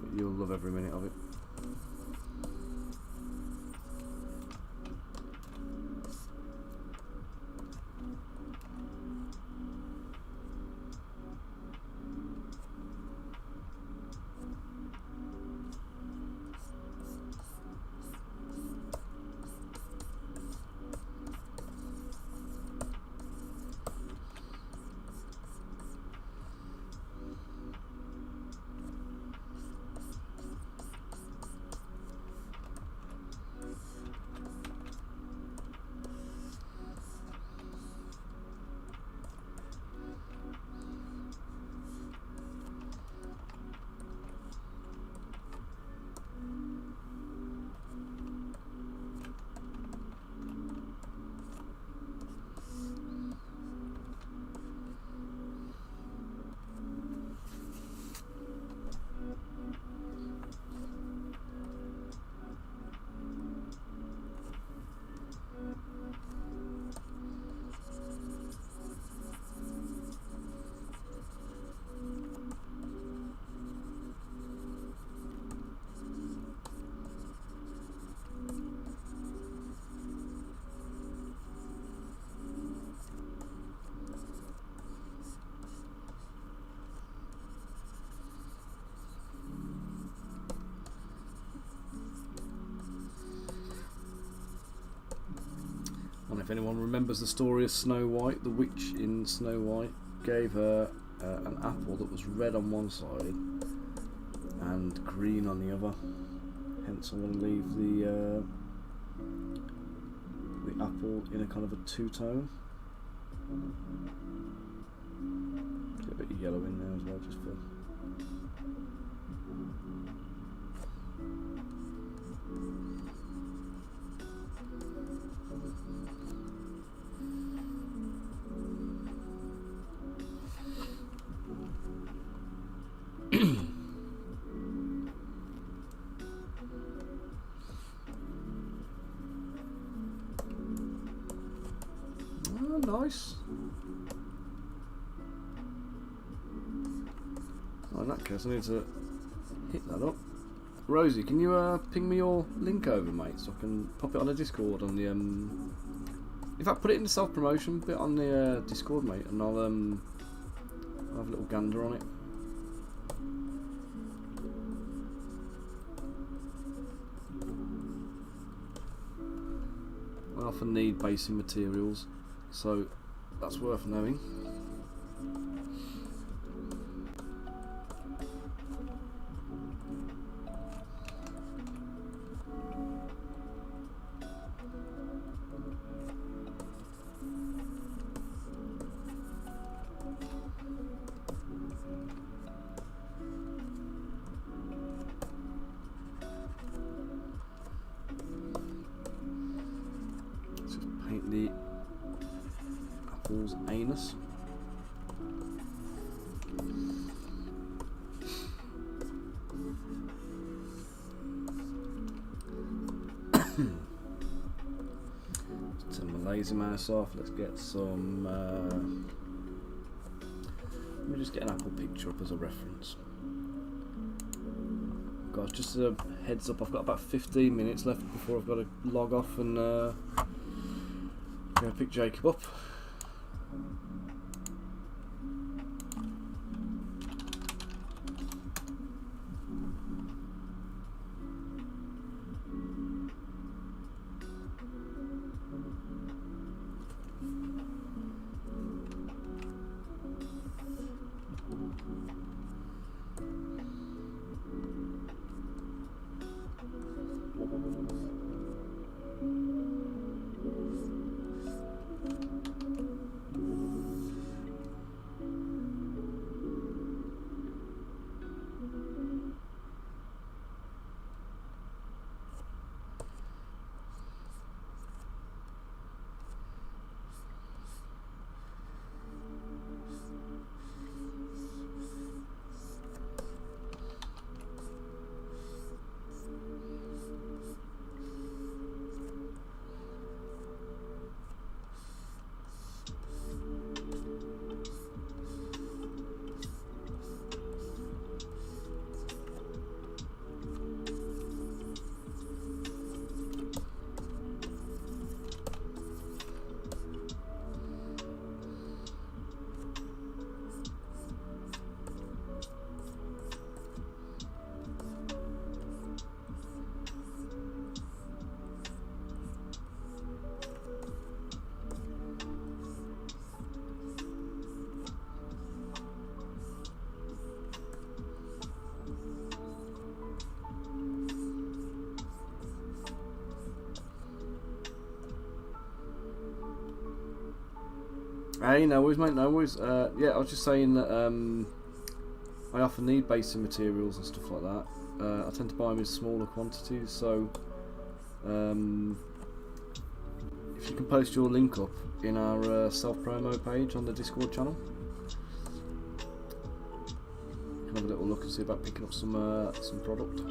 But you'll love every minute of it. And if anyone remembers the story of Snow White, the witch in Snow White gave her an apple that was red on one side and green on the other. Hence I'm going to leave the apple in a kind of a two-tone. Get a bit of yellow in there as well, just for... Nice. Oh, in that case I need to hit that up. Rosie, can you ping me your link over, mate, so I can pop it on the Discord on the in fact put it in the self-promotion bit on the Discord, mate, and I'll have a little gander on it. I often need basing materials, so that's worth knowing. Let's just paint the apple's anus. Turn my lazy mouse off. Let's get some. Let me just get an apple picture up as a reference. Guys, just a heads up, I've got about 15 minutes left before I've got to log off and go pick Jacob up. Hey, no worries, mate, no worries. Yeah, I was just saying that I often need basic materials and stuff like that. I tend to buy them in smaller quantities, so if you can post your link up in our self-promo page on the Discord channel, you can have a little look and see about picking up some product.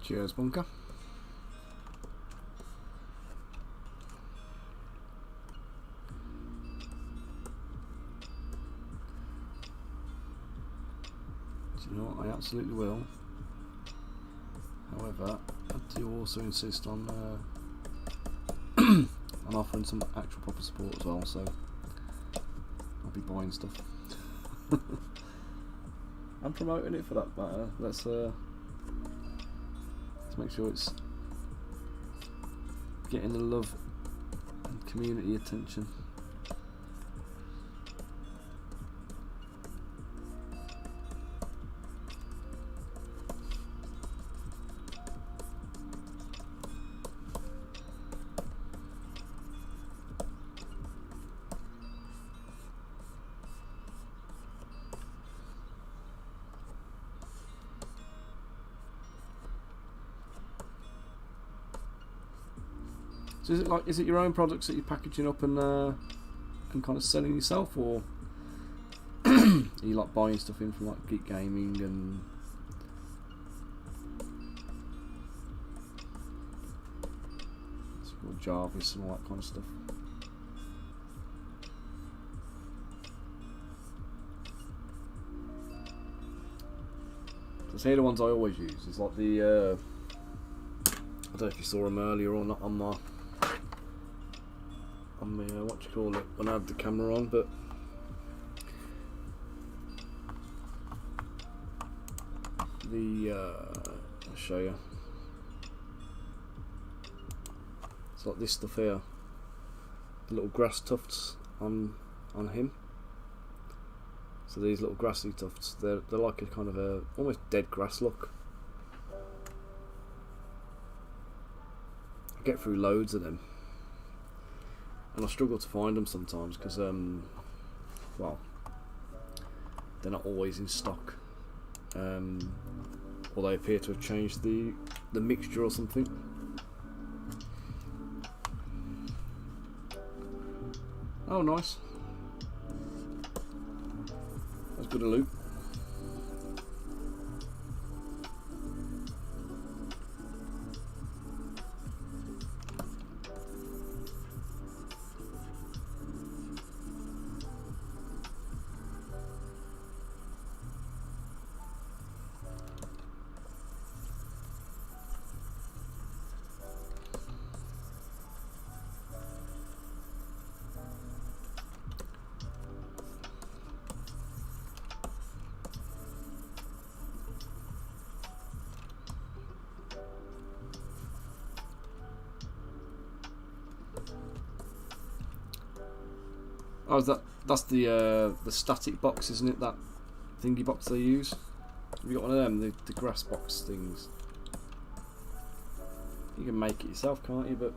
Cheers, Bunker. Do you know what? I absolutely will. However, I do also insist on on offering some actual proper support as well, so I'll be buying stuff. I'm promoting it for that matter. Let's make sure it's getting the love and community attention. So is it your own products that you're packaging up and kind of selling yourself, or are you like buying stuff in from like Geek Gaming and Jarvis and all that kind of stuff? Because here the ones I always use is like the I don't know if you saw them earlier or not on my what do you call it, when I had the camera on, but I'll show you. It's like this stuff here. the little grass tufts on him. So these little grassy tufts, they're like a kind of a almost dead grass look. I get through loads of them, and I struggle to find them sometimes because well, they're not always in stock, or they appear to have changed the mixture or something. Oh, nice. That's good a loop. Oh, that's the static box, isn't it? That thingy box they use. Have you got one of them? The grass box things. You can make it yourself, can't you? But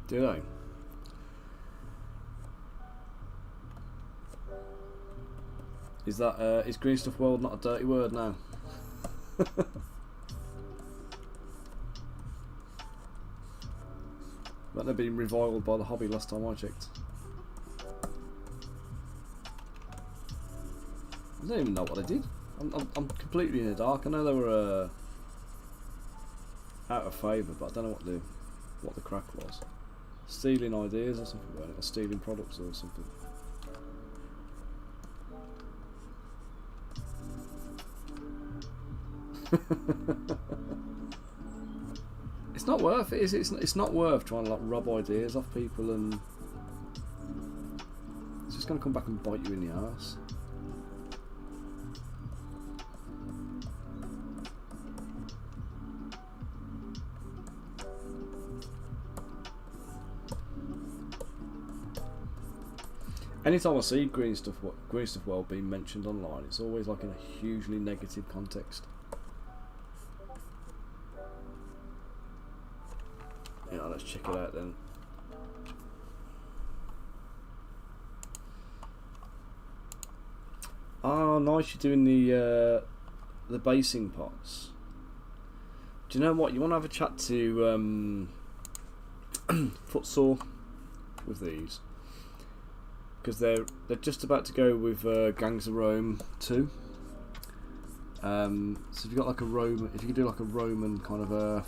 do they? Is that is Green Stuff World not a dirty word now? But they've been reviled by the hobby last time I checked. I don't even know what they did. I'm completely in the dark. I know they were out of favour, but I don't know what the crack was. Stealing ideas or something, weren't it? Or stealing products or something. It's not worth it, is it? It's not worth trying to like rob ideas off people, and it's just going to come back and bite you in the arse. Anytime I see Green Stuff World being mentioned online, it's always like in a hugely negative context. Yeah, let's check it out then. Oh, nice! You're doing the basing pots. Do you know what? You want to have a chat to Footsore with these, because they're just about to go with Gangs of Rome 2. So if you got like a Roman, if you could do like a Roman kind of a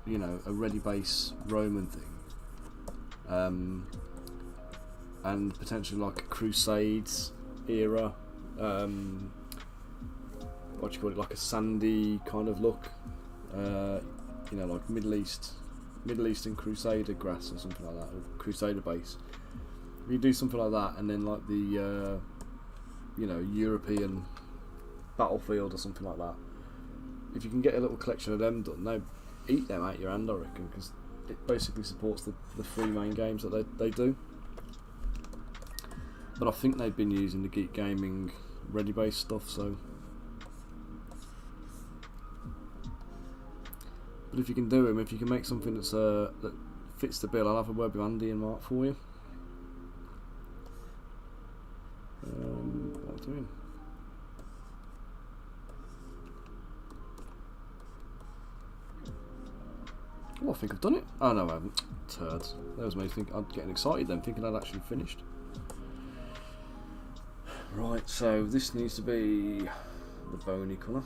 you know, a ready base Roman thing, and potentially like a Crusades era, what do you call it, like a sandy kind of look, you know, like Middle Eastern Crusader grass or something like that, or Crusader base. If you do something like that, and then like the you know, European battlefield or something like that, if you can get a little collection of them done, they eat them out your hand, I reckon, because it basically supports the three main games that they do. But I think they've been using the Geek Gaming ready base stuff, so. But if you can do them, if you can make something that's that fits the bill, I'll have a word with Andy and Mark for you. What am I doing? Oh, I think I've done it. Oh no, I haven't. Turds. That was me thinking. I'm getting excited then, thinking I'd actually finished. Right, so this needs to be the bony colour.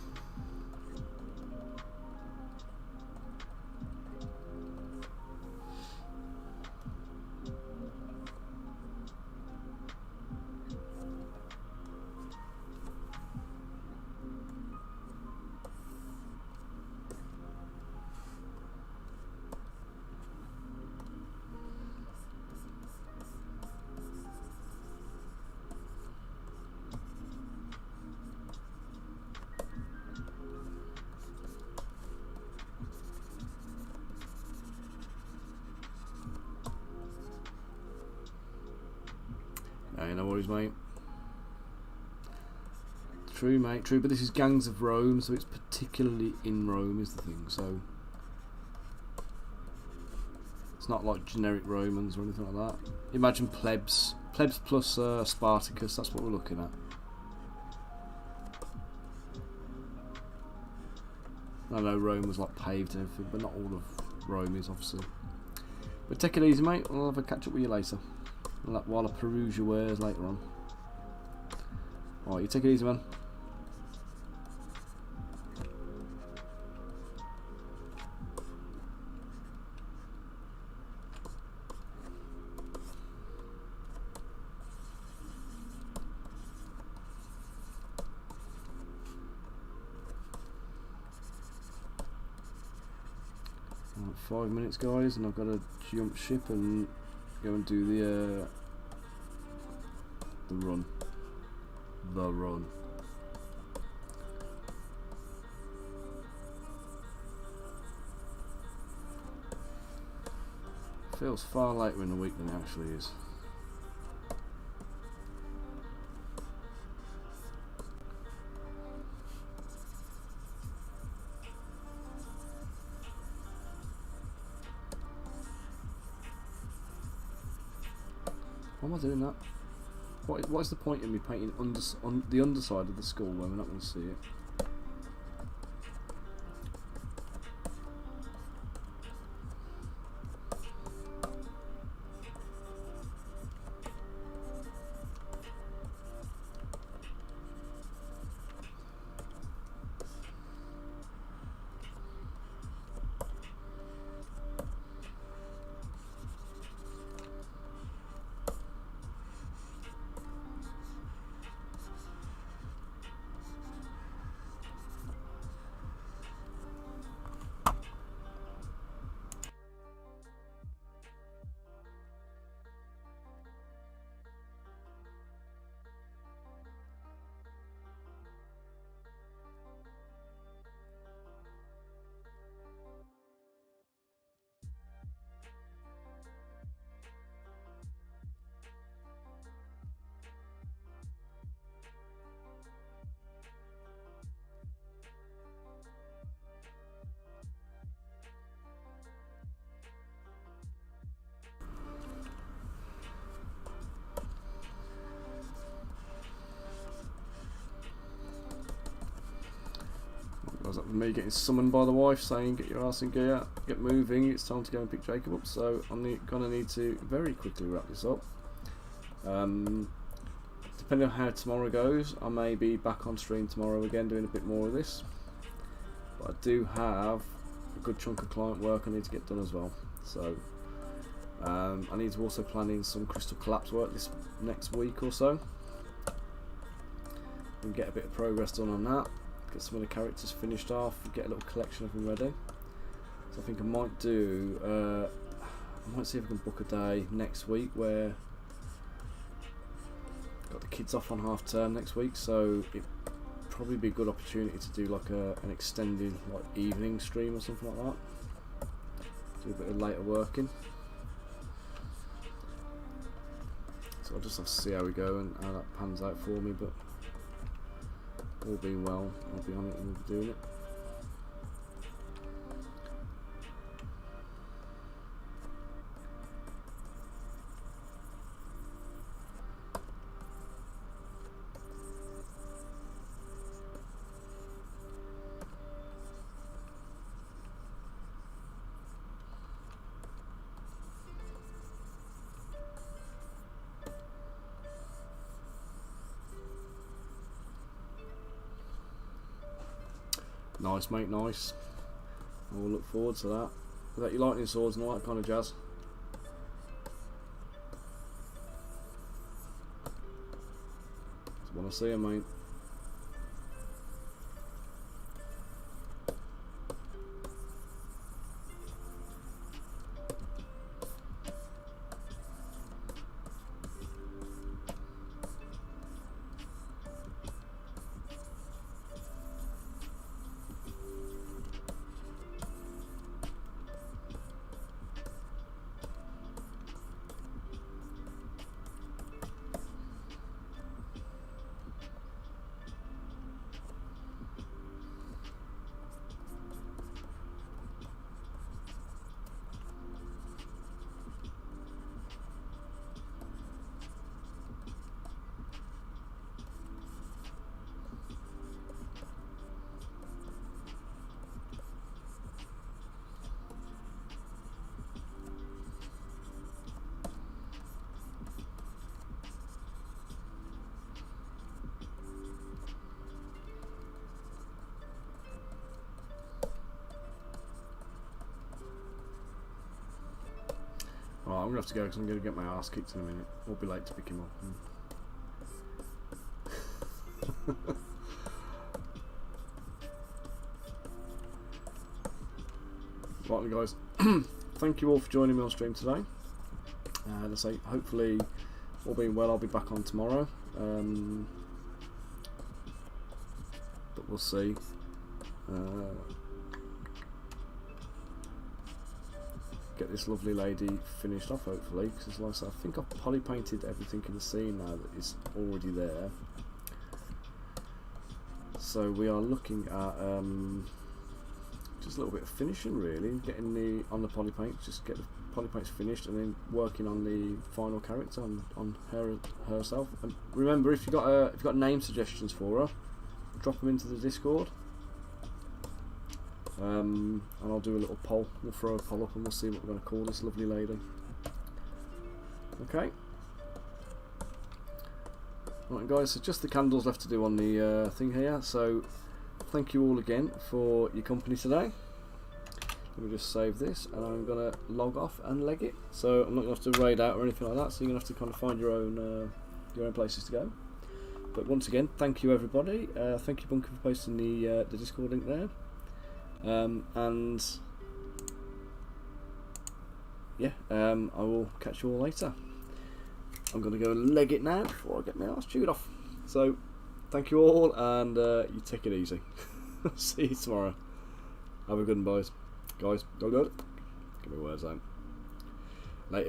Yeah, no worries, mate. True, mate, true. But this is Gangs of Rome, so it's particularly in Rome is the thing. So it's not like generic Romans or anything like that. Imagine plebs plus Spartacus. That's what we're looking at. I know Rome was like paved and everything, but not all of Rome is, obviously. But take it easy, mate. I'll have a catch up with you later. While I peruse your wares later on. Alright, you take it easy, man. Right, 5 minutes, guys, and I've got to jump ship and go and do the run. The run. Feels far later in the week than it actually is. Why am I doing that? What is the point in me painting on the underside of the skull when we're not going to see it? Was that me getting summoned by the wife saying get your ass in gear, get moving, it's time to go and pick Jacob up, so I'm gonna need to very quickly wrap this up. Depending on how tomorrow goes, I may be back on stream tomorrow again doing a bit more of this, but I do have a good chunk of client work I need to get done as well, so I need to also plan in some crystal collapse work this next week or so and get a bit of progress done on that. Get some of the characters finished off, get a little collection of them ready. So I think I might do, I might see if I can book a day next week where I've got the kids off on half term next week, so it'd probably be a good opportunity to do like an extended like evening stream or something like that. Do a bit of later working. So I'll just have to see how we go and how that pans out for me, but all being well, I'll be on it and we'll be doing it. Nice, mate, nice. I'll look forward to that. Without your lightning swords and all that kind of jazz. Just want to see him, mate. I'm going to have to go because I'm going to get my arse kicked in a minute. We'll be late to pick him up. Right then, guys, thank you all for joining me on stream today. Let's say, hopefully, all being well, I'll be back on tomorrow. But we'll see. Get this lovely lady finished off, hopefully, because like I said, I think I've poly painted everything in the scene now that is already there. So we are looking at just a little bit of finishing, really, getting the on the poly paint, just get the poly paints finished, and then working on the final character on herself. And remember, if you got name suggestions for her, drop them into the Discord. And I'll do a little poll. We'll throw a poll up and we'll see what we're going to call this lovely lady. Okay. Right, guys, so just the candles left to do on the thing here. So thank you all again for your company today. Let me just save this, and I'm going to log off and leg it. So I'm not going to have to raid out or anything like that. So you're going to have to kind of find your own places to go. But once again, thank you everybody. Thank you Bunker for posting the Discord link there. And yeah, I will catch you all later. I'm going to go and leg it now before I get my arse chewed off. So thank you all, and you take it easy. See you tomorrow. Have a good one, boys. Guys, go. Give me words out.